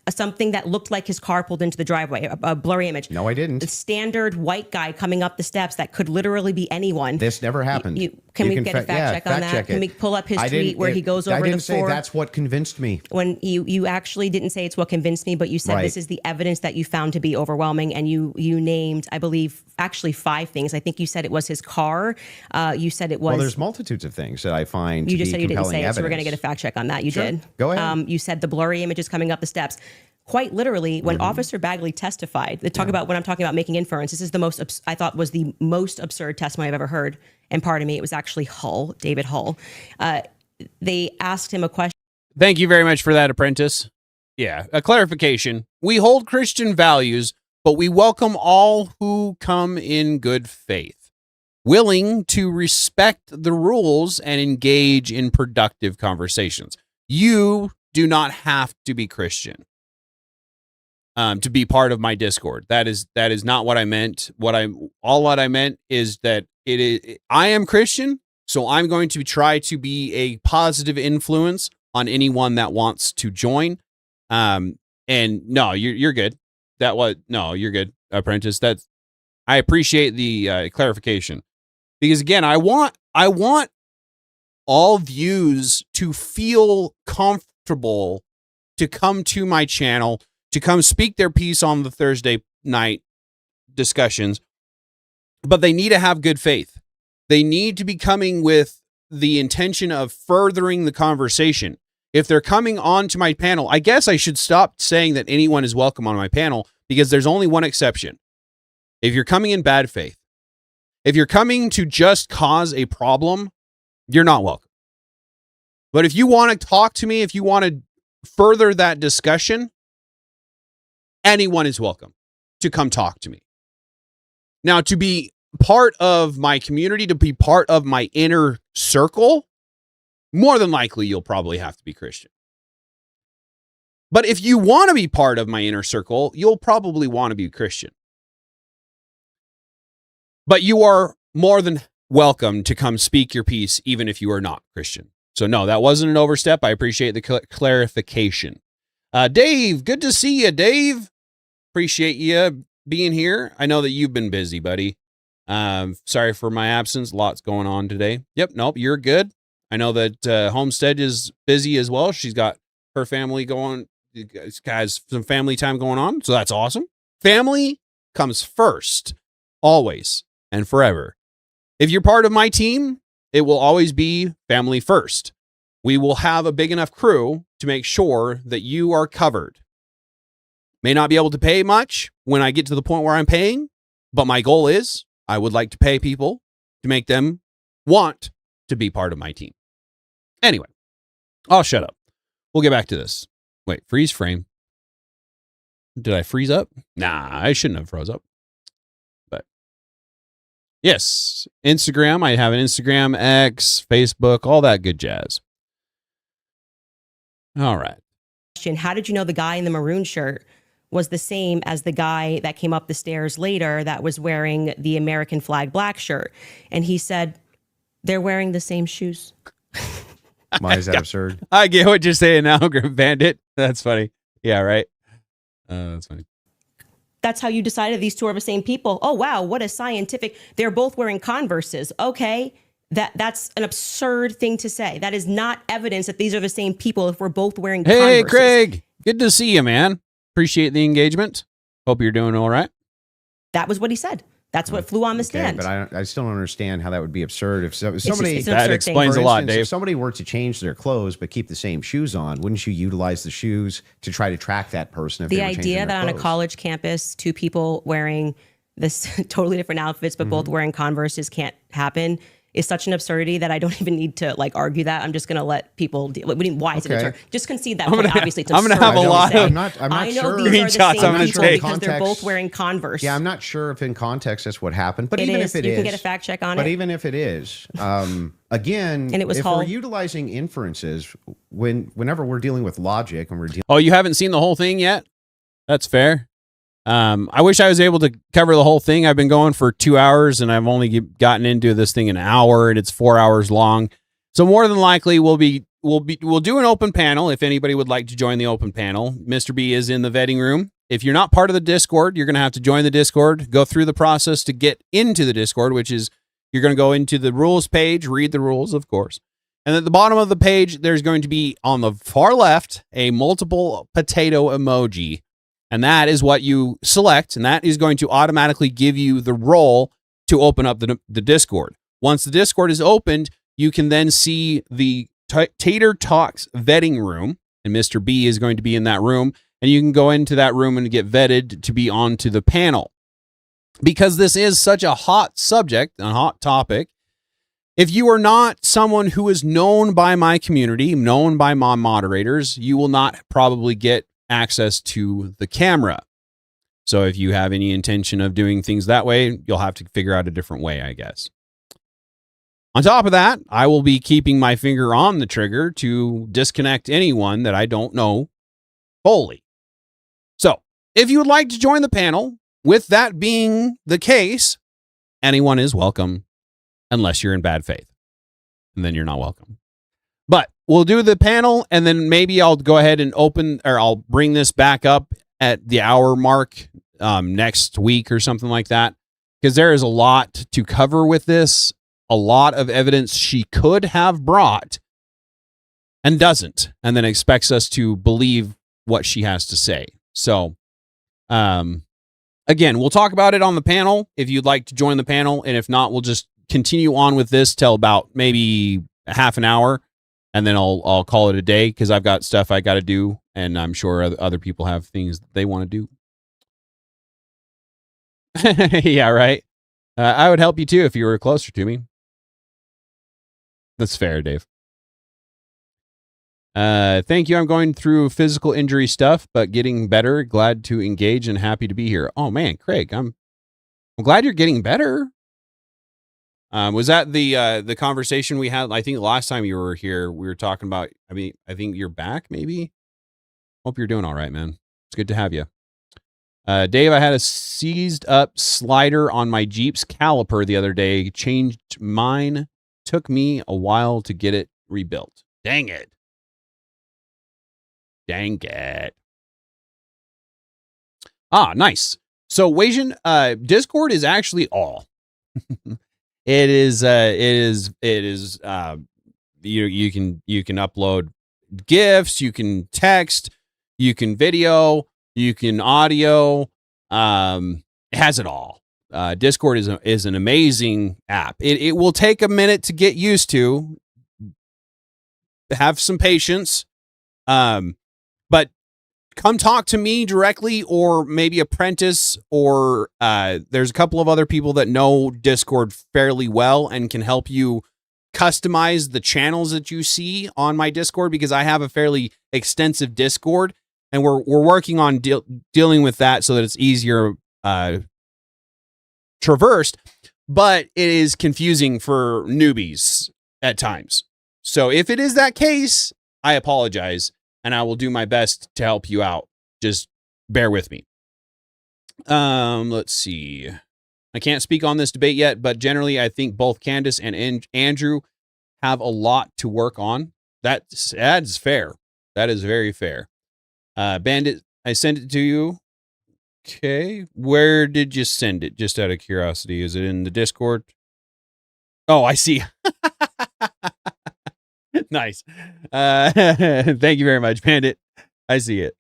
something that looked like his car pulled into the driveway, a blurry image. No, I didn't. A standard white guy coming up the steps that could literally be anyone. This never happened. Can we get a fact check on that? Can we pull up his tweet where he goes over the 4? I didn't say that's what convinced me. When you actually didn't say it's what convinced me, but you said this is the evidence that you found to be overwhelming, and you named, I believe, actually 5 things. I think you said it was his car. You said it was. Well, there's multitudes of things that I find. You to just be said you didn't say evidence. it, so we're going to get a fact check on that. You did. Go ahead. You said the blurry images coming up the steps. Quite literally, when Officer Bagley testified, they talk about when I'm talking about making inference. This is the most I thought was the most absurd testimony I've ever heard. And pardon me, it was actually David Hull. They asked him a question. Thank you very much for that, Apprentice. Yeah, a clarification. We hold Christian values, but we welcome all who come in good faith, willing to respect the rules and engage in productive conversations. You do not have to be Christian to be part of my Discord. That is not what I meant. What I meant is that I am Christian, so I'm going to try to be a positive influence on anyone that wants to join. And no, you're good. You're good, Apprentice. I appreciate the clarification, because again, I want all views to feel comfortable to come to my channel, to come speak their piece on the Thursday night discussions, but they need to have good faith. They need to be coming with the intention of furthering the conversation. if they're coming on to my panel, I guess I should stop saying that anyone is welcome on my panel, because there's only one exception. If you're coming in bad faith, if you're coming to just cause a problem, you're not welcome. But if you want to talk to me, if you want to further that discussion, anyone is welcome to come talk to me. Now, to be part of my community, to be part of my inner circle, more than likely, you'll probably have to be Christian. But if you want to be part of my inner circle, you'll probably want to be Christian. But you are more than welcome to come speak your piece, even if you are not Christian. So no, that wasn't an overstep. I appreciate the clarification. Dave, good to see you, Dave. Appreciate you being here. I know that you've been busy, buddy. Sorry for my absence. Lots going on today. Yep, nope, you're good. I know that Homestead is busy as well. She's got her family going, has some family time going on, so that's awesome. Family comes first, always and forever. If you're part of my team, it will always be family first. We will have a big enough crew to make sure that you are covered. May not be able to pay much when I get to the point where I'm paying, but my goal is I would like to pay people to make them want to be part of my team. Anyway, I'll shut up. We'll get back to this. Wait, freeze frame. Did I freeze up? Nah, I shouldn't have froze up. But yes, Instagram. I have an Instagram, X, Facebook, all that good jazz. All right. How did you know the guy in the maroon shirt was the same as the guy that came up the stairs later that was wearing the American flag black shirt? And he said, they're wearing the same shoes. Why is that absurd? I get what you're saying now, Grim Bandit. That's funny. Yeah, right. That's funny. That's how you decided these two are the same people. Oh, wow. What a scientific. They're both wearing Converses. Okay. That's an absurd thing to say. That is not evidence that these are the same people if we're both wearing Converses. Hey, Craig. Good to see you, man. Appreciate the engagement. Hope you're doing all right. That was what he said. That's what flew on the stand. But I still don't understand how that would be absurd. If somebody, it's an that absurd explains thing. a lot, instance, Dave. If somebody were to change their clothes but keep the same shoes on, wouldn't you utilize the shoes to try to track that person? If The they were changing idea their that on a clothes? college campus, two people wearing this totally different outfits, but both wearing Converses can't happen is such an absurdity that I don't even need to argue that. I'm just going to let people deal. Why is it absurd? Just concede that point. Obviously, it's I'm absurd. gonna have a lot of- I'm not I know sure. these are Screenshots the I'm gonna same people take. because they're both Context. wearing Converse. Yeah, I'm not sure if in context that's what happened, but It even is. if it You is, can get a fact check on but it. even if it is, again, And it was if Hull. we're utilizing inferences, whenever we're dealing with logic and we're dealing Oh, you haven't seen the whole thing yet? That's fair. I wish I was able to cover the whole thing. I've been going for 2 hours and I've only gotten into this thing an hour and it's 4 hours long. So more than likely we'll do an open panel if anybody would like to join the open panel. Mr. B is in the vetting room. If you're not part of the Discord, you're going to have to join the Discord, go through the process to get into the Discord, which is you're going to go into the rules page, read the rules, of course. And at the bottom of the page, there's going to be on the far left a multiple potato emoji. And that is what you select, and that is going to automatically give you the role to open up the Discord. Once the Discord is opened, you can then see the Tater Talks vetting room, and Mr. B is going to be in that room, and you can go into that room and get vetted to be onto the panel. Because this is such a hot subject, a hot topic, if you are not someone who is known by my community, known by my moderators, you will not probably get access to the camera. So if you have any intention of doing things that way, you'll have to figure out a different way, I guess. On top of that, I will be keeping my finger on the trigger to disconnect anyone that I don't know fully. So if you would like to join the panel, with that being the case, anyone is welcome unless you're in bad faith. And then you're not welcome. But we'll do the panel, and then maybe I'll go ahead and I'll bring this back up at the hour mark next week or something like that, because there is a lot to cover with this, a lot of evidence she could have brought and doesn't, and then expects us to believe what she has to say. So, again, we'll talk about it on the panel if you'd like to join the panel, and if not, we'll just continue on with this till about maybe a half an hour. and then I'll call it a day because I've got stuff I got to do, and I'm sure other people have things that they want to do. Yeah, right. I would help you too if you were closer to me. That's fair, Dave. Thank you. I'm going through physical injury stuff, but getting better. Glad to engage and happy to be here. Oh man, Craig, I'm glad you're getting better. Was that the conversation we had? I think last time you were here, we were talking about. I mean, I think you're back. Maybe. Hope you're doing all right, man. It's good to have you. Dave, I had a seized up slider on my Jeep's caliper the other day. Changed mine. Took me a while to get it rebuilt. Dang it. Dang it. Ah, nice. So, Wasian, Discord is actually all. It is you can upload GIFs, you can text, you can video, you can audio. It has it all. Discord is an amazing app. It will take a minute to get used to. Have some patience. But come talk to me directly, or maybe Apprentice, or there's a couple of other people that know Discord fairly well and can help you customize the channels that you see on my Discord, because I have a fairly extensive Discord, and we're working on dealing with that so that it's easier traversed, but it is confusing for newbies at times. So if it is that case, I apologize, and I will do my best to help you out. Just bear with me. Let's see. I can't speak on this debate yet, but generally I think both Candace and Andrew have a lot to work on. That's fair. That is very fair. Bandit, I sent it to you. Okay. Where did you send it? Just out of curiosity. Is it in the Discord? Oh, I see. Nice. Thank you very much, Bandit. I see it.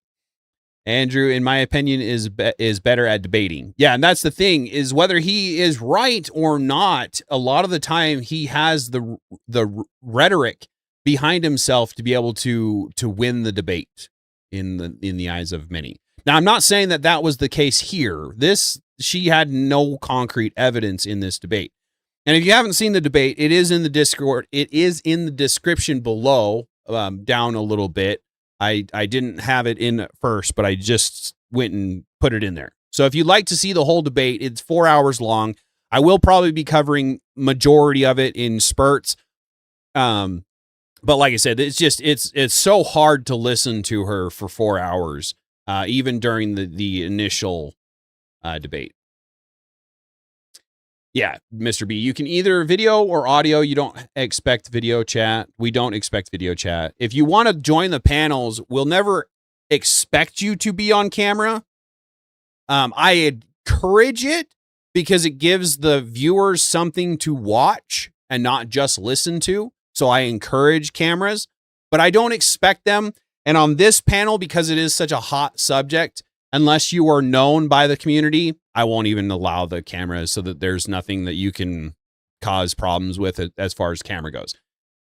Andrew, in my opinion, is better at debating. Yeah, and that's the thing, is whether he is right or not, a lot of the time he has the rhetoric behind himself to be able to win the debate in the eyes of many. Now, I'm not saying that was the case here. She had no concrete evidence in this debate. And if you haven't seen the debate, it is in the Discord. It is in the description below, down a little bit. I didn't have it in at first, but I just went and put it in there. So if you'd like to see the whole debate, it's 4 hours long. I will probably be covering majority of it in spurts. But like I said, it's so hard to listen to her for 4 hours, even during the initial debate. Yeah, Mr. B, you can either video or audio. You don't expect video chat. We don't expect video chat. If you want to join the panels, we'll never expect you to be on camera. I encourage it because it gives the viewers something to watch and not just listen to. So I encourage cameras, but I don't expect them. And on this panel, because it is such a hot subject, unless you are known by the community, I won't even allow the cameras, so that there's nothing that you can cause problems with it as far as camera goes.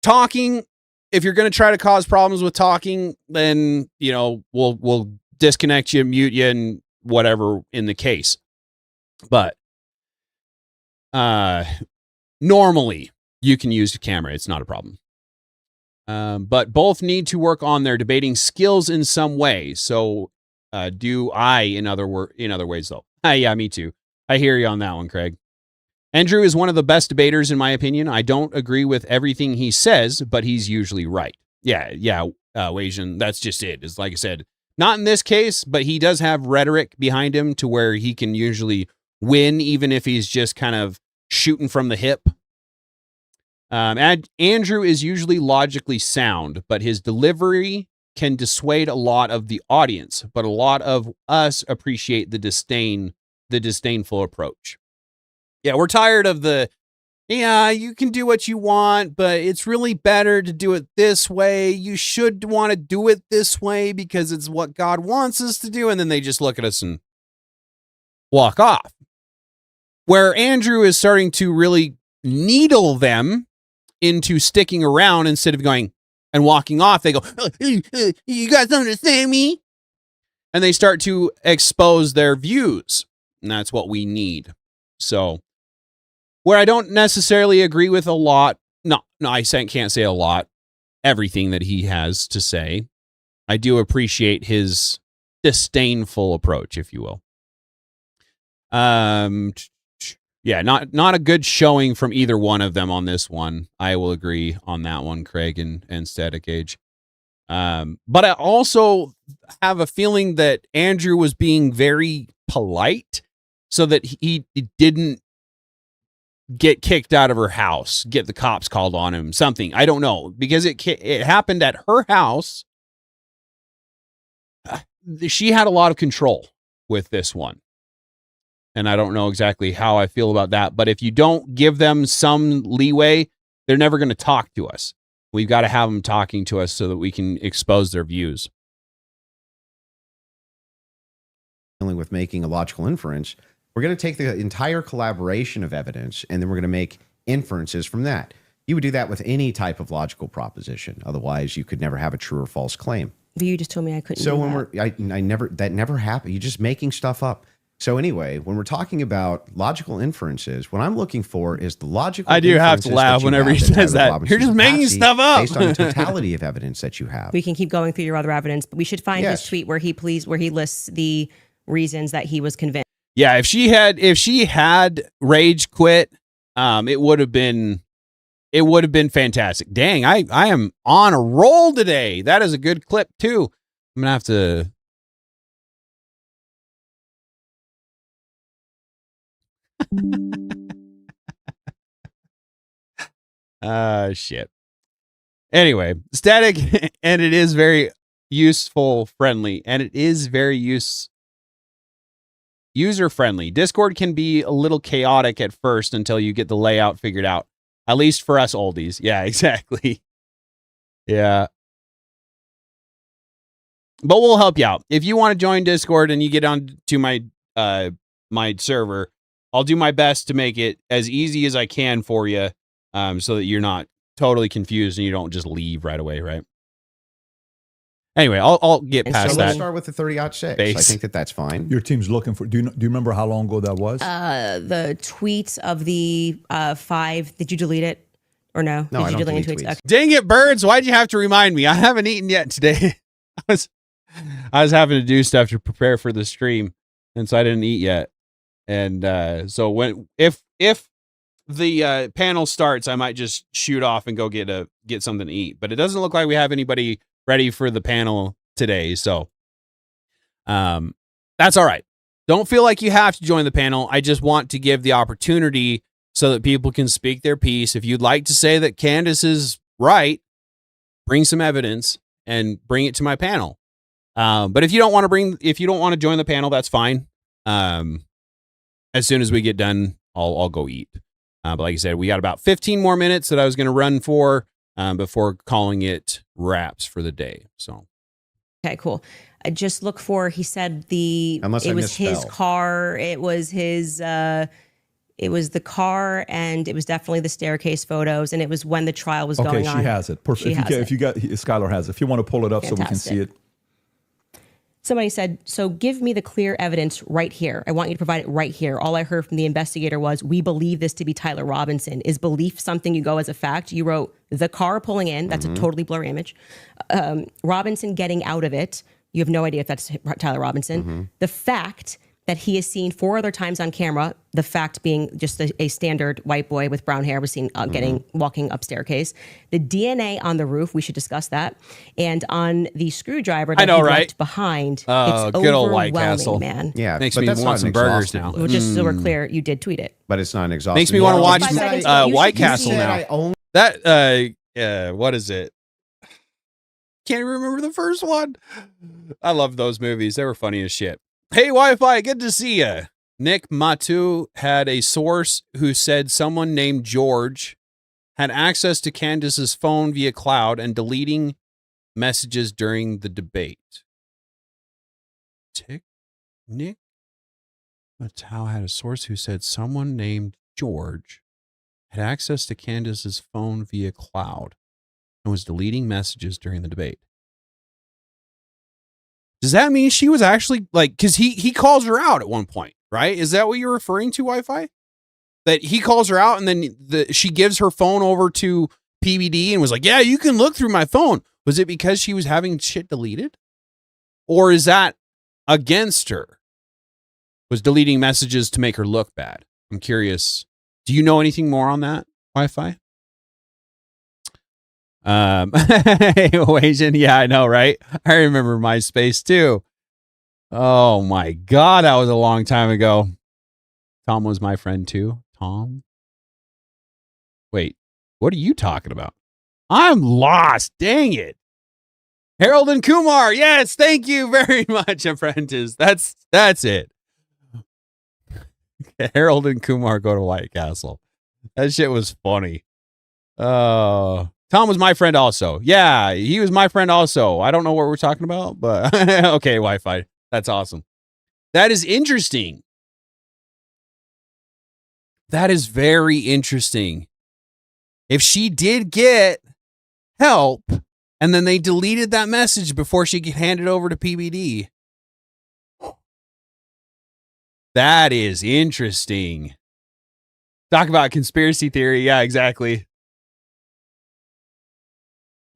Talking, if you're going to try to cause problems with talking, then, we'll disconnect you, mute you, and whatever in the case. But normally you can use the camera. It's not a problem. But both need to work on their debating skills in some way. So do I in other ways, though. Yeah, me too. I hear you on that one, Craig. Andrew is one of the best debaters, in my opinion. I don't agree with everything he says, but he's usually right. Yeah, Wasian, that's just it. It's like I said, not in this case, but he does have rhetoric behind him to where he can usually win, even if he's just kind of shooting from the hip. Andrew is usually logically sound, but his delivery can dissuade a lot of the audience, but a lot of us appreciate the disdainful approach. Yeah, we're tired of you can do what you want, but it's really better to do it this way. You should want to do it this way because it's what God wants us to do. And then they just look at us and walk off. Where Andrew is starting to really needle them into sticking around instead of going, and walking off, they go, you guys don't understand me. And they start to expose their views. And that's what we need. So where I don't necessarily agree with a lot, no, I can't say a lot, everything that he has to say. I do appreciate his disdainful approach, if you will. Yeah, not a good showing from either one of them on this one. I will agree on that one, Craig and Static Age. But I also have a feeling that Andrew was being very polite so that he didn't get kicked out of her house, get the cops called on him, something. I don't know, because it happened at her house. She had a lot of control with this one. And I don't know exactly how I feel about that. But if you don't give them some leeway, they're never going to talk to us. We've got to have them talking to us so that we can expose their views. Dealing with making a logical inference, we're going to take the entire collaboration of evidence and then we're going to make inferences from that. You would do that with any type of logical proposition. Otherwise, you could never have a true or false claim. But you just told me I couldn't. So do when that. that never happened. You're just making stuff up. So anyway, when we're talking about logical inferences, what I'm looking for is the logical. I do have to inferences laugh that you whenever have he that says Tyler that. Robinson's You're just making patsy stuff up. based on the totality of evidence that you have. We can keep going through your other evidence, but we should find his tweet where he lists the reasons that he was convinced. Yeah, if she had rage quit, it would have been fantastic. Dang, I am on a roll today. That is a good clip too. I'm gonna have to. Shit. Anyway, Static, and it is very useful friendly, and it is very user friendly. Discord can be a little chaotic at first until you get the layout figured out. At least for us oldies. Yeah, exactly. Yeah. But we'll help you out. If you want to join Discord and you get on to my server, I'll do my best to make it as easy as I can for you, so that you're not totally confused and you don't just leave right away, right? Anyway, I'll get past so that. let's start with the 30-06. Base. I think that's fine. Your team's looking for. Do you remember how long ago that was? The tweets of the 5. Did you delete it or no? No, Did I you don't any delete tweets. Okay. Dang it, birds! Why'd you have to remind me? I haven't eaten yet today. I was having to do stuff to prepare for the stream, and so I didn't eat yet. And so if the panel starts, I might just shoot off and go get something to eat. But it doesn't look like we have anybody ready for the panel today, so that's all right. Don't feel like you have to join the panel. I just want to give the opportunity so that people can speak their piece. If you'd like to say that Candace is right, bring some evidence and bring it to my panel. But if you don't want to join the panel, that's fine. As soon as we get done, I'll go eat. But like I said, we got about 15 more minutes that I was going to run for before calling it wraps for the day. So, Okay, cool. I just look for. He said it was his car. It was his. It was the car, and it was definitely the staircase photos, and it was when the trial was going on. Okay, she has it. Perfect. If you got Skylar has it. If you want to pull it up so we can see it. Somebody said, so give me the clear evidence right here. I want you to provide it right here. All I heard from the investigator was, we believe this to be Tyler Robinson. Is belief something you go as a fact? You wrote the car pulling in. That's a totally blurry image. Robinson getting out of it. You have no idea if that's Tyler Robinson. The fact that he is seen 4 other times on camera, the fact being just a standard white boy with brown hair was seen walking up staircase. The DNA on the roof, we should discuss that. And on the screwdriver that he left behind, it's good old White overwhelming, Castle. man. Yeah, makes but me that's want not some an burgers exhaustive now. list. Well, just so we're clear, you did tweet it. But it's not an exhaustive. Makes me want to watch 5 seconds ago, White you should Castle see now. That what is it? Can't remember the first one. I love those movies. They were funny as shit. Hey, Wi-Fi, good to see ya. Nick Matu had a source who said someone named George had access to Candace's phone via cloud and deleting messages during the debate. Nick Matu had a source who said someone named George had access to Candace's phone via cloud and was deleting messages during the debate. Does that mean she was actually like, because he calls her out at one point, right? Is that what you're referring to, Wi-Fi? That he calls her out and then she gives her phone over to PBD and was like, yeah, you can look through my phone. Was it because she was having shit deleted? Or is that against her? Was deleting messages to make her look bad? I'm curious. Do you know anything more on that, Wi-Fi? Asian, yeah, I know, right? I remember MySpace too. Oh my God, that was a long time ago. Tom was my friend too. Tom? Wait, what are you talking about? I'm lost. Dang it. Harold and Kumar. Yes, thank you very much, apprentice. That's it. Harold and Kumar go to White Castle. That shit was funny. Tom was my friend also. Yeah, he was my friend also. I don't know what we're talking about, but okay, Wi-Fi. That's awesome. That is interesting. That is very interesting. If she did get help and then they deleted that message before she could hand it over to PBD. That is interesting. Talk about conspiracy theory. Yeah, exactly.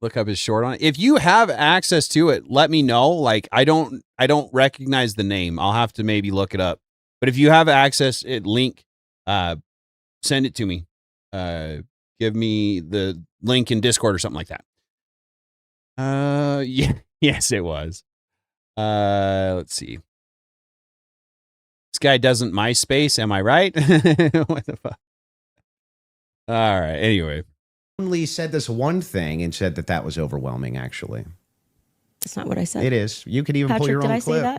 Look up his short on it. If you have access to it, let me know. Like I don't recognize the name. I'll have to maybe look it up. But if you have access, link, send it to me. Give me the link in Discord or something like that. Yeah, yes, it was. Let's see. This guy doesn't MySpace, am I right? What the fuck? All right. Anyway. Only said this one thing and said that was overwhelming, actually. That's not what I said. It is. You could even pull Patrick, your did own I clip. say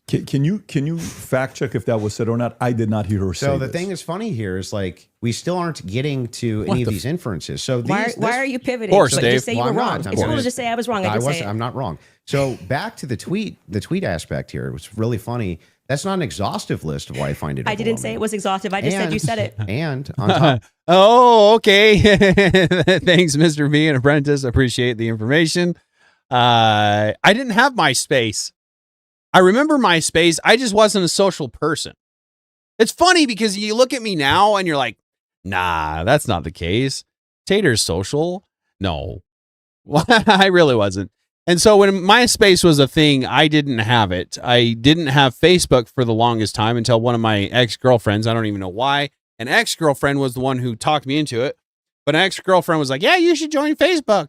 that? Can you fact check if that was said or not? I did not hear her say So the this. thing that's funny here is like we still aren't getting to any of these inferences. So Why are you pivoting? Of course, But Dave. just say you Well, were I'm wrong. not. It's cool to just say I was wrong. I did say it. I'm not wrong. So back to the tweet aspect here. It was really funny. That's not an exhaustive list of why I find it. I didn't say it was exhaustive. I just said you said it. And on top, Oh, okay. Thanks, Mr. V and Apprentice. Appreciate the information. I didn't have MySpace. I remember MySpace. I just wasn't a social person. It's funny because you look at me now and you're like, nah, that's not the case. Tater's social. No, I really wasn't. And so when MySpace was a thing, I didn't have it. I didn't have Facebook for the longest time until one of my ex-girlfriends, I don't even know why, an ex-girlfriend was the one who talked me into it. But an ex-girlfriend was like, yeah, you should join Facebook.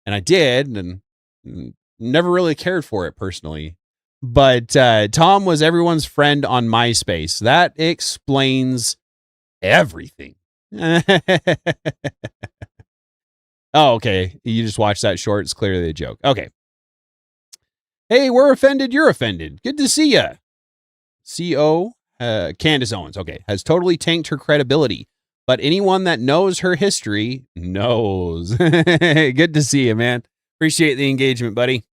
And I did, and never really cared for it personally. But Tom was everyone's friend on MySpace. That explains everything. Oh, okay. You just watched that short. It's clearly a joke. Okay. Hey, we're offended. You're offended. Good to see ya. C.O. Candace Owens. Okay. Has totally tanked her credibility. But anyone that knows her history knows. Good to see you, man. Appreciate the engagement, buddy.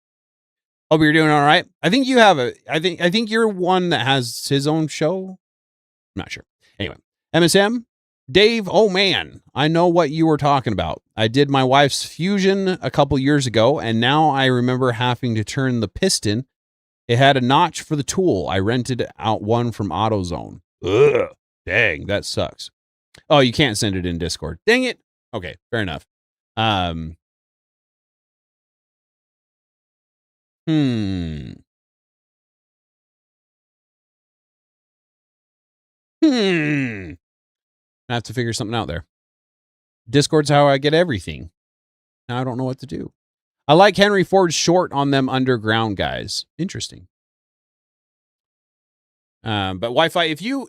Hope you're doing all right. I think you have I think you're one that has his own show. I'm not sure. Anyway, MSM. Dave, oh man, I know what you were talking about. I did my wife's fusion a couple years ago, and now I remember having to turn the piston. It had a notch for the tool. I rented out one from AutoZone. Ugh, dang, that sucks. Oh, you can't send it in Discord. Dang it. Okay, fair enough. I have to figure something out there. Discord's how I get everything. Now I don't know what to do. I like Henry Ford's short on them underground guys. Interesting. But Wi-Fi, if you,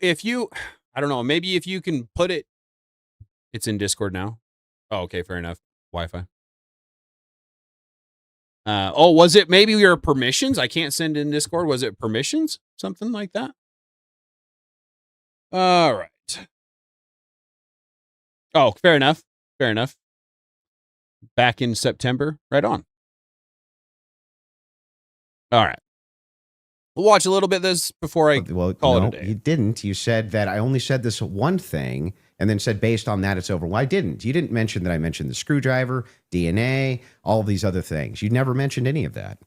I don't know, maybe if you can put it, it's in Discord now. Oh, okay, fair enough. Wi-Fi. Oh, was it maybe your permissions? I can't send in Discord. Was it permissions? Something like that? All right. Oh, fair enough. Fair enough. Back in September. Right on. All right. We'll watch a little bit of this before I call it a day. You didn't. You said that I only said this one thing and then said, based on that, it's over. Well, I didn't. You didn't mention that I mentioned the screwdriver, DNA, all of these other things. You never mentioned any of that.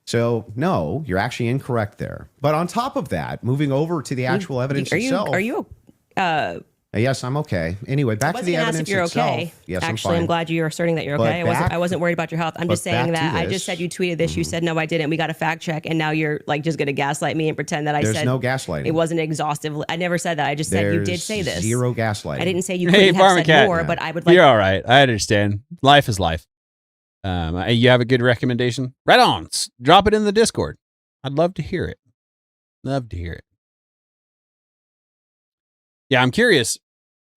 So, no, you're actually incorrect there. But on top of that, moving over to the actual evidence itself. Are you Yes, I'm okay. Anyway, back to the evidence if you're itself. okay. Yes, Actually, I'm I'm glad you're asserting that you're But okay. I wasn't worried about your health. I'm just but saying back that to I this. just said you tweeted this. You said, no, I didn't. We got a fact check. And now you're like just going to gaslight me and pretend that I There's said no gaslighting. It wasn't exhaustive. I never said that. I just said you did say this. Zero gaslighting. I didn't say you Hey, couldn't have said Pharmacat. more, but I would like You're all right. I understand. Life is life. You have a good recommendation? Right on. Drop it in the Discord. I'd love to hear it. Love to hear it. Yeah, I'm curious.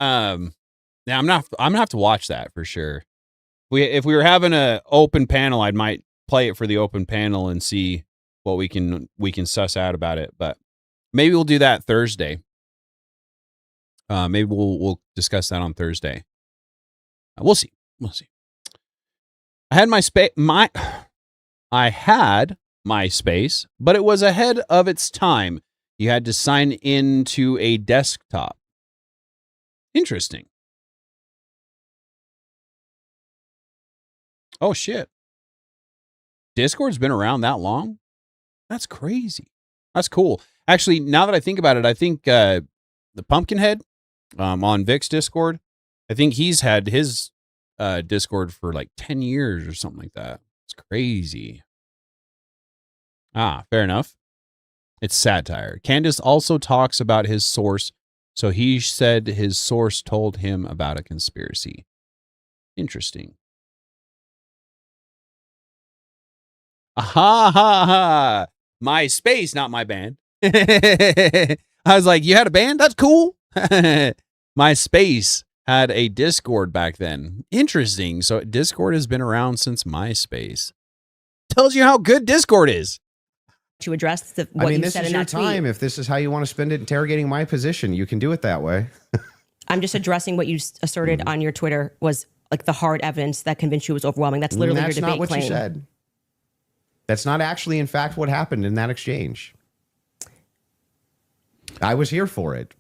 Yeah, I'm gonna have to watch that for sure. If we were having a open panel, I might play it for the open panel and see what we can suss out about it. But maybe we'll do that Thursday. Maybe we'll discuss that on Thursday. We'll see. I had my space, but it was ahead of its time. You had to sign into a desktop. Interesting. Oh, shit. Discord's been around that long? That's crazy. That's cool. Actually, now that I think about it, I think the Pumpkinhead on Vic's Discord, I think he's had his Discord for like 10 years or something like that. It's crazy. Fair enough. It's satire. Candace also talks about his source. So he said his source told him about a conspiracy. Interesting. Ha ha ha. My space, not my band. I was like, you had a band? That's cool. My space had a Discord back then. Interesting. So Discord has been around since MySpace. Tells you how good Discord is. to address what you this said is in your that tweet. time. If this is how you want to spend it interrogating my position, you can do it that way. I'm just addressing what you asserted on your Twitter was like the hard evidence that convinced you was overwhelming. That's literally That's your debate not what claim. you said. That's not actually, in fact, what happened in that exchange. I was here for it.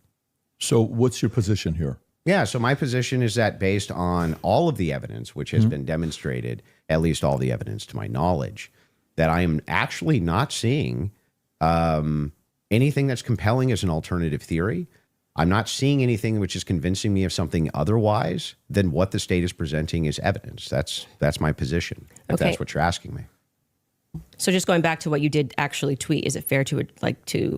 So what's your position here? Yeah, so my position is that based on all of the evidence, which has been demonstrated, at least all the evidence to my knowledge, that I am actually not seeing anything that's compelling as an alternative theory. I'm not seeing anything which is convincing me of something otherwise than what the state is presenting as evidence. That's my position, if Okay. that's what you're asking me. So just going back to what you did actually tweet, is it fair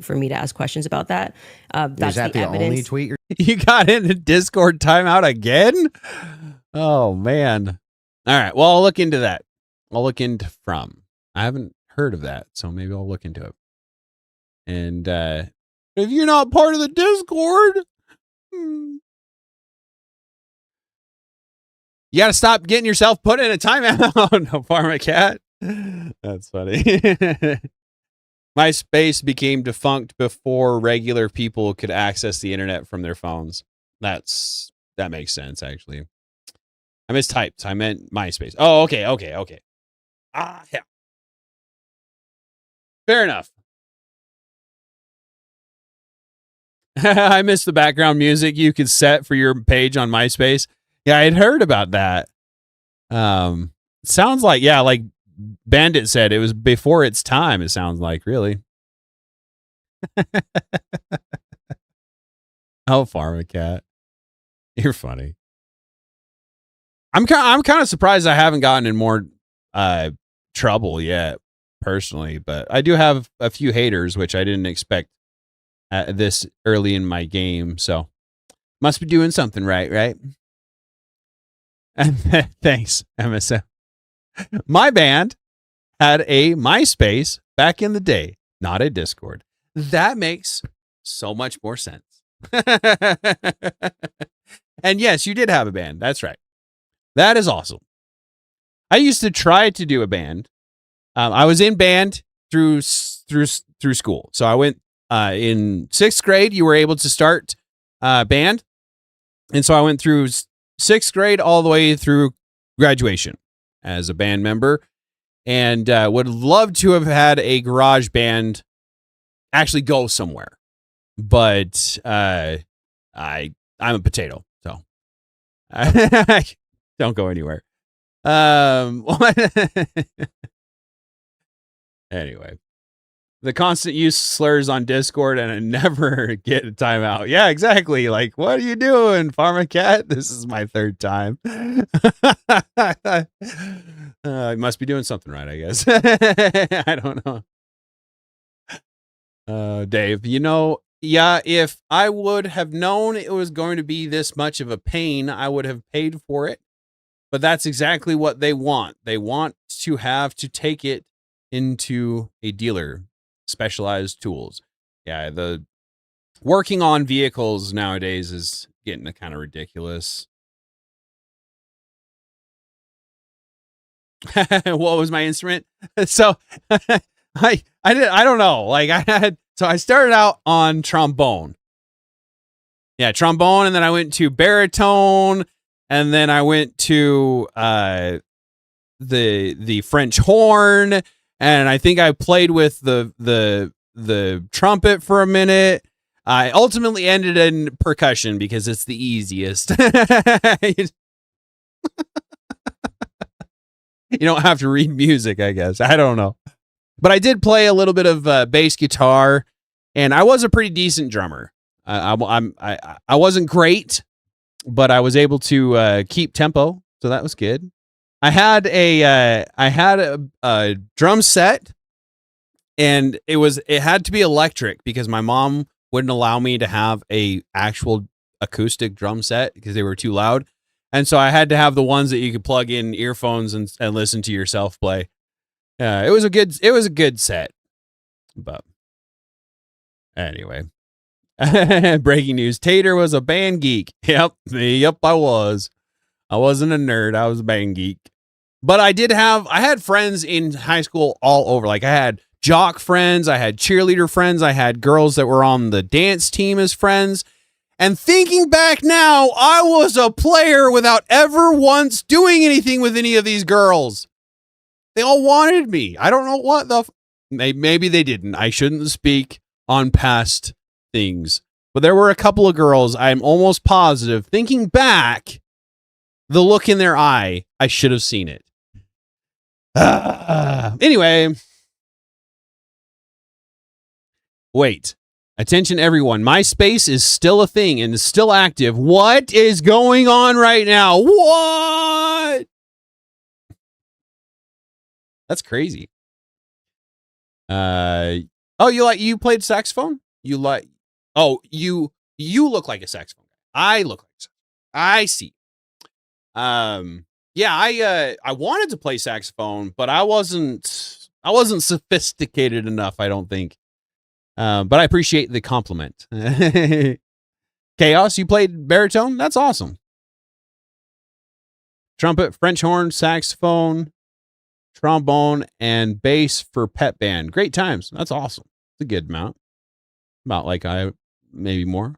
for me to ask questions about that? That's Is that the only tweet you're... You got into Discord timeout again? Oh, man. All right. Well, I'll look into that. I'll look into From. I haven't heard of that, so maybe I'll look into it. And if you're not part of the Discord, you got to stop getting yourself put in a timeout. No, Pharmacat. That's funny. MySpace became defunct before regular people could access the internet from their phones. That makes sense, actually. I mistyped. I meant MySpace. Oh, okay. Yeah. Fair enough. I missed the background music you could set for your page on MySpace. Yeah, I had heard about that. Sounds like, yeah, like Bandit said, it was before its time, it sounds like, really. Oh, Pharmacat. You're funny. I'm kind of surprised I haven't gotten in more trouble yet, personally, but I do have a few haters, which I didn't expect this early in my game, so must be doing something right? And thanks, MSM. My band had a MySpace back in the day, not a Discord. That makes so much more sense. And yes, you did have a band. That's right. That is awesome. I used to try to do a band. I was in band through school. So I went in 6th grade. You were able to start band, and so I went through 6th grade all the way through graduation as a band member, and would love to have had a garage band actually go somewhere, but I'm a potato, Don't go anywhere. Anyway, the constant use slurs on Discord and I never get a timeout. Yeah, exactly. Like, what are you doing, Pharma Cat? This is my third time. I must be doing something right, I guess. I don't know. Dave, yeah, if I would have known it was going to be this much of a pain, I would have paid for it. But that's exactly what they want. They want to have to take it into a dealer, specialized tools. Yeah, the working on vehicles nowadays is getting kind of ridiculous. What was my instrument? So I don't know. Like I started out on trombone. Yeah, trombone, and then I went to baritone, and then I went to the French horn, and I think I played with the trumpet for a minute. I ultimately ended in percussion because it's the easiest. You don't have to read music, I guess. I don't know. But I did play a little bit of bass guitar, and I was a pretty decent drummer. I wasn't great, but I was able to keep tempo, so that was good. I had a drum set, and it had to be electric because my mom wouldn't allow me to have a actual acoustic drum set because they were too loud. And so I had to have the ones that you could plug in earphones and listen to yourself play. It was a good set. But anyway, breaking news: Tater was a band geek. Yep, I was. I wasn't a nerd. I was a band geek. But I had friends in high school all over. Like I had jock friends, I had cheerleader friends, I had girls that were on the dance team as friends. And thinking back now, I was a player without ever once doing anything with any of these girls. They all wanted me. I don't know what maybe they didn't. I shouldn't speak on past things. But there were a couple of girls, I'm almost positive, thinking back, the look in their eye, I should have seen it. Anyway. Wait. Attention, everyone. MySpace is still a thing and is still active. What is going on right now? What? That's crazy. You played saxophone? You look like a saxophone guy. I look like a saxophone. I see. I wanted to play saxophone, but I wasn't sophisticated enough, I don't think. But I appreciate the compliment. Chaos, you played baritone? That's awesome. Trumpet, French horn, saxophone, trombone, and bass for pep band. Great times. That's awesome. It's a good amount. About maybe more.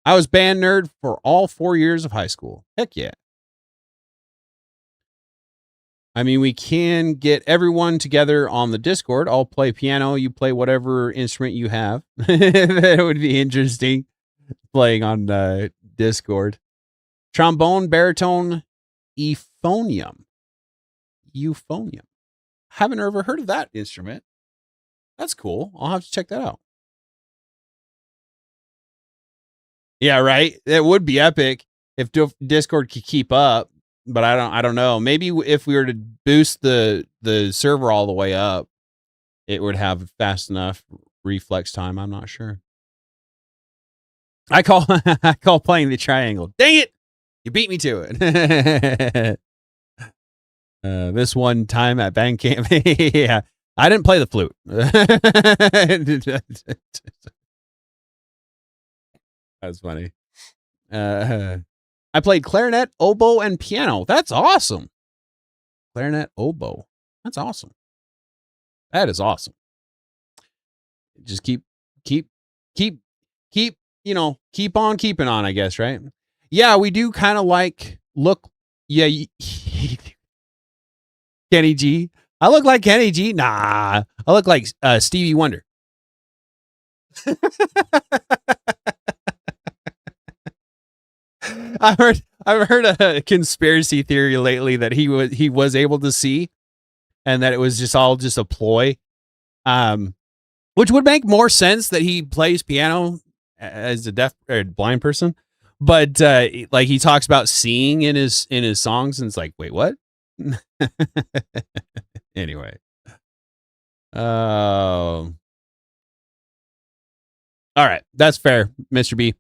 I was band nerd for all 4 years of high school. Heck yeah. I mean, we can get everyone together on the Discord. I'll play piano. You play whatever instrument you have. That would be interesting, playing on Discord. Trombone, baritone, euphonium. Haven't ever heard of that instrument. That's cool. I'll have to check that out. Yeah, right. It would be epic if Discord could keep up. But I don't know. Maybe if we were to boost the server all the way up, it would have fast enough reflex time. I'm not sure. I call playing the triangle. Dang it! You beat me to it. This one time at band camp, yeah, I didn't play the flute. That's funny. I played clarinet, oboe, and piano. That's awesome. Clarinet, oboe. That's awesome. That is awesome. Just keep on keeping on, I guess, right? Yeah, we do kind of Kenny G. I look like Kenny G. Nah, I look like Stevie Wonder. I I've heard a conspiracy theory lately that he was able to see, and that it was just a ploy. Which would make more sense that he plays piano as a deaf or blind person, but like he talks about seeing in his songs, and it's like, wait, what? Anyway, all right, that's fair, Mr. B.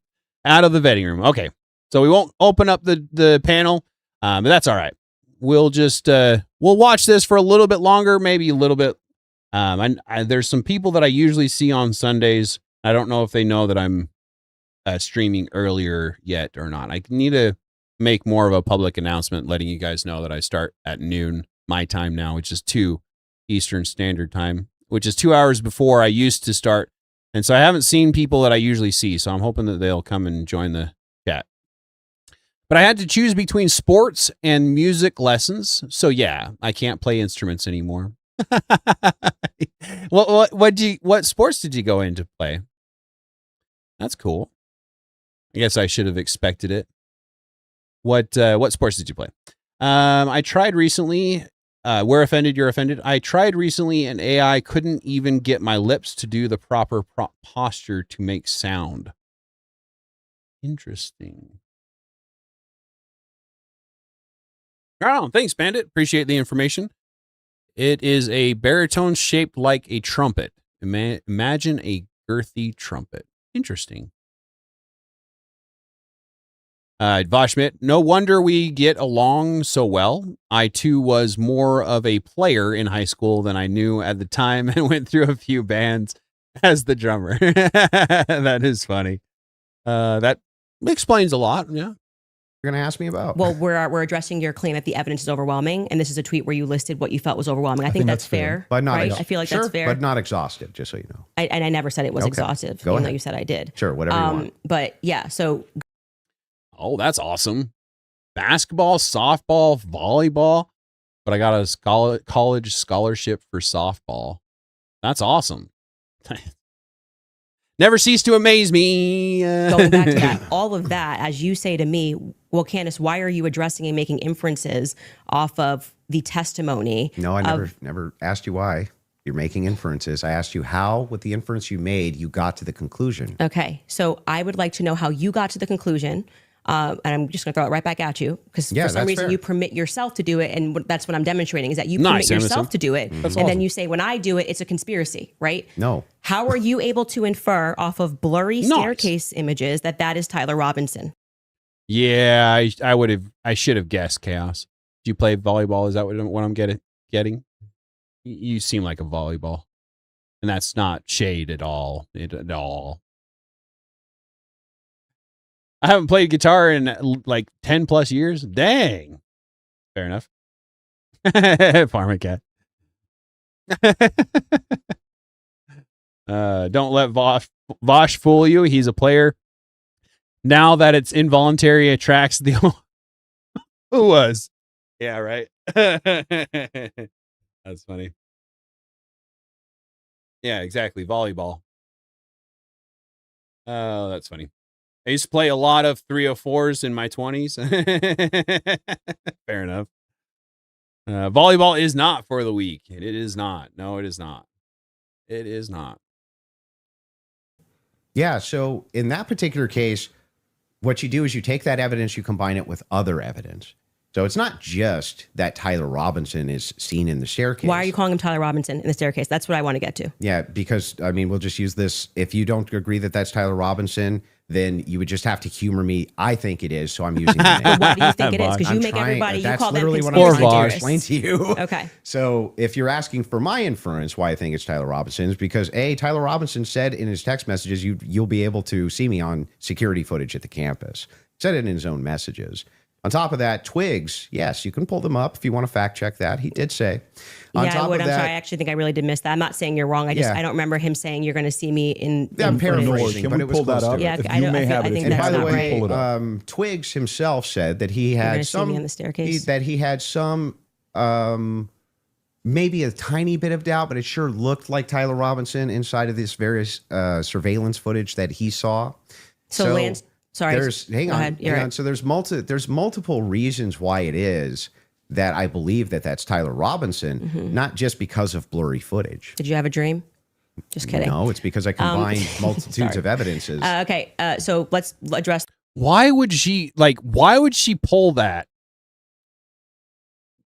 Out of the vetting room. Okay, so we won't open up the panel, but that's all right. We'll just we'll watch this for a little bit longer, maybe a little bit. There's some people that I usually see on Sundays. I don't know if they know that I'm streaming earlier yet or not. I need to make more of a public announcement letting you guys know that I start at noon my time now, which is 2 Eastern Standard Time, which is 2 hours before I used to start. And so I haven't seen people that I usually see, so I'm hoping that they'll come and join the chat. But I had to choose between sports and music lessons. So yeah, I can't play instruments anymore. What sports did you go in to play? That's cool. I guess I should have expected it. What sports did you play? I tried recently. We're offended, you're offended. I tried recently, and AI couldn't even get my lips to do the proper posture to make sound. Interesting. Oh, thanks, Bandit. Appreciate the information. It is a baritone shaped like a trumpet. Imagine a girthy trumpet. Interesting. Voshmit, no wonder we get along so well. I too was more of a player in high school than I knew at the time and went through a few bands as the drummer. That is funny. That explains a lot. Yeah. You're going to ask me about? Well, we're addressing your claim that the evidence is overwhelming, and this is a tweet where you listed what you felt was overwhelming. I think that's fair, but not right? I feel like that's fair, but not exhaustive. Just so you know. And I never said it was exhaustive, Go even ahead. though you said I did. Sure, whatever you want. But yeah, so. Oh, that's awesome. Basketball, softball, volleyball. But I got a college scholarship for softball. That's awesome. Never cease to amaze me. Going back to that, all of that, as you say to me, well, Candace, why are you addressing and making inferences off of the testimony? No, I never asked you why. You're making inferences. I asked you how, with the inference you made, you got to the conclusion. Okay, so I would like to know how you got to the conclusion. And I'm just going to throw it right back at you because for some reason you permit yourself to do it. And that's what I'm demonstrating is that you permit yourself to do it. And then you say, when I do it, it's a conspiracy, right? No. How are you able to infer off of blurry staircase images that is Tyler Robinson? Yeah, I should have guessed Chaos. Do you play volleyball? Is that what I'm getting? You seem like a volleyball. And that's not shade at all. At all. I haven't played guitar in like 10 plus years. Dang. Fair enough. Farmer cat. Don't let Vosh fool you. He's a player. Now that it's involuntary, attracts the... Who was? Yeah, right. That's funny. Yeah, exactly. Volleyball. Oh, that's funny. I used to play a lot of 304s in my 20s. Fair enough. Volleyball is not for the weak. It is not. No, it is not. It is not. Yeah, so in that particular case, what you do is you take that evidence, you combine it with other evidence. So it's not just that Tyler Robinson is seen in the staircase. Why are you calling him Tyler Robinson in the staircase? That's what I want to get to. Yeah, because, I mean, we'll just use this. If you don't agree that that's Tyler Robinson, then you would just have to humor me. I think it is, so I'm using the name. Why do you think it is? Because you make everybody, you call them conspiracy what I'm trying to theorists. explain to you. Okay. So if you're asking for my inference why I think it's Tyler Robinson, is because Tyler Robinson said in his text messages, you'll be able to see me on security footage at the campus. Said it in his own messages. On top of that, Twigs, yes, you can pull them up if you want to fact check that. He did say. Yeah, I would. I'm sorry. I actually think I really did miss that. I'm not saying you're wrong. I don't remember him saying you're going to see me in. I'm paraphrasing, can but we it was pull that close up? to Yeah, it. I think that's By the not way, right. Twigs himself said that he had some in the staircase. that he had some maybe a tiny bit of doubt, but it sure looked like Tyler Robinson inside of this various surveillance footage that he saw. So Sorry. Hang Go on. ahead. You're Hang right. on. So there's multiple reasons why it is that I believe that that's Tyler Robinson, not just because of blurry footage. Did you have a dream? Just kidding. No, it's because I combined multitudes of evidences. Okay. So let's address. Why would she pull that?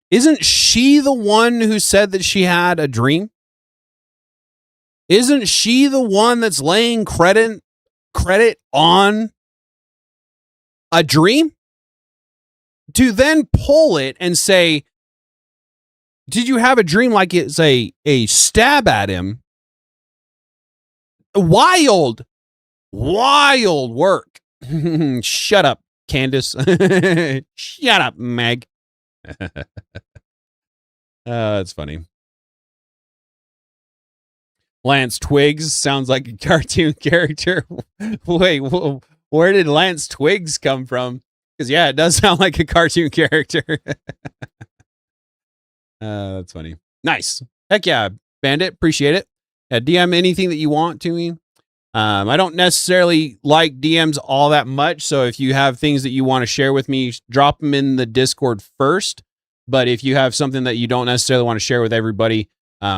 Isn't she the one who said that she had a dream? Isn't she the one that's laying credit on a dream? To then pull it and say, did you have a dream, like it's a stab at him? Wild work. Shut up, Candace. Shut up, Meg. That's funny. Lance Twiggs sounds like a cartoon character. Wait, where did Lance Twiggs come from? Because, yeah, it does sound like a cartoon character. That's funny. Nice. Heck yeah, Bandit. Appreciate it. DM anything that you want to me. I don't necessarily like DMs all that much, so if you have things that you want to share with me, drop them in the Discord first. But if you have something that you don't necessarily want to share with everybody,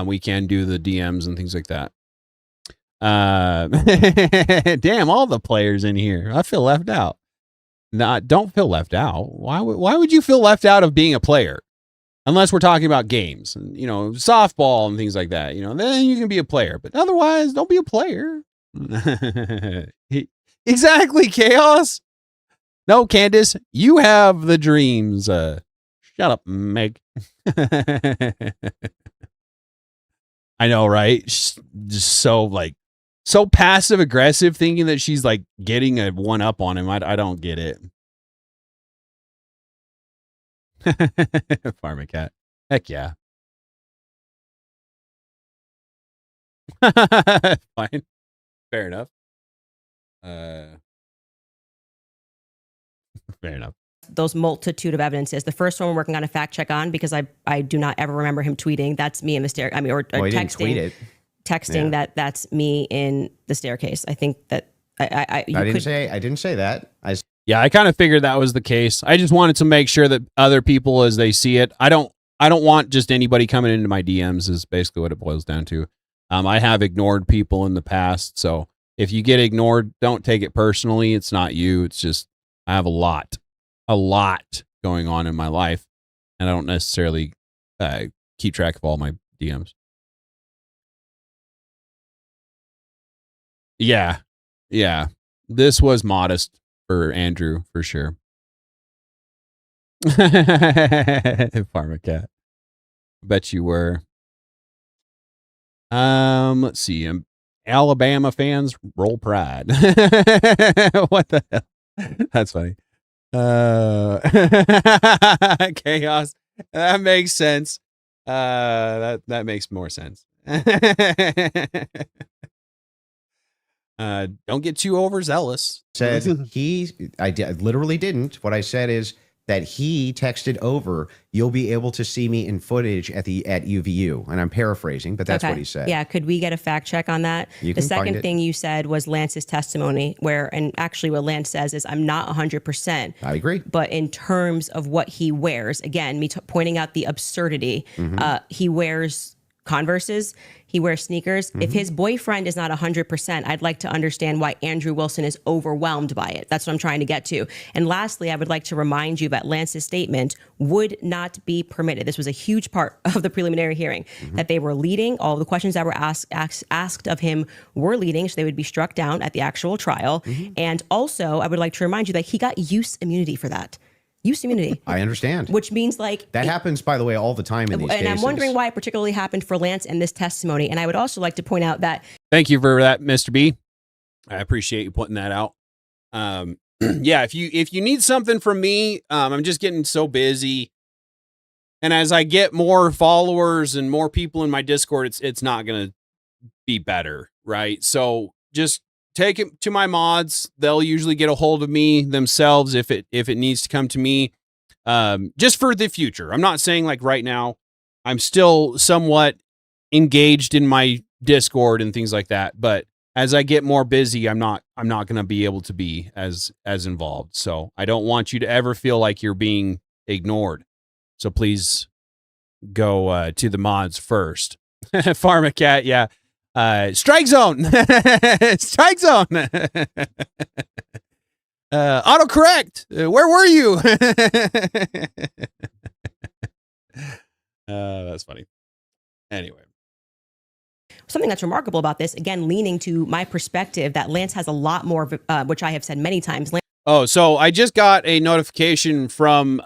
we can do the DMs and things like that. Damn, all the players in here. I feel left out. No, don't feel left out. Why would you feel left out of being a player? Unless we're talking about games, you know, softball and things like that, you know, then you can be a player. But otherwise, don't be a player. Exactly, Chaos. No, Candace, you have the dreams. Shut up, Meg. I know, right? Just so passive aggressive, thinking that she's like getting a one up on him. I don't get it. Pharma cat. Heck yeah. Fine. Fair enough. Fair enough. Those multitude of evidences. The first one we're working on a fact check on, because I do not ever remember him tweeting. That's me in the staircase. I mean, or Well, he didn't texting. tweet it. Texting that's me in the staircase. I think that I didn't say that. Yeah, I kind of figured that was the case. I just wanted to make sure that other people, as they see it, I don't want just anybody coming into my DMs is basically what it boils down to. I have ignored people in the past, so if you get ignored, don't take it personally. It's not you. It's just I have a lot going on in my life, and I don't necessarily keep track of all my DMs. Yeah. This was modest for Andrew, for sure. Pharma cat. Bet you were. Let's see. Alabama fans roll pride. What the hell? That's funny. Chaos. That makes sense. That makes more sense. Don't get too overzealous. Said I literally didn't. What I said is that he texted over, you'll be able to see me in footage at UVU. And I'm paraphrasing, but that's what he said. Yeah, could we get a fact check on that? You the can find second it. thing you said was Lance's testimony, and actually what Lance says is, I'm not 100%. I agree. But in terms of what he wears, again, me pointing out the absurdity, he wears Converses, he wears sneakers. If his boyfriend is not 100%, I'd like to understand why Andrew Wilson is overwhelmed by it. That's what I'm trying to get to. And lastly, I would like to remind you that Lance's statement would not be permitted. This was a huge part of the preliminary hearing, that they were leading. All the questions that were asked of him were leading, so they would be struck down at the actual trial. And also, I would like to remind you that he got use immunity for that. Use immunity. I understand. Which means like... That happens, by the way, all the time in these cases. And I'm wondering why it particularly happened for Lance in this testimony. And I would also like to point out that... Thank you for that, Mr. B. I appreciate you pointing that out. Yeah, if you need something from me, I'm just getting so busy. And as I get more followers and more people in my Discord, it's not going to be better, right? So just take it to my mods. They'll usually get a hold of me themselves if it needs to come to me. Just for the future. I'm not saying like right now. I'm still somewhat engaged in my Discord and things like that. But as I get more busy, I'm not going to be able to be as involved. So I don't want you to ever feel like you're being ignored. So please go to the mods first. Pharmacat, yeah. Strike zone. Strike zone. Autocorrect. Where were you? That's funny. Anyway. Something that's remarkable about this, again, leaning to my perspective, that Lance has a lot more, which I have said many times. Oh, so I just got a notification from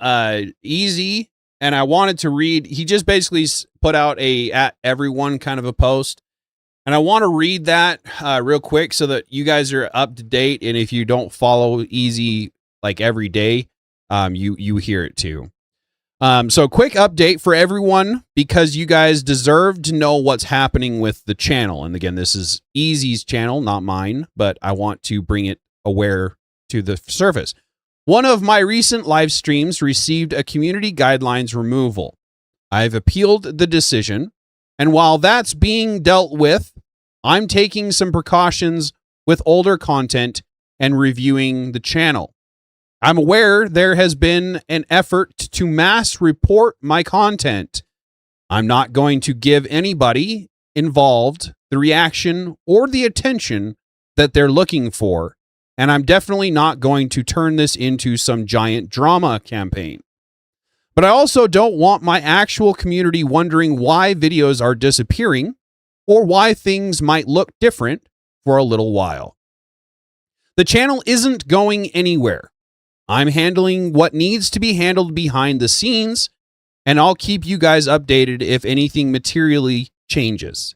Easy, and I wanted to read. He just basically put out a at everyone kind of a post, and I want to read that real quick so that you guys are up to date. And if you don't follow Easy like every day, you hear it too. So quick update for everyone, because you guys deserve to know what's happening with the channel. And again, this is Easy's channel, not mine, but I want to bring it aware to the surface. One of my recent live streams received a community guidelines removal. I've appealed the decision, and while that's being dealt with, I'm taking some precautions with older content and reviewing the channel. I'm aware there has been an effort to mass report my content. I'm not going to give anybody involved the reaction or the attention that they're looking for, and I'm definitely not going to turn this into some giant drama campaign. But I also don't want my actual community wondering why videos are disappearing or why things might look different for a little while. The channel isn't going anywhere. I'm handling what needs to be handled behind the scenes, and I'll keep you guys updated if anything materially changes.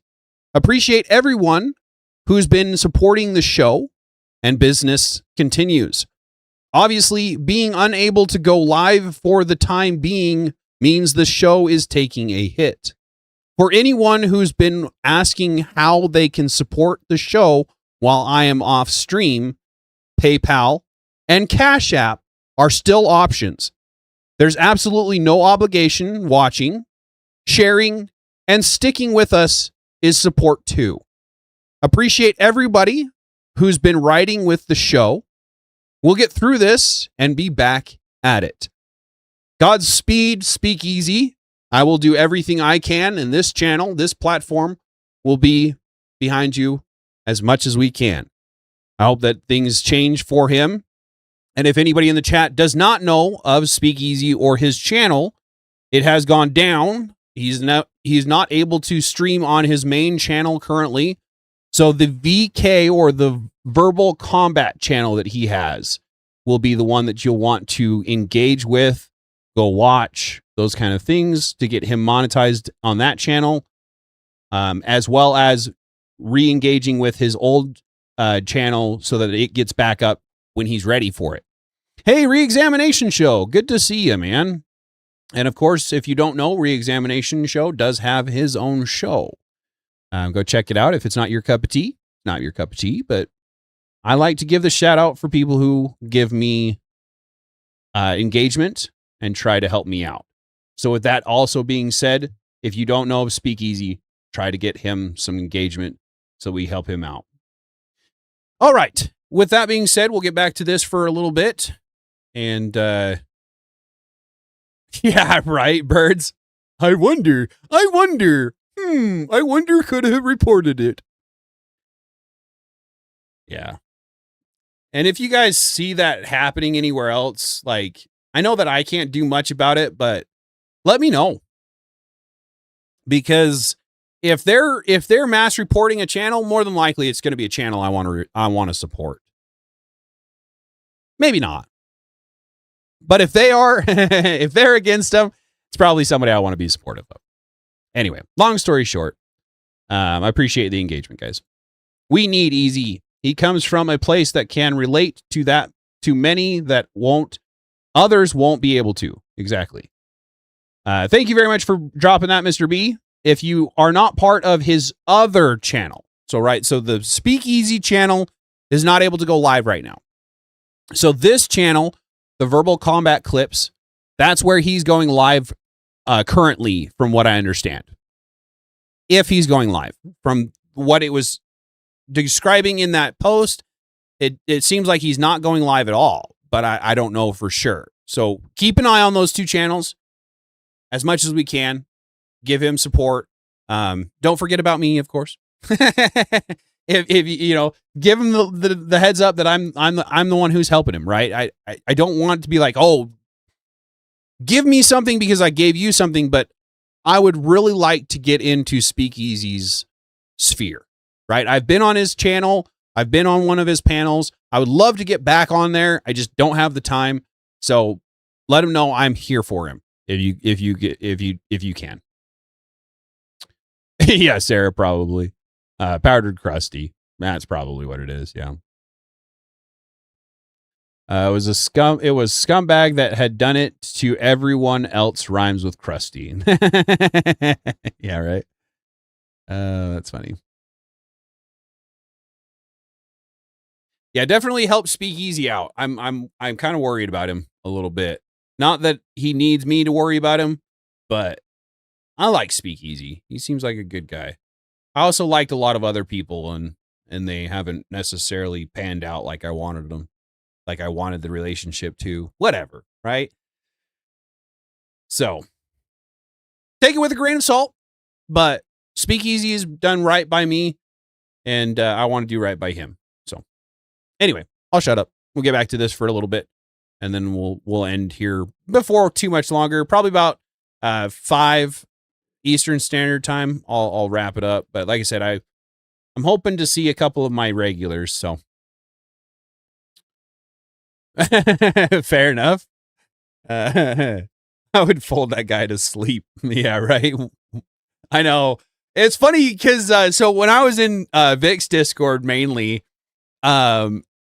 Appreciate everyone who's been supporting the show, and business continues. Obviously, being unable to go live for the time being means the show is taking a hit. For anyone who's been asking how they can support the show while I am off stream, PayPal and Cash App are still options. There's absolutely no obligation. Watching, sharing, and sticking with us is support too. Appreciate everybody who's been riding with the show. We'll get through this and be back at it. Godspeed, Speakeasy. I will do everything I can, and this channel, this platform, will be behind you as much as we can. I hope that things change for him. And if anybody in the chat does not know of Speakeasy or his channel, it has gone down. He's not able to stream on his main channel currently. So the VK, or the verbal combat channel that he has, will be the one that you'll want to engage with, go watch, those kind of things to get him monetized on that channel, as well as re-engaging with his old channel so that it gets back up when he's ready for it. Hey, Reexamination Show. Good to see you, man. And of course, if you don't know, Reexamination Show does have his own show. Go check it out. If it's not your cup of tea, not your cup of tea, but I like to give the shout out for people who give me engagement and try to help me out. So with that also being said, if you don't know of Speakeasy, try to get him some engagement so we help him out. All right. With that being said, we'll get back to this for a little bit. And, yeah, right, birds. I wonder, could have reported it. Yeah. And if you guys see that happening anywhere else, like, I know that I can't do much about it, but let me know. Because if they're mass reporting a channel, more than likely it's going to be a channel I want to support. Maybe not. But if they are, if they're against them, it's probably somebody I want to be supportive of. Anyway, long story short, I appreciate the engagement, guys. We need Easy. He comes from a place that can relate to that, to many that others won't be able to. Exactly. Thank you very much for dropping that, Mr. B. If you are not part of his other channel, so the Speakeasy channel is not able to go live right now. So this channel, the Verbal Combat Clips, that's where he's going live currently, from what I understand. If he's going live, from what it was describing in that post, it seems like he's not going live at all, but I don't know for sure. So keep an eye on those two channels as much as we can. Give him support. Don't forget about me, of course. if you know, give him the heads up that I'm the one who's helping him, right? I don't want it to be like, oh, give me something because I gave you something, but I would really like to get into Speakeasy's sphere, right? I've been on his channel. I've been on one of his panels. I would love to get back on there. I just don't have the time. So let him know I'm here for him if you can. Yeah, Sarah, probably. Powdered crusty. That's probably what it is. Yeah. It was scumbag that had done it to everyone else. Rhymes with crusty. Yeah, right. That's funny. Yeah, definitely help Speakeasy out. I'm kind of worried about him a little bit. Not that he needs me to worry about him, but I like Speakeasy. He seems like a good guy. I also liked a lot of other people, and they haven't necessarily panned out like I wanted them. Like I wanted the relationship to. Whatever, right? So, take it with a grain of salt, but Speakeasy has done right by me, and I want to do right by him. So, anyway, I'll shut up. We'll get back to this for a little bit, and then we'll end here before too much longer. Probably about 5 Eastern Standard Time. I'll wrap it up. But like I said, I'm hoping to see a couple of my regulars. So fair enough. I would fold that guy to sleep. Yeah, right. I know. It's funny because so when I was in Vic's Discord mainly,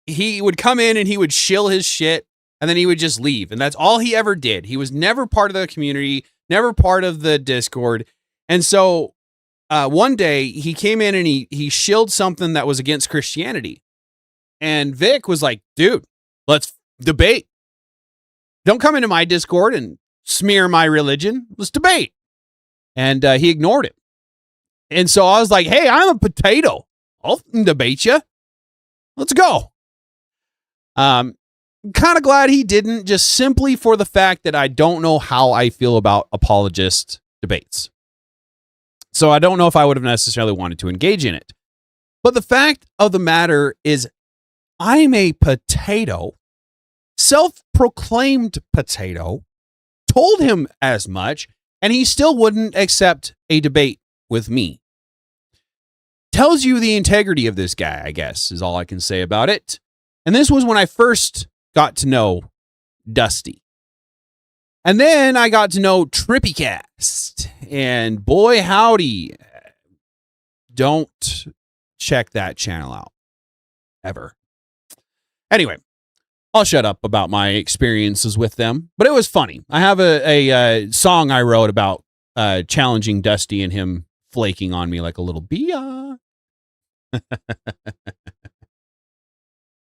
he would come in and he would shill his shit and then he would just leave. And that's all he ever did. He was never part of the community, never part of the Discord. And so one day he came in and he shilled something that was against Christianity. And Vic was like, dude, let's debate. Don't come into my Discord and smear my religion. Let's debate. And he ignored it. And so I was like, hey, I'm a potato. I'll debate you. Let's go. Kind of glad he didn't, just simply for the fact that I don't know how I feel about apologist debates. So I don't know if I would have necessarily wanted to engage in it. But the fact of the matter is I'm a potato, self-proclaimed potato, told him as much, and he still wouldn't accept a debate with me. Tells you the integrity of this guy, I guess, is all I can say about it. And this was when I first got to know Dusty. And then I got to know TrippyCast. And boy, howdy, don't check that channel out. Ever. Anyway, I'll shut up about my experiences with them. But it was funny. I have a song I wrote about challenging Dusty and him flaking on me like a little bia.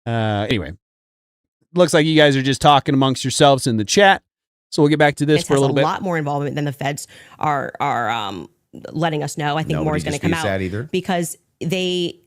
Anyway, looks like you guys are just talking amongst yourselves in the chat. So we'll get back to this for a little bit. A lot more involvement than the feds are letting us know. I think more is going to come out because they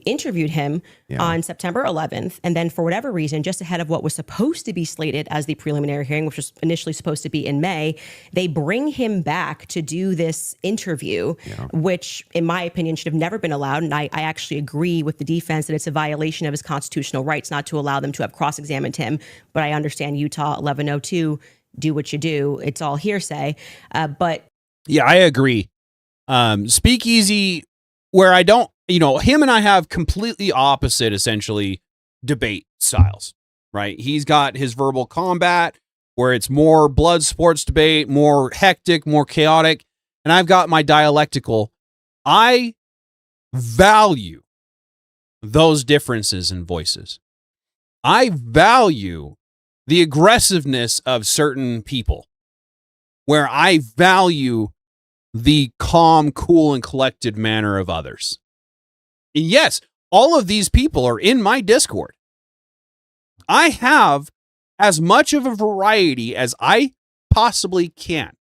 interviewed him on September 11th. And then for whatever reason, just ahead of what was supposed to be slated as the preliminary hearing, which was initially supposed to be in May, they bring him back to do this interview, which in my opinion should have never been allowed. And I actually agree with the defense that it's a violation of his constitutional rights not to allow them to have cross-examined him. But I understand Utah 1102, do what you do. It's all hearsay. But yeah, I agree. Speakeasy, where I don't, him and I have completely opposite, essentially, debate styles, right? He's got his verbal combat, where it's more blood sports debate, more hectic, more chaotic. And I've got my dialectical. I value those differences in voices. I value the aggressiveness of certain people, where I value the calm, cool, and collected manner of others. And yes, all of these people are in my Discord. I have as much of a variety as I possibly can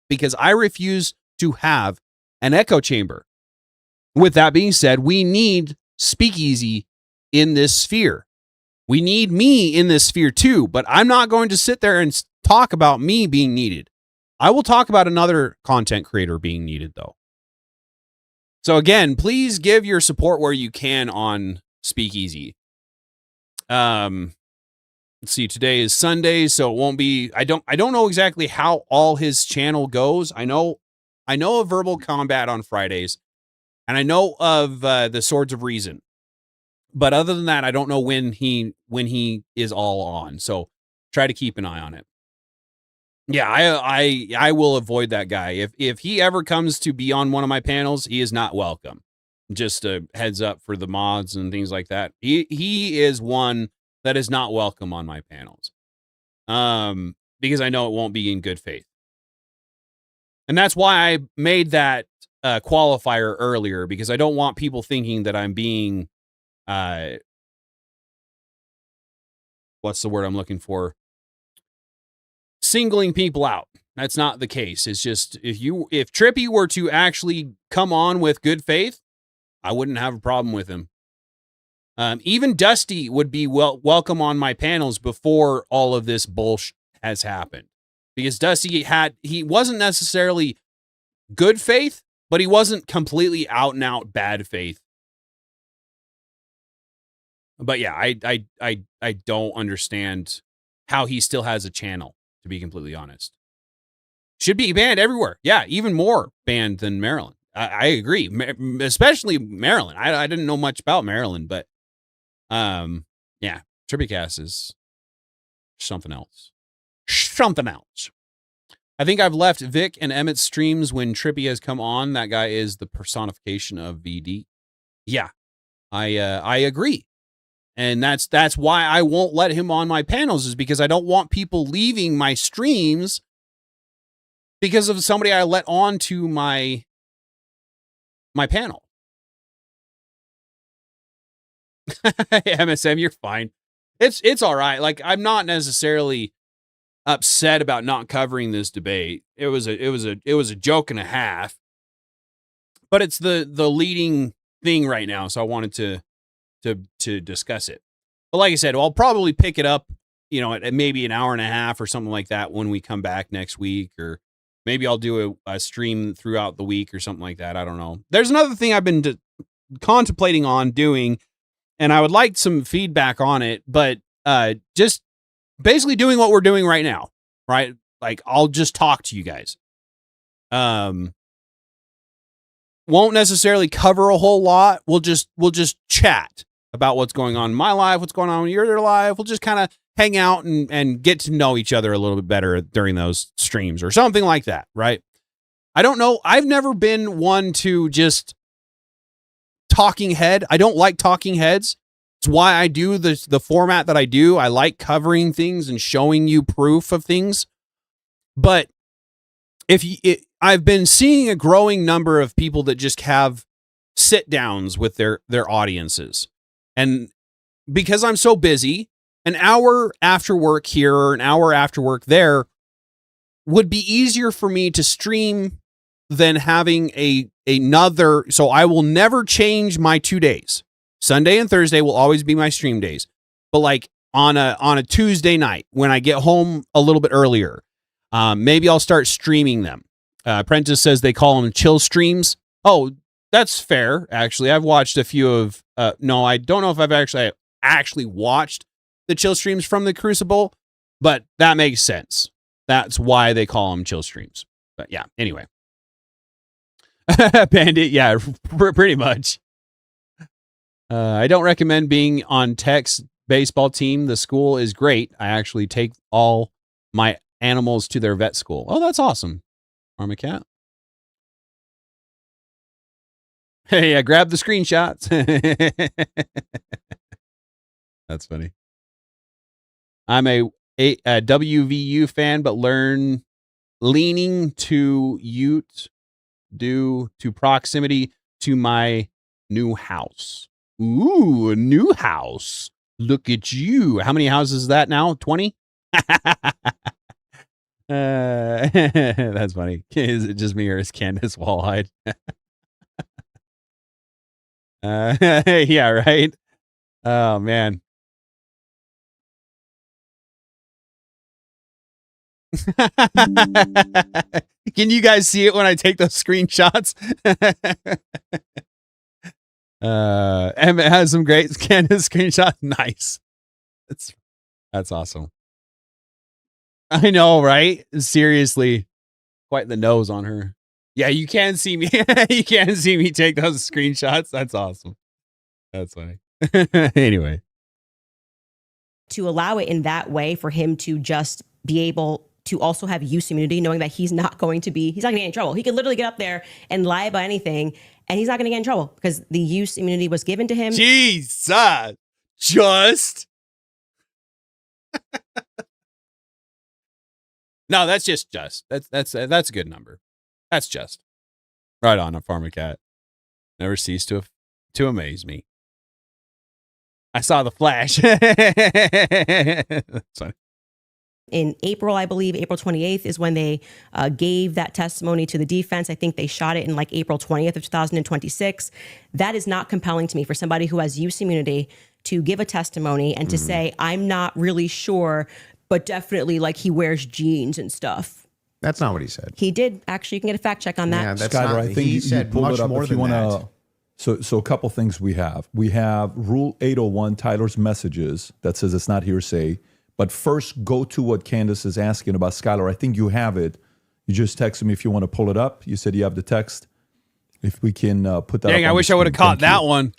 because I refuse to have an echo chamber. With that being said, we need speakeasy in this sphere. We need me in this sphere too, but I'm not going to sit there and talk about me being needed. I will talk about another content creator being needed, though. So again, please give your support where you can on Speakeasy. Let's see, today is Sunday, so it won't be. I don't know exactly how all his channel goes. I know of Verbal Combat on Fridays, and I know of the Swords of Reason. But other than that, I don't know when he is all on. So try to keep an eye on it. Yeah, I will avoid that guy. If he ever comes to be on one of my panels, he is not welcome. Just a heads up for the mods and things like that. He is one that is not welcome on my panels. Because I know it won't be in good faith. And that's why I made that qualifier earlier, because I don't want people thinking that I'm being what's the word I'm looking for? Singling people out. That's not the case. It's just if Trippy were to actually come on with good faith, I wouldn't have a problem with him. Even Dusty would be welcome on my panels before all of this bullshit has happened, because Dusty he wasn't necessarily good faith, but he wasn't completely out and out bad faith. But yeah, I don't understand how he still has a channel, to be completely honest. Should be banned everywhere. Yeah, even more banned than Maryland. I agree, especially Maryland. I didn't know much about Maryland, but yeah, TrippyCast is something else. Something else. I think I've left Vic and Emmett's streams when Trippy has come on. That guy is the personification of VD. Yeah, I agree. And that's why I won't let him on my panels, is because I don't want people leaving my streams because of somebody I let on to my panel. MSM, you're fine. It's all right. Like, I'm not necessarily upset about not covering this debate. It was a joke and a half. But it's the leading thing right now, so I wanted to discuss it. But like I said, I'll probably pick it up, at maybe an hour and a half or something like that when we come back next week, or maybe I'll do a stream throughout the week or something like that. I don't know. There's another thing I've been contemplating on doing, and I would like some feedback on it, but just basically doing what we're doing right now, right? Like, I'll just talk to you guys. Won't necessarily cover a whole lot. We'll just chat about what's going on in my life, what's going on in your life. We'll just kind of hang out and get to know each other a little bit better during those streams or something like that, right? I don't know. I've never been one to just talking head. I don't like talking heads. It's why I do the format that I do. I like covering things and showing you proof of things. But I've been seeing a growing number of people that just have sit downs with their audiences. And because I'm so busy, an hour after work here or an hour after work there would be easier for me to stream than having another. So I will never change my 2 days. Sunday and Thursday will always be my stream days. But like on a Tuesday night, when I get home a little bit earlier, maybe I'll start streaming them. Prentice says they call them chill streams. Oh, that's fair. Actually, I've watched a few of, no, I don't know if I've actually watched the chill streams from the Crucible, but that makes sense. That's why they call them chill streams. But yeah, anyway. Bandit, yeah, pretty much. I don't recommend being on Tech's baseball team. The school is great. I actually take all my animals to their vet school. Oh, that's awesome. Armacat. Hey, I grabbed the screenshots. That's funny. I'm a WVU fan, but leaning to Ute due to proximity to my new house. Ooh, a new house. Look at you. How many houses is that now? 20? That's funny. Is it just me or is Candace wall-eyed? Yeah, right. Oh man. Can you guys see it when I take those screenshots? Emmett has some great Candace screenshots. Nice. That's awesome. I know, right? Seriously. Quite the nose on her. Yeah, you can see me. You can see me take those screenshots. That's awesome. That's funny. Anyway. To allow it in that way for him to just be able to also have use immunity, knowing that he's not going to get in trouble. He could literally get up there and lie about anything and he's not going to get in trouble because the use immunity was given to him. Jesus. Just. No, that's just. That's a good number. That's just. Right on, a farmer cat. Never cease to amaze me. I saw the flash. That's funny. In April, I believe, April 28th is when they gave that testimony to the defense. I think they shot it in like April 20th of 2026. That is not compelling to me for somebody who has use immunity to give a testimony and to say, I'm not really sure, but definitely like he wears jeans and stuff. That's not what he said. He did. Actually, you can get a fact check on that. Yeah, that's Skyler, not, I think he you said pull much it up more if you than want that. to. So a couple things we have. We have Rule 801, Tyler's messages, that says it's not hearsay. But first, go to what Candace is asking about. Skylar, I think you have it. You just texted me if you want to pull it up. You said you have the text. If we can put that Dang, up I on wish the I would have screen. caught Thank that you. one.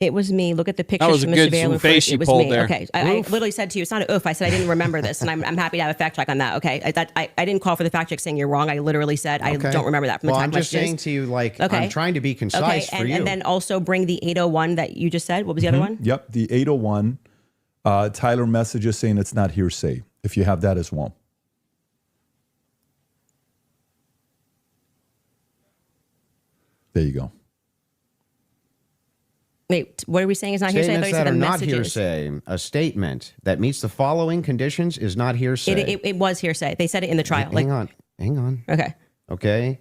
It was me. Look at the pictures was a from the good surveillance. face you It was pulled me. there. Okay, I literally said to you, it's not an oof. I said I didn't remember this, and I'm happy to have a fact check on that. Okay, I didn't call for the fact check saying you're wrong. I literally said I Okay. don't remember that from the Well, text I'm just messages. saying to you, like, Okay. I'm trying to be concise for you. And then also bring the 801 that you just said. What was the other one? Yep, the 801, Tyler messages saying it's not hearsay, if you have that as well. There you go. Wait, what are we saying is not hearsay? I thought Statements you said that the are not messages. hearsay. A statement that meets the following conditions is not hearsay. It was hearsay. They said it in the trial. Hang on. Okay. Okay.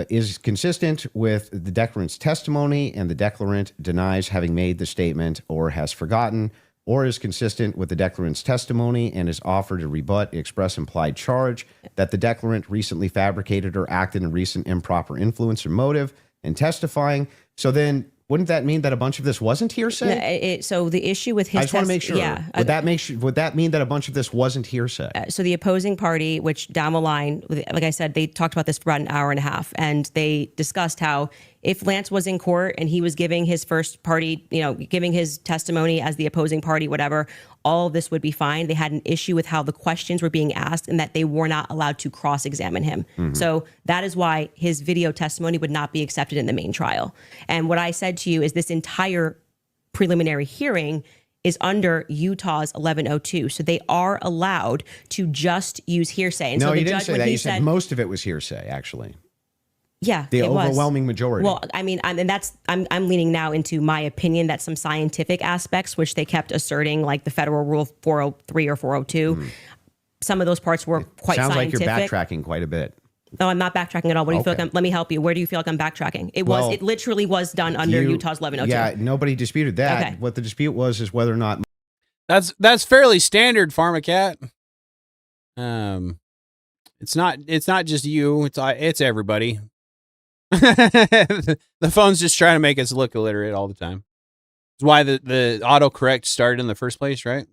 Is consistent with the declarant's testimony and the declarant denies having made the statement or has forgotten, or is consistent with the declarant's testimony and is offered to rebut the express implied charge that the declarant recently fabricated or acted in recent improper influence or motive in testifying. So then, wouldn't that mean that a bunch of this wasn't hearsay? So the issue with his I just want to make sure. Yeah. Would that mean that a bunch of this wasn't hearsay? So the opposing party, which down the line, like I said, they talked about this for about an hour and a half, and they discussed how if Lance was in court and he was giving his first party, giving his testimony as the opposing party, whatever, all of this would be fine. They had an issue with how the questions were being asked and that they were not allowed to cross-examine him. So that is why his video testimony would not be accepted in the main trial. And what I said to you is this entire preliminary hearing is under Utah's 1102. So they are allowed to just use hearsay. And No, so the you didn't judge, say when that. he You said most of it was hearsay, actually. Yeah, The it was. overwhelming majority. Well, I mean, I'm leaning now into my opinion that some scientific aspects, which they kept asserting, like the federal rule 403 or 402, some of those parts were quite Sounds scientific. like you're backtracking quite a bit. No, I'm not backtracking at all. What do you feel Okay. like let me help you. Where do you feel like I'm backtracking? It Well, literally was done under Utah's 1102. Yeah, nobody disputed that. Okay. What the dispute was is whether or not That's fairly standard, Pharmacat. It's not just you. It's everybody. The phone's just trying to make us look illiterate all the time. It's why the autocorrect started in the first place, right?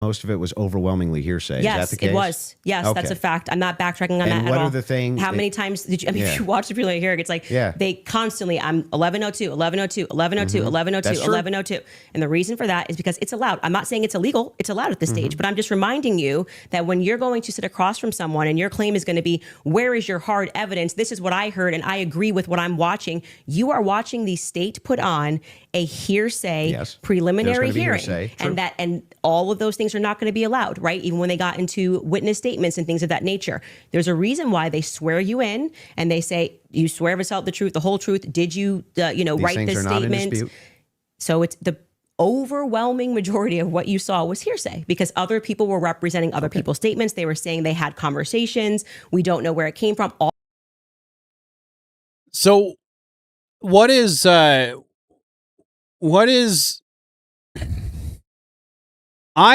most of it was overwhelmingly hearsay. Yes, is that the case? it was. Yes, that's Okay. a fact. I'm not backtracking on And that at what all. are the things How that- many times did you? I mean, Yeah. if you watch the preliminary hearing, it's like they constantly. I'm 1102, 1102, 1102, 1102, That's true. 1102, and the reason for that is because it's allowed. I'm not saying it's illegal. It's allowed at this stage, but I'm just reminding you that when you're going to sit across from someone and your claim is going to be, "Where is your hard evidence? This is what I heard, and I agree with what I'm watching." You are watching the state put on a hearsay Yes. preliminary There's gonna be hearing, hearsay. True. and all of those things are not going to be allowed, right? Even when they got into witness statements and things of that nature. There's a reason why they swear you in and they say, "You swear to tell the truth, the whole truth. Did you, write things this are not in statement?" dispute. So it's the overwhelming majority of what you saw was hearsay because other people were representing other people's statements. They were saying they had conversations. We don't know where it came from. So what is I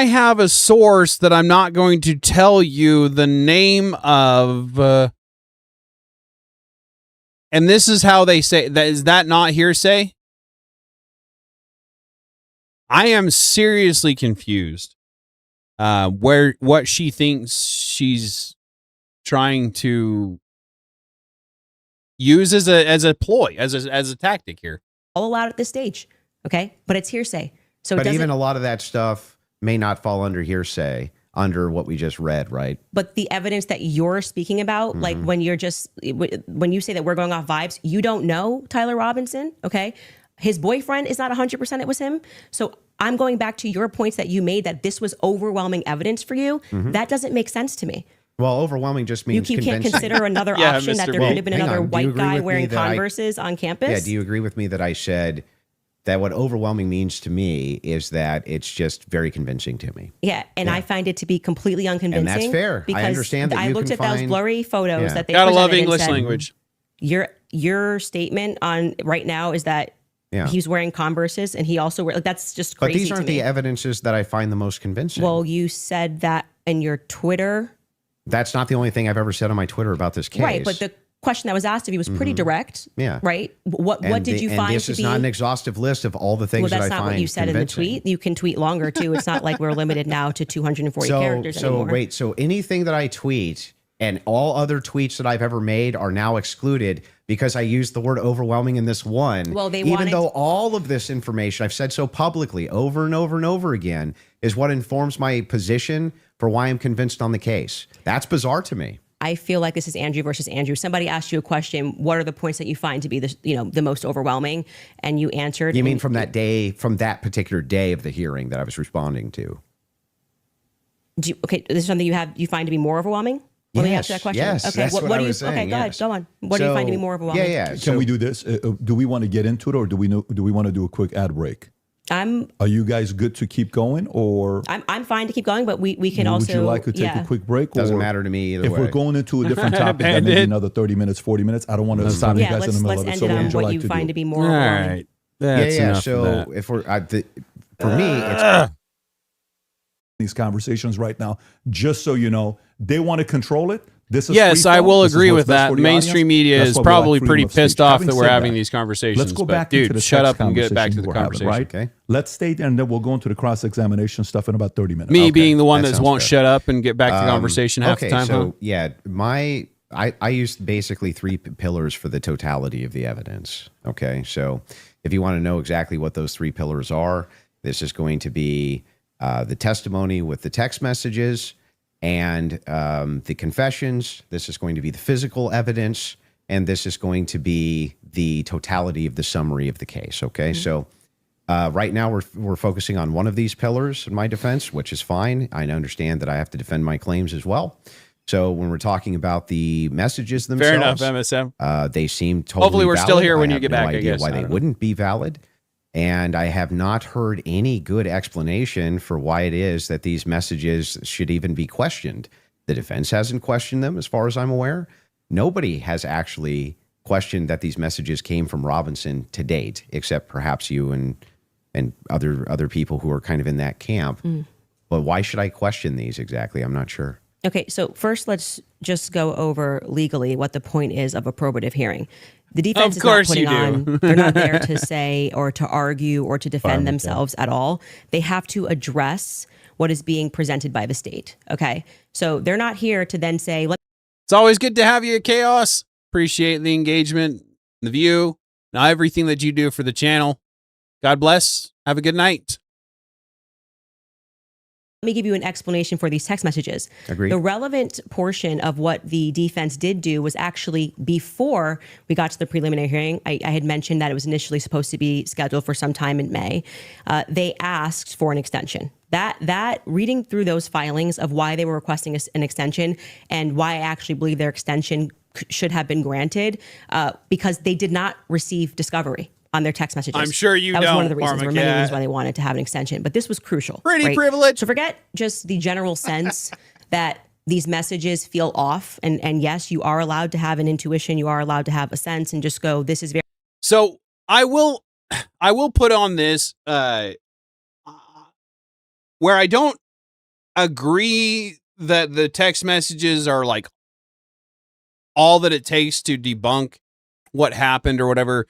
have a source that I'm not going to tell you the name of, and this is how they say that. Is that not hearsay? I am seriously confused. What she thinks she's trying to use as a ploy, as a tactic here. All allowed at this stage, okay? But it's hearsay. So But even a lot of that stuff may not fall under hearsay, under what we just read, right? But the evidence that you're speaking about, like when you say that we're going off vibes, you don't know Tyler Robinson, okay? His boyfriend is not 100% it was him. So I'm going back to your points that you made that this was overwhelming evidence for you. That doesn't make sense to me. Well, overwhelming just means You can't convincing. consider another Yeah, option that Mr. there B. could have been Hang another on. Do you white agree guy with me wearing that Converses on campus? Yeah, do you agree with me that I said that what overwhelming means to me is that it's just very convincing to me? Yeah, and I find it to be completely unconvincing. And that's fair. I Because understand that I you looked can at those find- blurry photos Yeah. that they Gotta love presented and English said, language. Your statement on right now is that Yeah. he's wearing Converses and he also like, that's just But crazy these to aren't me. the evidences that I find the most convincing. Well, you said that in your Twitter. That's not the only thing I've ever said on my Twitter about this case. Right, but the question that was asked of you was pretty direct. Yeah. Right? What did you and find this to is be not an exhaustive list of all the things well, that that's I not find what you said in the convincing. tweet. You can tweet longer too. It's not like we're limited now to 240 characters anymore. So anything that I tweet and all other tweets that I've ever made are now excluded because I used the word overwhelming in this one. Well, they even wanted- though all of this information I've said so publicly over and over and over again is what informs my position for why I'm convinced on the case. That's bizarre to me. I feel like this is Andrew versus Andrew. Somebody asked you a question. What are the points that you find to be the most overwhelming? And you answered. You mean and- from that day, from that particular day of the hearing that I was responding to? Okay, this is something you find to be more overwhelming? Let me answer that question. Yes, okay, that's what I do you? was saying, Okay, go ahead. yes. Go on. What do you find to be more overwhelming? Yeah. Can we do this? Do we want to get into it, or do we want to do a quick ad break? Are you guys good to keep going, or I'm fine to keep going, but we can also. would you like to take a quick break? Doesn't or matter to me either If way. we're going into a different topic, then maybe another 30 minutes, 40 minutes. I don't want to stop you Yeah, guys in the middle let's of it. end So it what on would you what like you to find do? to be more All overwhelming. right. That's yeah. enough of So that. if we're for me, it's These conversations right now, just so you know, they want to control it. This is Yes, free I form. will This is agree what's with best that. for the Mainstream audience. media That's is why we like probably freedom pretty of pissed speech. off Having that we're said having that, these conversations. Let's go but back into dude, the shut sex up and get back to conversation the we're having, conversation. right? Okay. Let's stay there, and then we'll go into the cross-examination stuff in about 30 minutes. Me being the one that that sounds won't fair. shut up and get back to the conversation half the time. So yeah, I used basically three pillars for the totality of the evidence. Okay, so if you want to know exactly what those three pillars are, this is going to be the testimony with the text messages and the confessions. This is going to be the physical evidence, and this is going to be the totality of the summary of the case. Okay, so right now we're focusing on one of these pillars in my defense, which is fine. I understand that I have to defend my claims as well. So when we're talking about the messages Fair enough, themselves, MSM. they seem totally Hopefully we're still valid. here when I you have get no back, I idea guess. why I they don't know. wouldn't be valid. And I have not heard any good explanation for why it is that these messages should even be questioned. The defense hasn't questioned them, as far as I'm aware. Nobody has actually questioned that these messages came from Robinson to date, except perhaps you and other people who are kind of in that camp. But why should I question these exactly? I'm not sure. Okay, so first let's just go over legally what the point is of a probative hearing. The defense Of is not course putting you do. on, they're not there to say or to argue or to defend themselves at all. They have to address what is being presented by the state. Okay, so they're not here to then say, It's always good to have you at Chaos. Appreciate the engagement, the view, and everything that you do for the channel. God bless. Have a good night. let me give you an explanation for these text messages. Agreed. The relevant portion of what the defense did do was actually before we got to the preliminary hearing. I had mentioned that it was initially supposed to be scheduled for some time in May. They asked for an extension. That reading through those filings of why they were requesting an extension and why I actually believe their extension should have been granted because they did not receive discovery on their text messages. I'm sure you That was one of the don't, reasons. There were many Pharmacat. reasons why they wanted to have an extension, but this was crucial. Pretty right? privileged. So forget just the general sense that these messages feel off. And yes, you are allowed to have an intuition. You are allowed to have a sense and just go, this is very. So I will put on this where I don't agree that the text messages are like all that it takes to debunk what happened or whatever.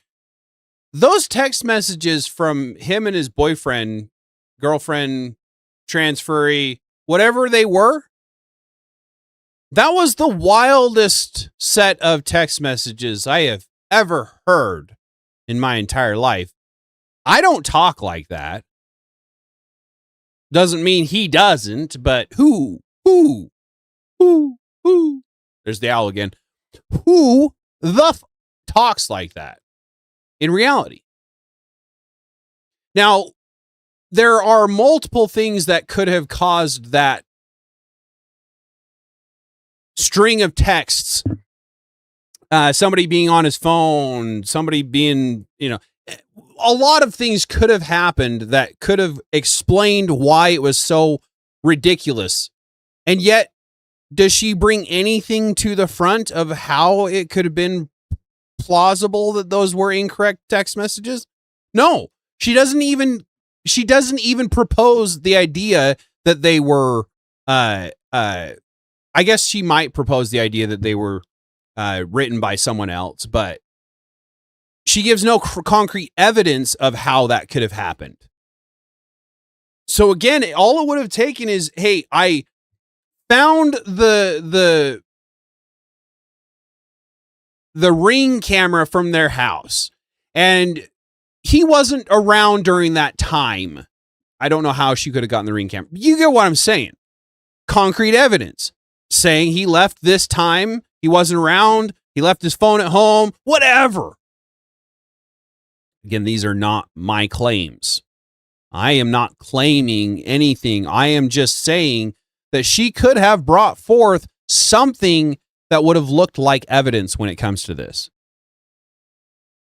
Those text messages from him and his boyfriend, girlfriend, transferee, whatever they were, that was the wildest set of text messages I have ever heard in my entire life. I don't talk like that. Doesn't mean he doesn't, but who? There's the owl again. Who talks like that in reality? Now, there are multiple things that could have caused that string of texts. Somebody being on his phone, somebody being, a lot of things could have happened that could have explained why it was so ridiculous. And yet, does she bring anything to the front of how it could have been plausible that those were incorrect text messages? No, she doesn't even propose the idea that they were, I guess she might propose the idea that they were written by someone else, but she gives no concrete evidence of how that could have happened. So again, all it would have taken is, hey, I found the Ring camera from their house, and he wasn't around during that time. I don't know how she could have gotten the Ring camera. You get what I'm saying? Concrete evidence saying he left this time, he wasn't around, he left his phone at home, whatever. Again, these are not my claims. I am not claiming anything. I am just saying that she could have brought forth something that would have looked like evidence when it comes to this.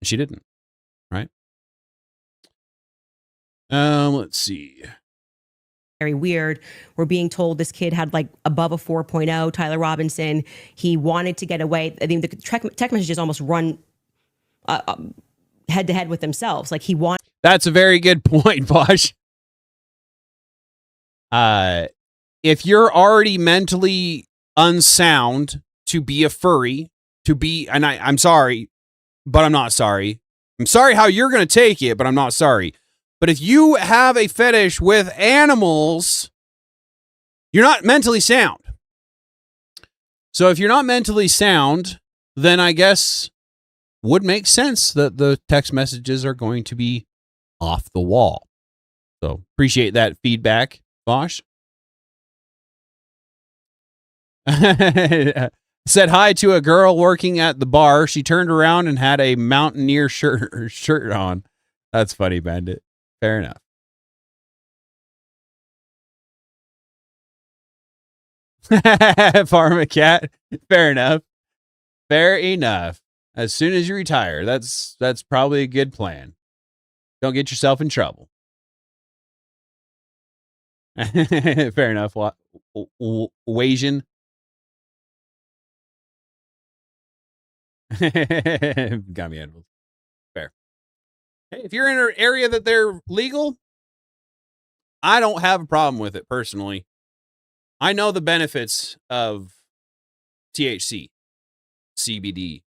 She didn't, right? Let's see. Very weird. We're being told this kid had like above a 4.0, Tyler Robinson. He wanted to get away. I think the text messages almost run head to head with themselves. Like he wanted. That's a very good point, Bosch. If you're already mentally unsound to be a furry, and I'm sorry, but I'm not sorry. I'm sorry how you're going to take it, but I'm not sorry. But if you have a fetish with animals, you're not mentally sound. So if you're not mentally sound, then I guess would make sense that the text messages are going to be off the wall. So appreciate that feedback, Bosch. Said hi to a girl working at the bar. She turned around and had a Mountaineer shirt on. That's funny, Bandit. Fair enough. Farm a cat. Fair enough. Fair enough. As soon as you retire, that's probably a good plan. Don't get yourself in trouble. Fair enough. Wasian. Got me animals. Fair. Hey, if you're in an area that they're legal, I don't have a problem with it personally. I know the benefits of THC, CBD.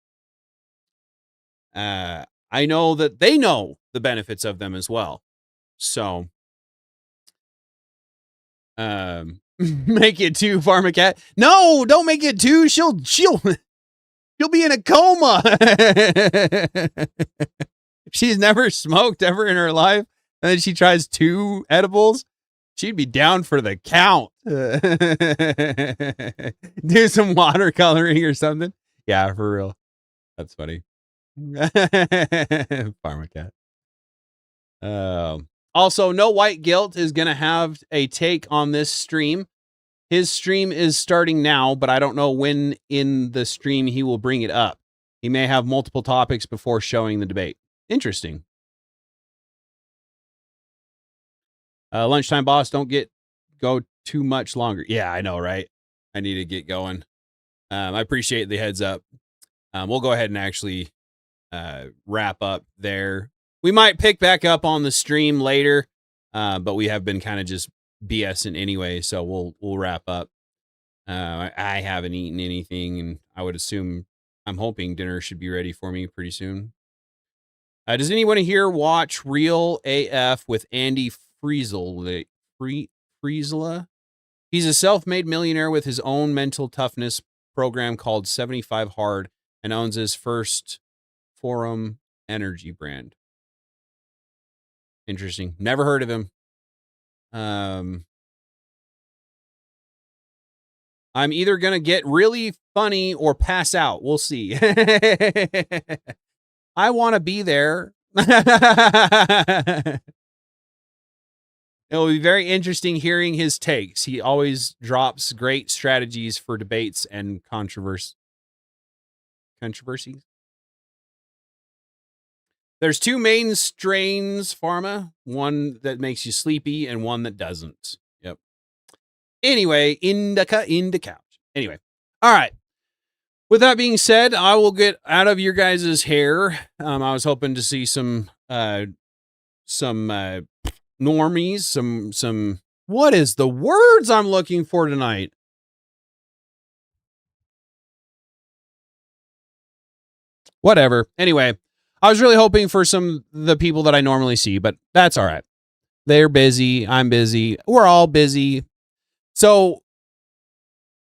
I know that they know the benefits of them as well. So, make it two, Pharmacat. No, don't make it two. She'll be in a coma. She's never smoked ever in her life, and then she tries 2 edibles. She'd be down for the count. Do some watercoloring or something. Yeah, for real. That's funny. Pharmacat. Also, No White Guilt is going to have a take on this stream. His stream is starting now, but I don't know when in the stream he will bring it up. He may have multiple topics before showing the debate. Interesting. Lunchtime boss, don't go too much longer. Yeah, I know, right? I need to get going. I appreciate the heads up. We'll go ahead and actually wrap up there. We might pick back up on the stream later, but we have been kind of just BSing anyway, so we'll wrap up. I haven't eaten anything, and I'm hoping dinner should be ready for me pretty soon. Does anyone here watch Real AF with Andy Friesel? Friesela? He's a self-made millionaire with his own mental toughness program called 75 Hard and owns his first Forum energy brand. Interesting. Never heard of him. I'm either going to get really funny or pass out. We'll see. I want to be there. It'll be very interesting hearing his takes. He always drops great strategies for debates and controversies. There's two main strains, Pharma. One that makes you sleepy and one that doesn't. Yep. Anyway, indica couch. Anyway. All right. With that being said, I will get out of your guys' hair. I was hoping to see some normies, some what is the words I'm looking for tonight? Whatever. Anyway, I was really hoping for the people that I normally see, but that's all right. They're busy. I'm busy. We're all busy. So,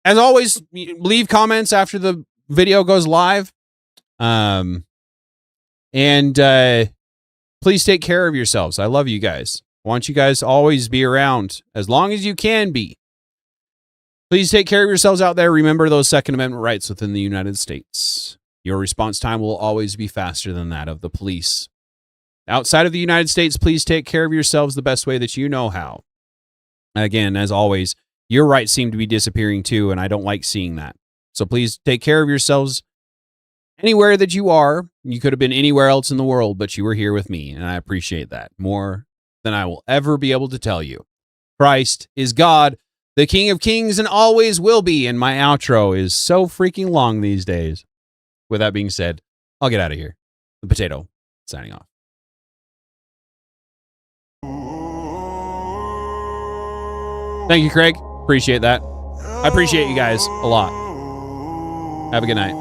as always, leave comments after the video goes live. And please take care of yourselves. I love you guys. I want you guys to always be around as long as you can be. Please take care of yourselves out there. Remember those Second Amendment rights within the United States. Your response time will always be faster than that of the police. Outside of the United States, please take care of yourselves the best way that you know how. Again, as always, your rights seem to be disappearing too, and I don't like seeing that. So please take care of yourselves anywhere that you are. You could have been anywhere else in the world, but you were here with me, and I appreciate that more than I will ever be able to tell you. Christ is God, the King of Kings, and always will be, and my outro is so freaking long these days. With that being said, I'll get out of here. The Potato, signing off. Thank you, Craig. Appreciate that. I appreciate you guys a lot. Have a good night.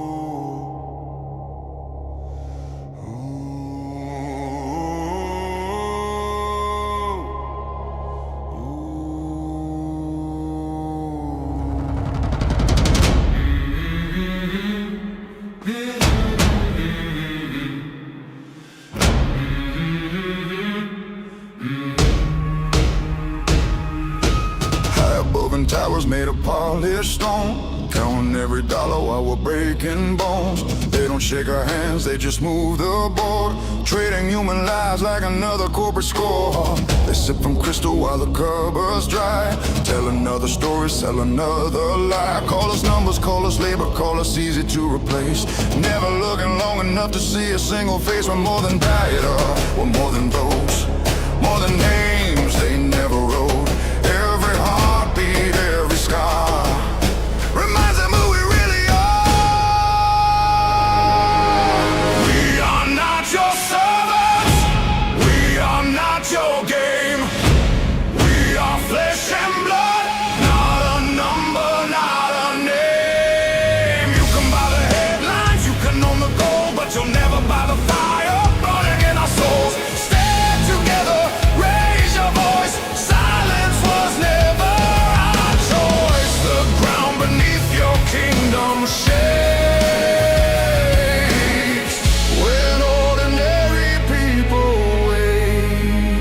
Towers made of polished stone, counting every dollar while we're breaking bones. They don't shake our hands, they just move the board, trading human lives like another corporate score. They sip from crystal while the cupboard's dry, tell another story, sell another lie. Call us numbers, call us labor, call us easy to replace. Never looking long enough to see a single face. We're more than diet, we're more than votes, more than names they never wrote. Every heartbeat, every scar reminds them who we really are. We are not your servants, we are not your game. We are flesh and blood, not a number, not a name. You can buy the headlines, you can own the gold, but you'll never buy the fire burning in our souls. Stand together, raise your voice. Silence was never our choice. The ground beneath your kingdom shakes when ordinary people wait.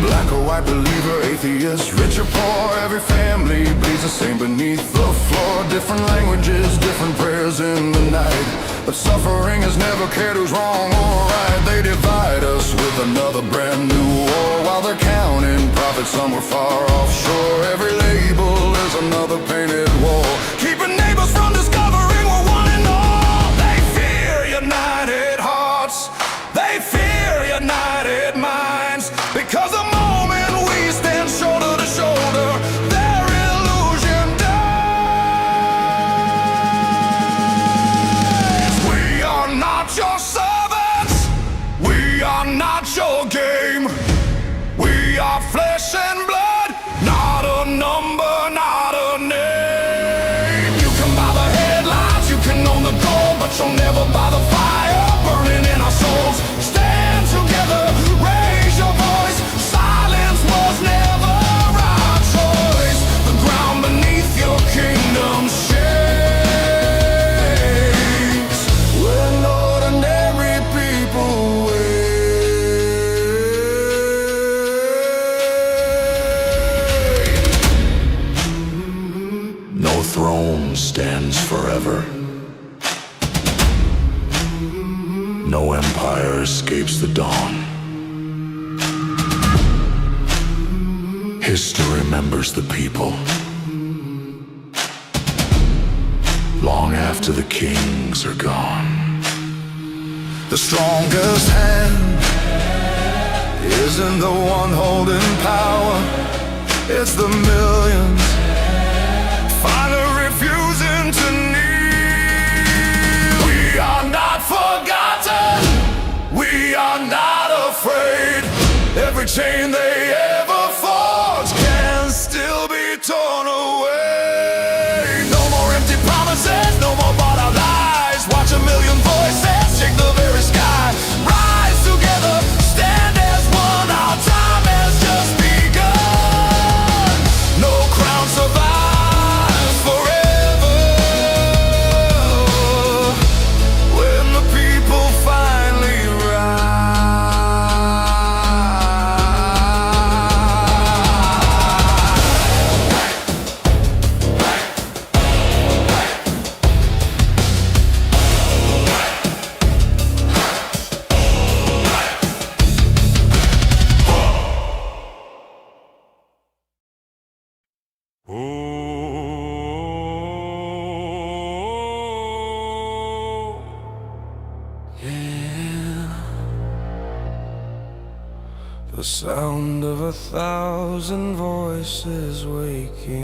Black or white believer, atheist, rich or poor, every family bleeds the same beneath the floor. Different languages, different prayers in the night, but suffering has never cared who's wrong or right. They divide us with another brand new war, while they're counting profits somewhere far offshore. Every label is another painted wall, keeping neighbors from discovering we're one and all. They fear united hearts, they fear united minds, because the moment we stand shoulder to shoulder, their illusion dies. are flesh and blood, not a number, not a name. You can buy the headlines, you can own the gold, but you'll never buy the fire burning in our souls. Stand together, raise your voice. Silence was never our choice. The ground beneath your kingdom shakes when ordinary people wait. No throne stands forever. No empire escapes the dawn. History remembers the people long after the kings are gone. The strongest hand isn't the one holding power, it's the millions finally refusing to kneel. We are not forgotten, we are not afraid. Every chain they ever forged can still be torn away. No more empty promises, no more bought out lies. Watch a million voices shake the very sky. Rise together, stand as one. Our time has just begun. No crown survives forever. When the people finally the sound of 1,000 voices waking.